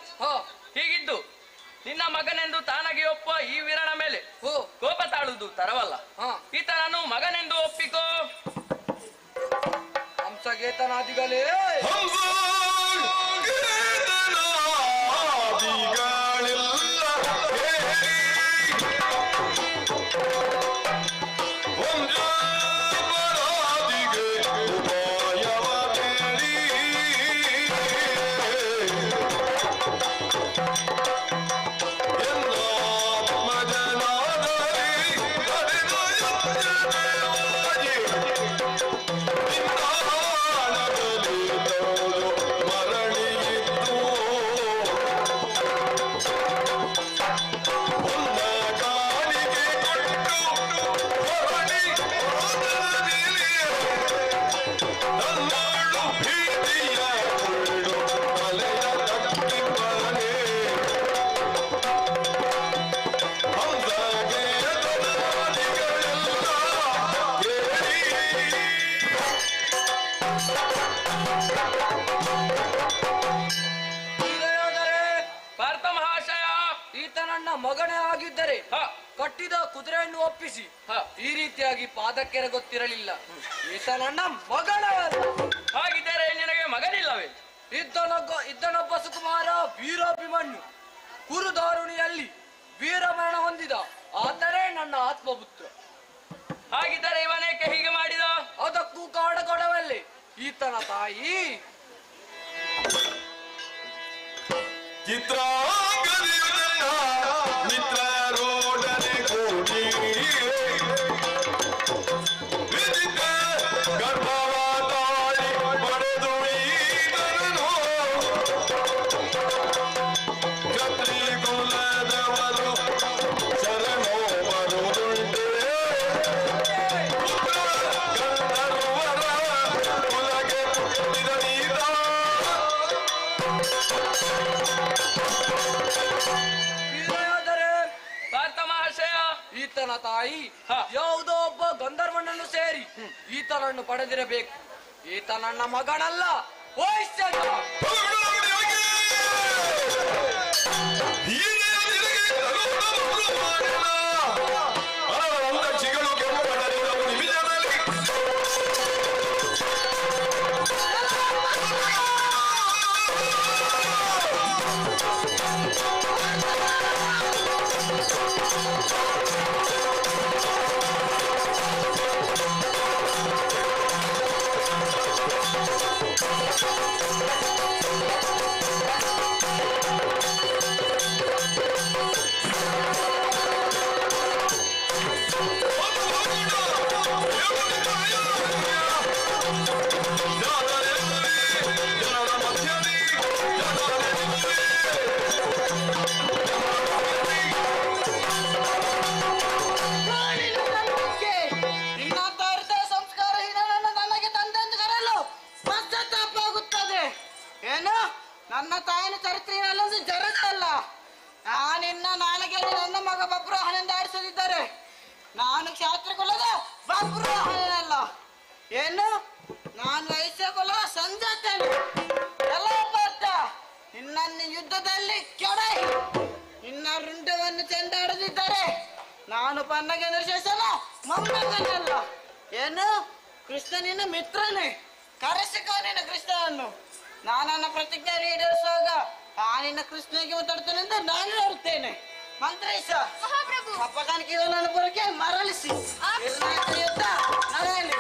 ಹೀಗಿದ್ದು ನಿನ್ನ ಮಗನೆಂದು ತಾನಾಗಿ ಒಪ್ಪುವ ಈ ವೀರನ ಮೇಲೆ ಕೋಪ ತಾಳುವುದು ತರವಲ್ಲ. ಈತನನ್ನು ಮಗನೆಂದು ಒಪ್ಪಿಕೋ. ಹಂಸಗೇತನಾದಿಗಳೇ, ಹಂಸಗೇತನಾದಿಗಳೆಲ್ಲ ಹೇಳಿ ವಂಜಾಪರಾಧಿಗೆ ಉಪಾಯವ ಕೇಳಿ ಎನ್ನಾತ್ಮಜ ನನ್ನ ಮಗನೇ ಆಗಿದ್ದರೆ ಕಟ್ಟಿದ ಕುದುರೆಯನ್ನು ಒಪ್ಪಿಸಿ ಈ ರೀತಿಯಾಗಿ ಪಾದಕ್ಕೆರಗೊತ್ತಿರಲಿಲ್ಲ. ಈತ ನನ್ನ ಮಗನವಲ್ಲ. ಹಾಗಿದ್ದರೆ ನಿನಗೆ ಮಗನಿಲ್ಲವೇ? ಇದ್ದನೊಬ್ಬ ಸುಕುಮಾರ ವೀರಾಭಿಮನ್ಯು ಕುರುದಾರುಣಿಯಲ್ಲಿ ವೀರಮರಣ ಹೊಂದಿದ. ಆದರೆ ನನ್ನ ಆತ್ಮಪುತ್ರ. ಹಾಗಿದ್ದರೆ ಇವನೇಕೆ ಹೀಗೆ ಮಾಡಿದ? ಅದಕ್ಕೂ ಕಾರಣ ಕೊಡವಲ್ಲಿ. ಈತನ ತಾಯಿ ಮಿತ್ರರೋಡನೆ ಕೂಡಿ ಗರ್ಭವಾತಾಳಿ ಪಡೆದು ಈತನನು ಕ್ಷತ್ರಿ ಕುಲದವರು ಶರಣೋ ಬರುವುದುಂಟೆ ಗಂಧರ್ವರ ಕುಲಗೆ ಹುಟ್ಟಿದ ನೀತ ಈತನ ತಾಯಿ ಯಾವುದೋ ಒಬ್ಬ ಗಂಧರ್ವನನ್ನು ಸೇರಿ ಈತನನ್ನು ಪಡೆದಿರಬೇಕು. ಈತ ನನ್ನ ಮಗನಲ್ಲ, ವೈಶ್ಯನ. ನನ್ನ ತಾಯಿನ ಚರಿತ್ರೆಯಲ್ಲೊಂದು ಜರತ್ತಲ್ಲ. ನಾನಿನ್ನ ನಾಳೆಗೆ ನನ್ನ ಮಗ ಬಬ್ರುವಾಹನದಿಂದ ಆಡಿಸದಿದ್ದರೆ ನಾನು ಕ್ಷಾತ್ರ ಕುಲದ ಬಬ್ರುವಾಹನಲ್ಲ. ಏನು ನಾನು ವೈಶ್ಯ ಕುಲದ ಸಂಜಾತೇನೆ. ಎಲ್ಲ ಪಾರ್ಥ ನಿನ್ನನ್ನು ಯುದ್ಧದಲ್ಲಿ ಕೆಡೈ ನಿನ್ನ ರುಂಡವನ್ನು ಚೆಂಡಾಡದಿದ್ದರೆ ನಾನು ಪನ್ನಗೆ ನಿರ್ಶೇಷನ ಮೊಮ್ಮಗನಲ್ಲ. ಏನು ಕೃಷ್ಣ ನಿನ್ನ ಮಿತ್ರನೇ, ಕರೆಸಿಕೋ ನಿನ್ನ ಕೃಷ್ಣನನ್ನು. ನಾನನ್ನ ಪ್ರತಿಜ್ಞೆ ಈಡೇರಿಸುವಾಗ ನಿನ್ನ ಕೃಷ್ಣನಿಗೆ ಮಾತಾಡ್ತೇನೆ ಎಂದು ನಾನು ಹೇಳುತ್ತೇನೆ. ಮಂತ್ರೇಶ ಅಪ್ಪಗಾನಿಗೆ ಇವನನ್ನು ಬರೋಕೆ ಮರಳಿಸಿ ಯುದ್ಧ ನಡೆಯಲಿ.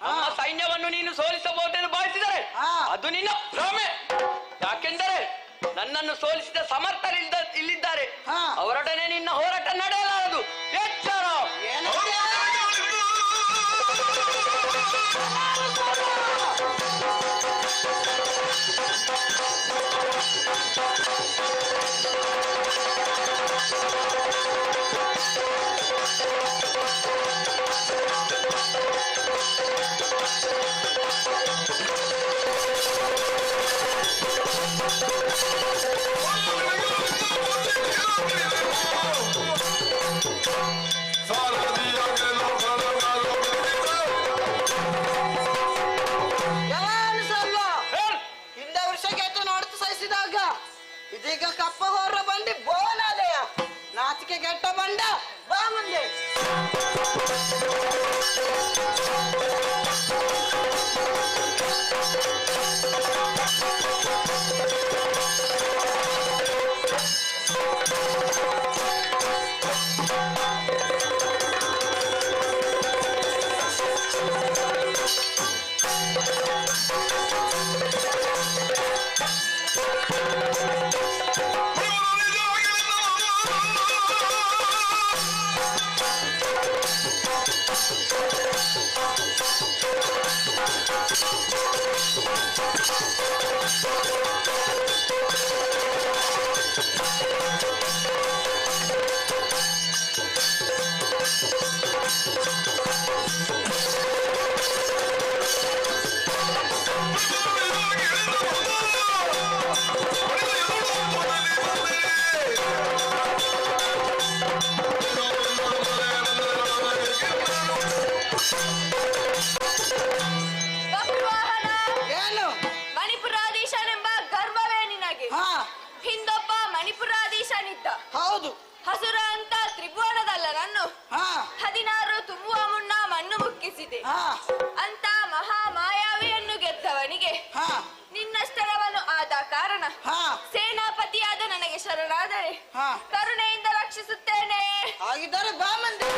ನಮ್ಮ ಸೈನ್ಯವನ್ನು ನೀನು ಸೋಲಿಸಬಹುದೆಂದು ಭಾವಿಸಿದರೆ ಅದು ನಿನ್ನ ಭ್ರಮೆ. ಯಾಕೆಂದರೆ ನನ್ನನ್ನು ಸೋಲಿಸಿದ ಸಮರ್ಥರಿದ್ದ ಇಲ್ಲಿದ್ದಾರೆ, ಅವರೊಡನೆ ನಿನ್ನ ಹೋರಾಟ ನಡೆಯಲಾರದು. ಎಚ್ಚರ. ಹಿಂದೆ ವರ್ಷಕ್ಕೆ ನೋಡ್ತು ಸಹಿಸಿದಾಗ ಇದೀಗ ಕಪ್ಪ ಹೊರ ಬಂಡಿ ಬೋನಾದಯ ನಾಚಿಕೆ ಕೆಟ್ಟ ಬಂಡ ಬಾ ಮುಂದೆ. ಹಿಂದೊಬ್ಬ ಮಣಿಪುರಾಧೀಶನಿದ್ದ. ಹೌದು. ಹಸುರ ಅಂತ ತ್ರಿಭುವನದಲ್ಲ ನನ್ನ 16 ತುಂಬುವ ಮುನ್ನ ಮಣ್ಣು ಮುಕ್ಕಿಸಿದೆ ಅಂತ ಮಹಾ ಮಾಯಾವಿಯನ್ನು ಗೆದ್ದವನಿಗೆ ನಿನ್ನಷ್ಟರವನು ಆದ ಕಾರಣ ಸೇನಾಪತಿಯಾದ ನನಗೆ ಶರಣಾದರೆ ಕರುಣೆಯಿಂದ ರಕ್ಷಿಸುತ್ತೇನೆ. ಹಾಗಿದ್ದರೆ ಬಾ ಮಂದಿ.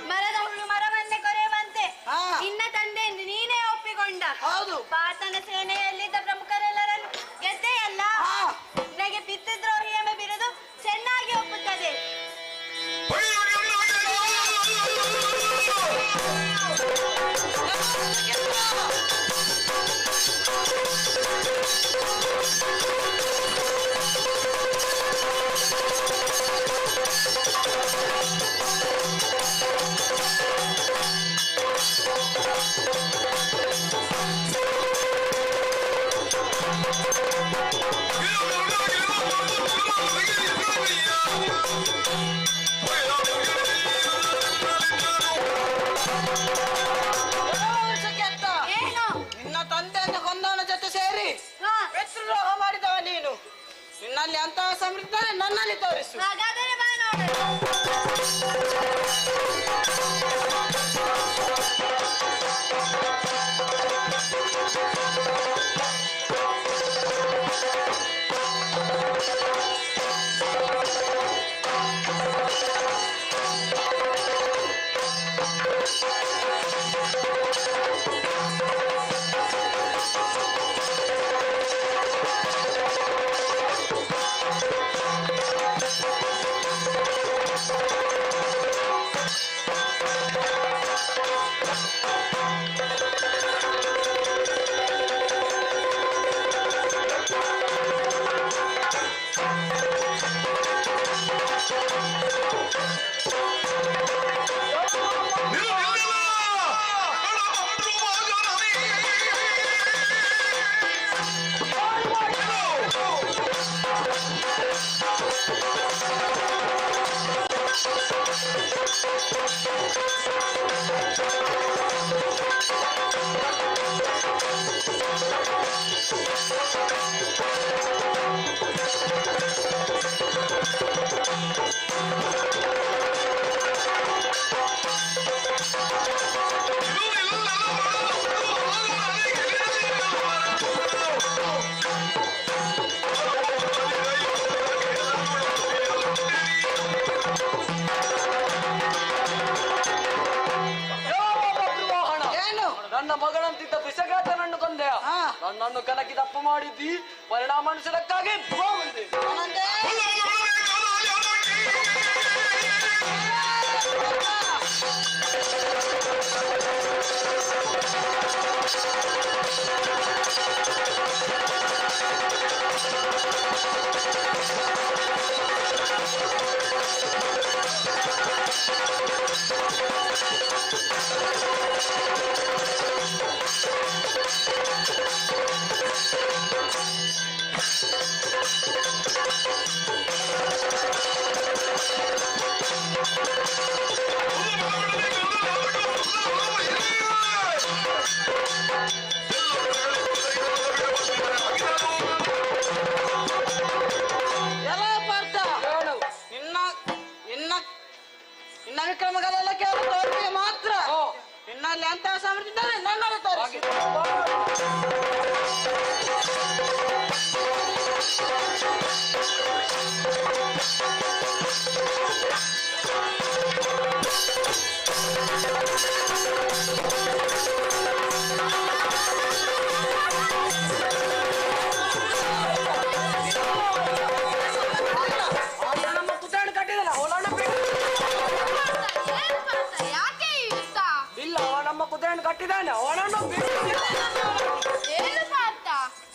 ಮರದ ಹುಳು ಮರವನ್ನೇ ಕೊರೆಯುವಂತೆ ನಿನ್ನ ತಂದೆ ನೀನೇ ಒಪ್ಪಿಕೊಂಡ. ಪಾತನ ಸೇನೆಯಲ್ಲಿದ್ದ ಪ್ರಮುಖರೆಲ್ಲರನ್ನು ಗೆದ್ದೆಯಲ್ಲ. ನಿನಗೆ ಪಿತೃದ್ರೋಹಿ ಎಂಬ ಬಿರುದು ಚೆನ್ನಾಗಿ ಒಪ್ಪುತ್ತದೆ. ನಿನ್ನ ತಂದೆಯನ್ನು ಕೊಂದವನ ಜೊತೆ ಸೇರಿ ಪಿತೃದ್ರೋಹ ಮಾಡಿದವ ನೀನು. ನಿನ್ನಲ್ಲಿ ಅಂತಹ ಸಮೃದ್ಧ ನನ್ನಲ್ಲಿ ತೋರಿಸು. ಹಾಗಾದರೆ ಬಾ ನೋಡು. ನನ್ನ ಮಗಳಂತಿದ್ದ ಪಿಸಗಾತನನ್ನು ಕೊಂದೆ ನನ್ನನ್ನು ಕಲಕಿ ತಪ್ಪು ಮಾಡಿದ್ದಿ ಪರಿಣಾಮ ಅನುಸರಕ್ಕಾಗಿ ವಿಕ್ರಮಗಳೆಲ್ಲ ಕೇವಲ ತೋರಿಕೆ ಮಾತ್ರ. ನಿನ್ನಲ್ಲಿ ಅಂತಹ ಸಾಮರ್ಥ್ಯ ಇದ್ದರೆ ನನ್ನಲ್ಲಿ ತೋರಿಸಿ. ಕಟ್ಟಿದ್ದಾನೆ ಅವನನ್ನು ಏನು ಪಾರ್ಥ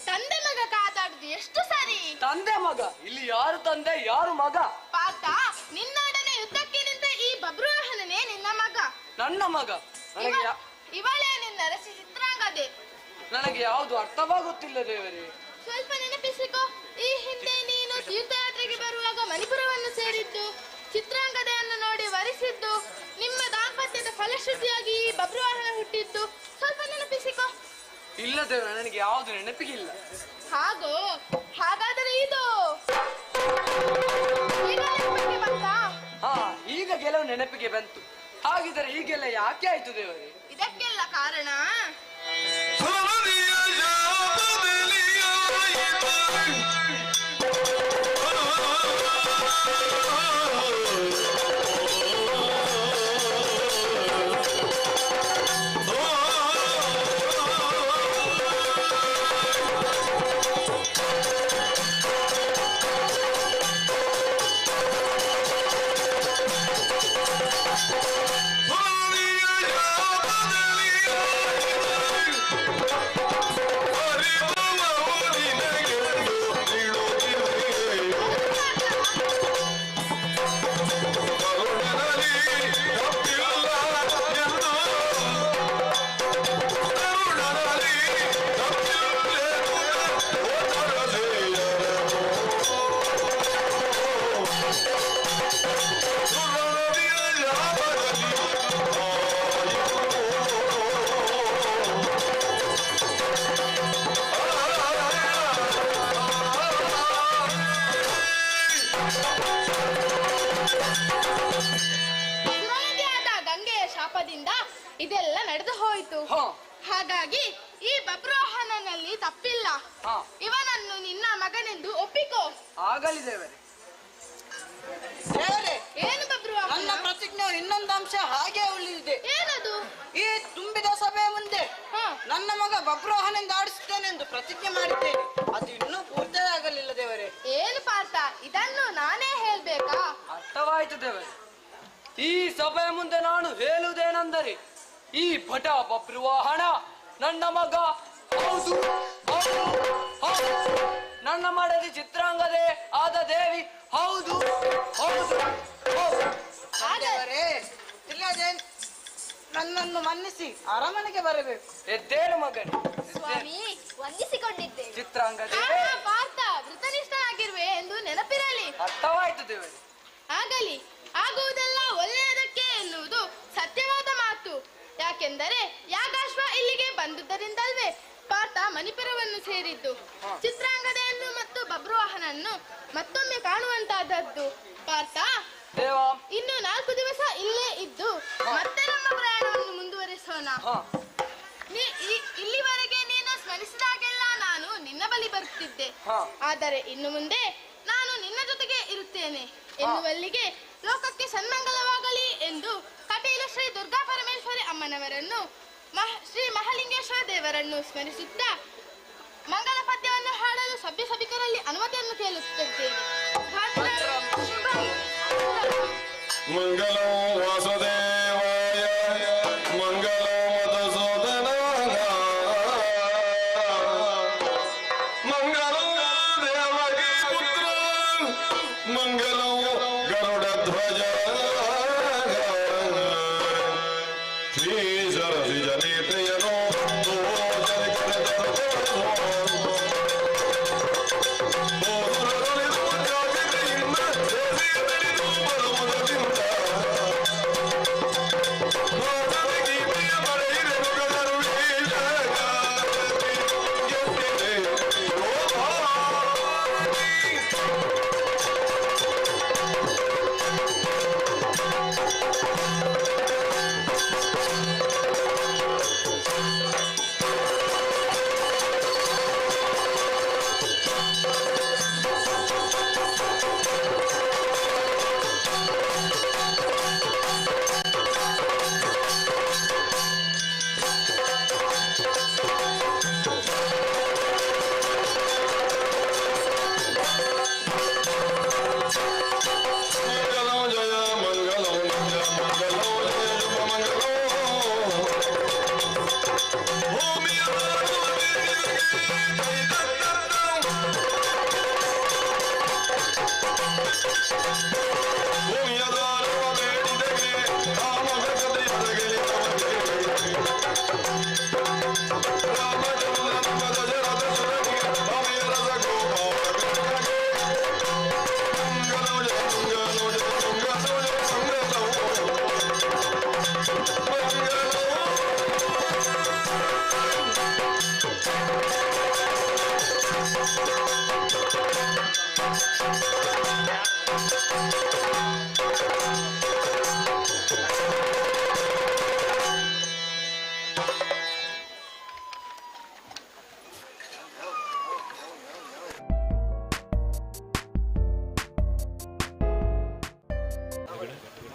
ತಂದೆ ಮಗ ಕಾದಾಡುದು ಎಷ್ಟು ಸರಿ. ತಂದೆ ಮಗ ಇಲ್ಲಿ ಯಾರು ತಂದೆ ಯಾರು ಮಗ? ಪಾರ್ಥ ನಿನ್ನೊಡನೆ ಯುದ್ಧಕ್ಕೆ ನಿಂತ ಈ ಬಬ್ರುವಾಹನನೇ ನಿನ್ನ ಮಗ. ನನ್ನ ಮಗ? ಇವಳೇ ನಿನ್ನ ರಸಿ ಚಿತ್ರಾಂಗದೆ. ನನಗೆ ಯಾವುದು ಅರ್ಥವಾಗುತ್ತಿಲ್ಲ ದೇವರೇ. ಸ್ವಲ್ಪ ನೆನಪಿಸಿಕೋ. ಈ ಹಿಂದೆ ನೀನು ತೀರ್ಥಯಾತ್ರೆಗೆ ಬರುವಾಗ ಮಣಿಪುರವನ್ನು ಸೇರಿದ್ದು, ಚಿತ್ರಾಂಗದೆಯನ್ನು ನೋಡಿ ವರಿಸಿದ್ದು, ನಿಮ್ಮ ದಾಂಪತ್ಯದ ಫಲಶ್ರುತಿಯಾಗಿ ಈ ಬಬ್ರುವಾಹನ ಹುಟ್ಟಿದ್ದು ಸ್ವಲ್ಪ ನೆನಪಿಸಿಕೋ. ಇಲ್ಲ ದೇವರ, ನನಗೆ ಯಾವುದು ನೆನಪಿಗಿಲ್ಲ. ಹಾಗಾದರೆ ಇದು ಹಾ, ಈಗ ಕೆಲವು ನೆನಪಿಗೆ ಬಂತು. ಹಾಗಿದ್ರೆ ಈಗೆಲ್ಲ ಯಾಕೆ ಆಯ್ತು ದೇವರೇ? ಇದಕ್ಕೆಲ್ಲ ಕಾರಣ ಇದೆಲ್ಲ ನಡೆದು ಹೋಯಿತು. ಹಾಗಾಗಿ ಈ ಬಬ್ರುವಾಹನನಲ್ಲಿ ತಪ್ಪಿಲ್ಲ. ಇವನನ್ನು ನಿನ್ನ ಮಗನೆಂದು ಒಪ್ಪಿಕೋ. ಆಗಲಿ ದೇವರೇ. ಏನು ಬಬ್ರುವಾಹನ? ನನ್ನ ಪ್ರತಿಜ್ಞೆ ಇನ್ನೊಂದು ಅಂಶ ಹಾಗೆ ಉಳಿದಿದೆ. ಏನದು? ಈ ತುಂಬಿದ ಸಭೆಯ ಮುಂದೆ ನನ್ನ ಮಗ ಬಬ್ರುವಾಹನೆಂದು ಆಡಿಸುತ್ತೇನೆಂದು ಪ್ರತಿಜ್ಞೆ ಮಾಡಿದ್ದೇನೆ. ಅದು ಇನ್ನೂ ಪೂರ್ತಿಯಾಗಲಿಲ್ಲ ದೇವರೇ. ಏನು ಪಾರ್ಥ, ಇದನ್ನು ನಾನೇ ಹೇಳ್ಬೇಕಾ? ಅರ್ಥವಾಯಿತು ದೇವರೇ. ಈ ಸಭೆಯ ಮುಂದೆ ನಾನು ಹೇಳುವುದೇನೆಂದರೆ, ಈ ಭಟ ಬಬ್ರುವಾಹನ ನನ್ನ ಮಗ. ಹೌದು ಹೌದು ಹೌದು, ನನ್ನ ಮಡದಿ ಚಿತ್ರಾಂಗದೆ ಆದ ದೇವಿ. ಹೌದು ಹೌದು ಹೌದು. ದೇವರೇ, ತಿಳಿಯದೆ ನನ್ನನ್ನು ಮನ್ನಿಸಿ ಅರಮನೆಗೆ ಬರಬೇಕು. ಎದ್ದೇಳು ಮಗನೇ. ಸ್ವಾಮಿ, ವಂದಿಸಿಕೊಂಡಿದ್ದೆ. ಚಿತ್ರಾಂಗದೆ ಪಾರ್ಥ ವೃತನಿಷ್ಠನಾಗಿರುವೆ ಎಂದು ನೆನಪಿರಲಿ. ಅರ್ಥವಾಯಿತು ದೇವರೇ. ಆಗಲಿ, ಆಗುವುದೆಲ್ಲ ಒಳ್ಳೆಯದಕ್ಕೆ ಮಣಿಪುರವನ್ನು ಸೇರಿದ್ದು. ಚಿತ್ರಾಂಗದೆಯನ್ನು ಮತ್ತು ಬಬ್ರುವಾಹನನ್ನು ಮತ್ತೊಮ್ಮೆ ಕಾಣುವಂತಹದ್ದು. ಪಾರ್ಥ, ಇನ್ನು 4 ದಿವಸ ಇಲ್ಲೇ ಇದ್ದು ಮತ್ತೆ ನಮ್ಮ ಪ್ರಯಾಣವನ್ನು ಮುಂದುವರಿಸೋಣ. ಇಲ್ಲಿವರೆಗೆ ನೀನು ಸ್ಮರಿಸಿದಾಗೆಲ್ಲ ನಾನು ನಿನ್ನ ಬಳಿ ಬರುತ್ತಿದ್ದೆ. ಆದರೆ ಇನ್ನು ಮುಂದೆ ನಾನು ನಿನ್ನ ಜೊತೆಗೆ ಇರುತ್ತೇನೆ ಎನ್ನುವಲ್ಲಿಗೆ ಲೋಕಕ್ಕೆ ಸನ್ಮಂಗಲವಾಗಲಿ ಎಂದು ಕಟೀಲು ಶ್ರೀ ದುರ್ಗಾ ಪರಮೇಶ್ವರಿ ಅಮ್ಮನವರನ್ನು ಶ್ರೀ ಮಹಾಲಿಂಗೇಶ್ವರ ದೇವರನ್ನು ಸ್ಮರಿಸುತ್ತಾ ಮಂಗಲ ಪದ್ಯವನ್ನು ಹಾಡಲು ಸಭ್ಯ ಸಭಿಕರಲ್ಲಿ ಅನುಮತಿಯನ್ನು ಕೇಳುತ್ತಿದ್ದೇನೆ. ಮಂಗಲಂ ವಾಸುದೇವಾಯ ಮಂಗಲಂ ಮಧುಸೂದನಾಯ ಮಂಗಲಂ ದೇವಕೀ ಪುತ್ರ ಮಂಗಲಂ ಗರುಡಧ್ವಜಾಯ ಶ್ರೀ ಸರಸಿ ಜನಿತೆಯನೋ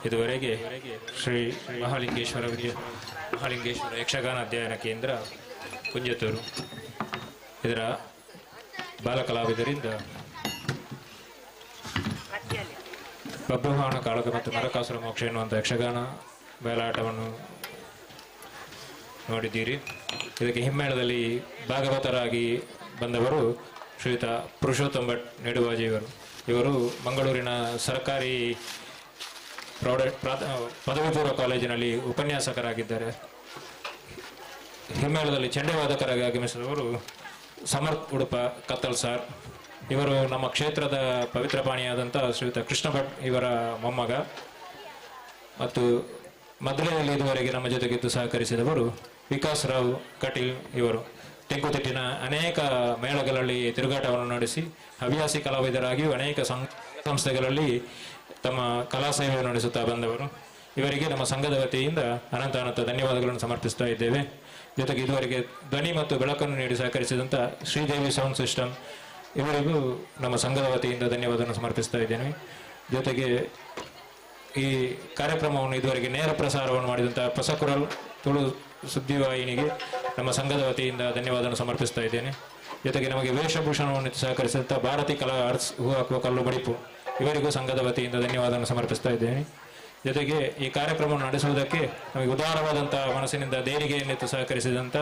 ಇದುವರೆಗೆ ಶ್ರೀ ಮಹಾಲಿಂಗೇಶ್ವರ ಯಕ್ಷಗಾನ ಅಧ್ಯಯನ ಕೇಂದ್ರ ಕುಂಜತೂರು ಇದರ ಬಾಲಕಲಾವಿದರಿಂದ ಬಬ್ರುವಾಹನ ಕಾಳಗ ಮತ್ತು ನರಕಾಸುರ ಮೋಕ್ಷ ಎನ್ನುವಂಥ ಯಕ್ಷಗಾನ ಬಯಲಾಟವನ್ನು ನೋಡಿದ್ದೀರಿ. ಇದಕ್ಕೆ ಹಿಮ್ಮೇಳದಲ್ಲಿ ಭಾಗವತರಾಗಿ ಬಂದವರು ಶ್ರೀಯುತ ಪುರುಷೋತ್ತಮ ಭಟ್ ನೆಡುವಾಜಿಯವರು. ಇವರು ಮಂಗಳೂರಿನ ಸರ್ಕಾರಿ ಪದವಿ ಪೂರ್ವ ಕಾಲೇಜಿನಲ್ಲಿ ಉಪನ್ಯಾಸಕರಾಗಿದ್ದಾರೆ. ಹಿಮ್ಮೇಳದಲ್ಲಿ ಚೆಂಡೆವಾದಕರಾಗಿ ಆಗಮಿಸಿದವರು ಸಮರ್ಥ್ ಉಡುಪ ಕತ್ತಲ್ ಸಾರ್. ಇವರು ನಮ್ಮ ಕ್ಷೇತ್ರದ ಪವಿತ್ರ ಪಾಣಿಯಾದಂಥ ಶ್ರೀಯುತ ಕೃಷ್ಣ ಭಟ್ ಇವರ ಮೊಮ್ಮಗ. ಮತ್ತು ಮದ್ಲೆಯಲ್ಲಿ ಇದುವರೆಗೆ ನಮ್ಮ ಜೊತೆಗಿದ್ದು ಸಹಕರಿಸಿದವರು ವಿಕಾಸ್ ರಾವ್ ಕಟೀಲ್ ಇವರು. ತೆಂಕುತಿಟ್ಟಿನ ಅನೇಕ ಮೇಳಗಳಲ್ಲಿ ತಿರುಗಾಟವನ್ನು ನಡೆಸಿ ಹವ್ಯಾಸಿ ಕಲಾವಿದರಾಗಿಯೂ ಅನೇಕ ಸಂಸ್ಥೆಗಳಲ್ಲಿ ತಮ್ಮ ಕಲಾ ಸೇವೆ ನಡೆಸುತ್ತಾ ಬಂದವರು. ಇವರಿಗೆ ನಮ್ಮ ಸಂಘದ ವತಿಯಿಂದ ಅನಂತ ಧನ್ಯವಾದಗಳನ್ನು ಸಮರ್ಪಿಸ್ತಾ ಇದ್ದೇವೆ. ಜೊತೆಗೆ ಇದುವರೆಗೆ ಧ್ವನಿ ಮತ್ತು ಬೆಳಕನ್ನು ನೀಡಿ ಸಹಕರಿಸಿದಂಥ ಶ್ರೀದೇವಿ ಸೌಂಡ್ ಸಿಸ್ಟಮ್ ಇವರಿಗೂ ನಮ್ಮ ಸಂಘದ ವತಿಯಿಂದ ಧನ್ಯವಾದವನ್ನು ಸಮರ್ಪಿಸ್ತಾ ಇದ್ದೇನೆ. ಜೊತೆಗೆ ಈ ಕಾರ್ಯಕ್ರಮವನ್ನು ಇದುವರೆಗೆ ನೇರ ಪ್ರಸಾರವನ್ನು ಮಾಡಿದಂಥ ಹೊಸಕುರಲ್ ತುಳು ಸುದ್ದಿವಾಹಿನಿಗೆ ನಮ್ಮ ಸಂಘದ ವತಿಯಿಂದ ಧನ್ಯವಾದವನ್ನು ಸಮರ್ಪಿಸ್ತಾ ಇದ್ದೇನೆ. ಜೊತೆಗೆ ನಮಗೆ ವೇಷಭೂಷಣವನ್ನು ಸಹಕರಿಸಿದಂಥ ಭಾರತಿ ಕಲಾ ಆರ್ಟ್ಸ್ ಹೂ ಹಾಕುವ ಕಲ್ಲು ಬಡಿಪು ಇವರಿಗೂ ಸಂಘದ ವತಿಯಿಂದ ಧನ್ಯವಾದವನ್ನು ಸಮರ್ಪಿಸ್ತಾ ಇದ್ದೇನೆ. ಜೊತೆಗೆ ಈ ಕಾರ್ಯಕ್ರಮವನ್ನು ನಡೆಸುವುದಕ್ಕೆ ನಮಗೆ ಉದಾರವಾದಂಥ ಮನಸ್ಸಿನಿಂದ ದೇಣಿಗೆಯನ್ನೆತ್ತು ಸಹಕರಿಸಿದಂಥ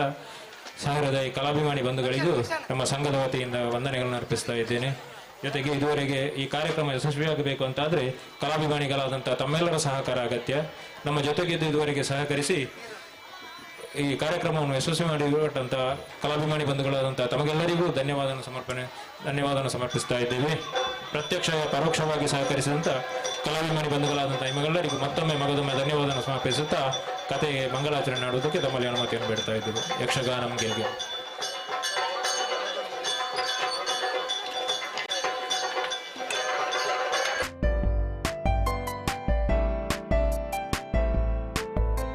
ಸಹೃದಯ ಕಲಾಭಿಮಾನಿ ಬಂಧುಗಳಿಗೂ ನಮ್ಮ ಸಂಘದ ವತಿಯಿಂದ ವಂದನೆಗಳನ್ನು ಅರ್ಪಿಸ್ತಾ ಇದ್ದೇನೆ. ಜೊತೆಗೆ ಇದುವರೆಗೆ ಈ ಕಾರ್ಯಕ್ರಮ ಯಶಸ್ವಿಯಾಗಬೇಕು ಅಂತಾದರೆ ಕಲಾಭಿಮಾನಿಗಳಾದಂಥ ತಮ್ಮೆಲ್ಲರ ಸಹಕಾರ ಅಗತ್ಯ. ನಮ್ಮ ಜೊತೆಗಿದ್ದು ಇದುವರೆಗೆ ಸಹಕರಿಸಿ ಈ ಕಾರ್ಯಕ್ರಮವನ್ನು ಯಶಸ್ವಿ ಮಾಡಿರುವಂಥ ಕಲಾಭಿಮಾನಿ ಬಂಧುಗಳಾದಂಥ ತಮಗೆಲ್ಲರಿಗೂ ಧನ್ಯವಾದವನ್ನು ಸಮರ್ಪಿಸ್ತಾ ಇದ್ದೇವೆ. ಪ್ರತ್ಯಕ್ಷ ಪರೋಕ್ಷವಾಗಿ ಸಹಕರಿಸಿದಂಥ ಕಲಾಭಿಮಾನಿ ಬಂಧುಗಳಾದಂಥ ನಿಮಗೆಲ್ಲರಿಗೂ ಮತ್ತೊಮ್ಮೆ ಧನ್ಯವಾದವನ್ನು ಸಮರ್ಪಿಸುತ್ತಾ ಕಥೆಗೆ ಮಂಗಳಾಚರಣೆ ಮಾಡುವುದಕ್ಕೆ ತಮ್ಮಲ್ಲಿ ಅನುಮತಿಯನ್ನು ಬೇಡ್ತಾ ಇದ್ದೇವೆ. ಯಕ್ಷಗಾನಂ ಗೆಲ್ಗೆ.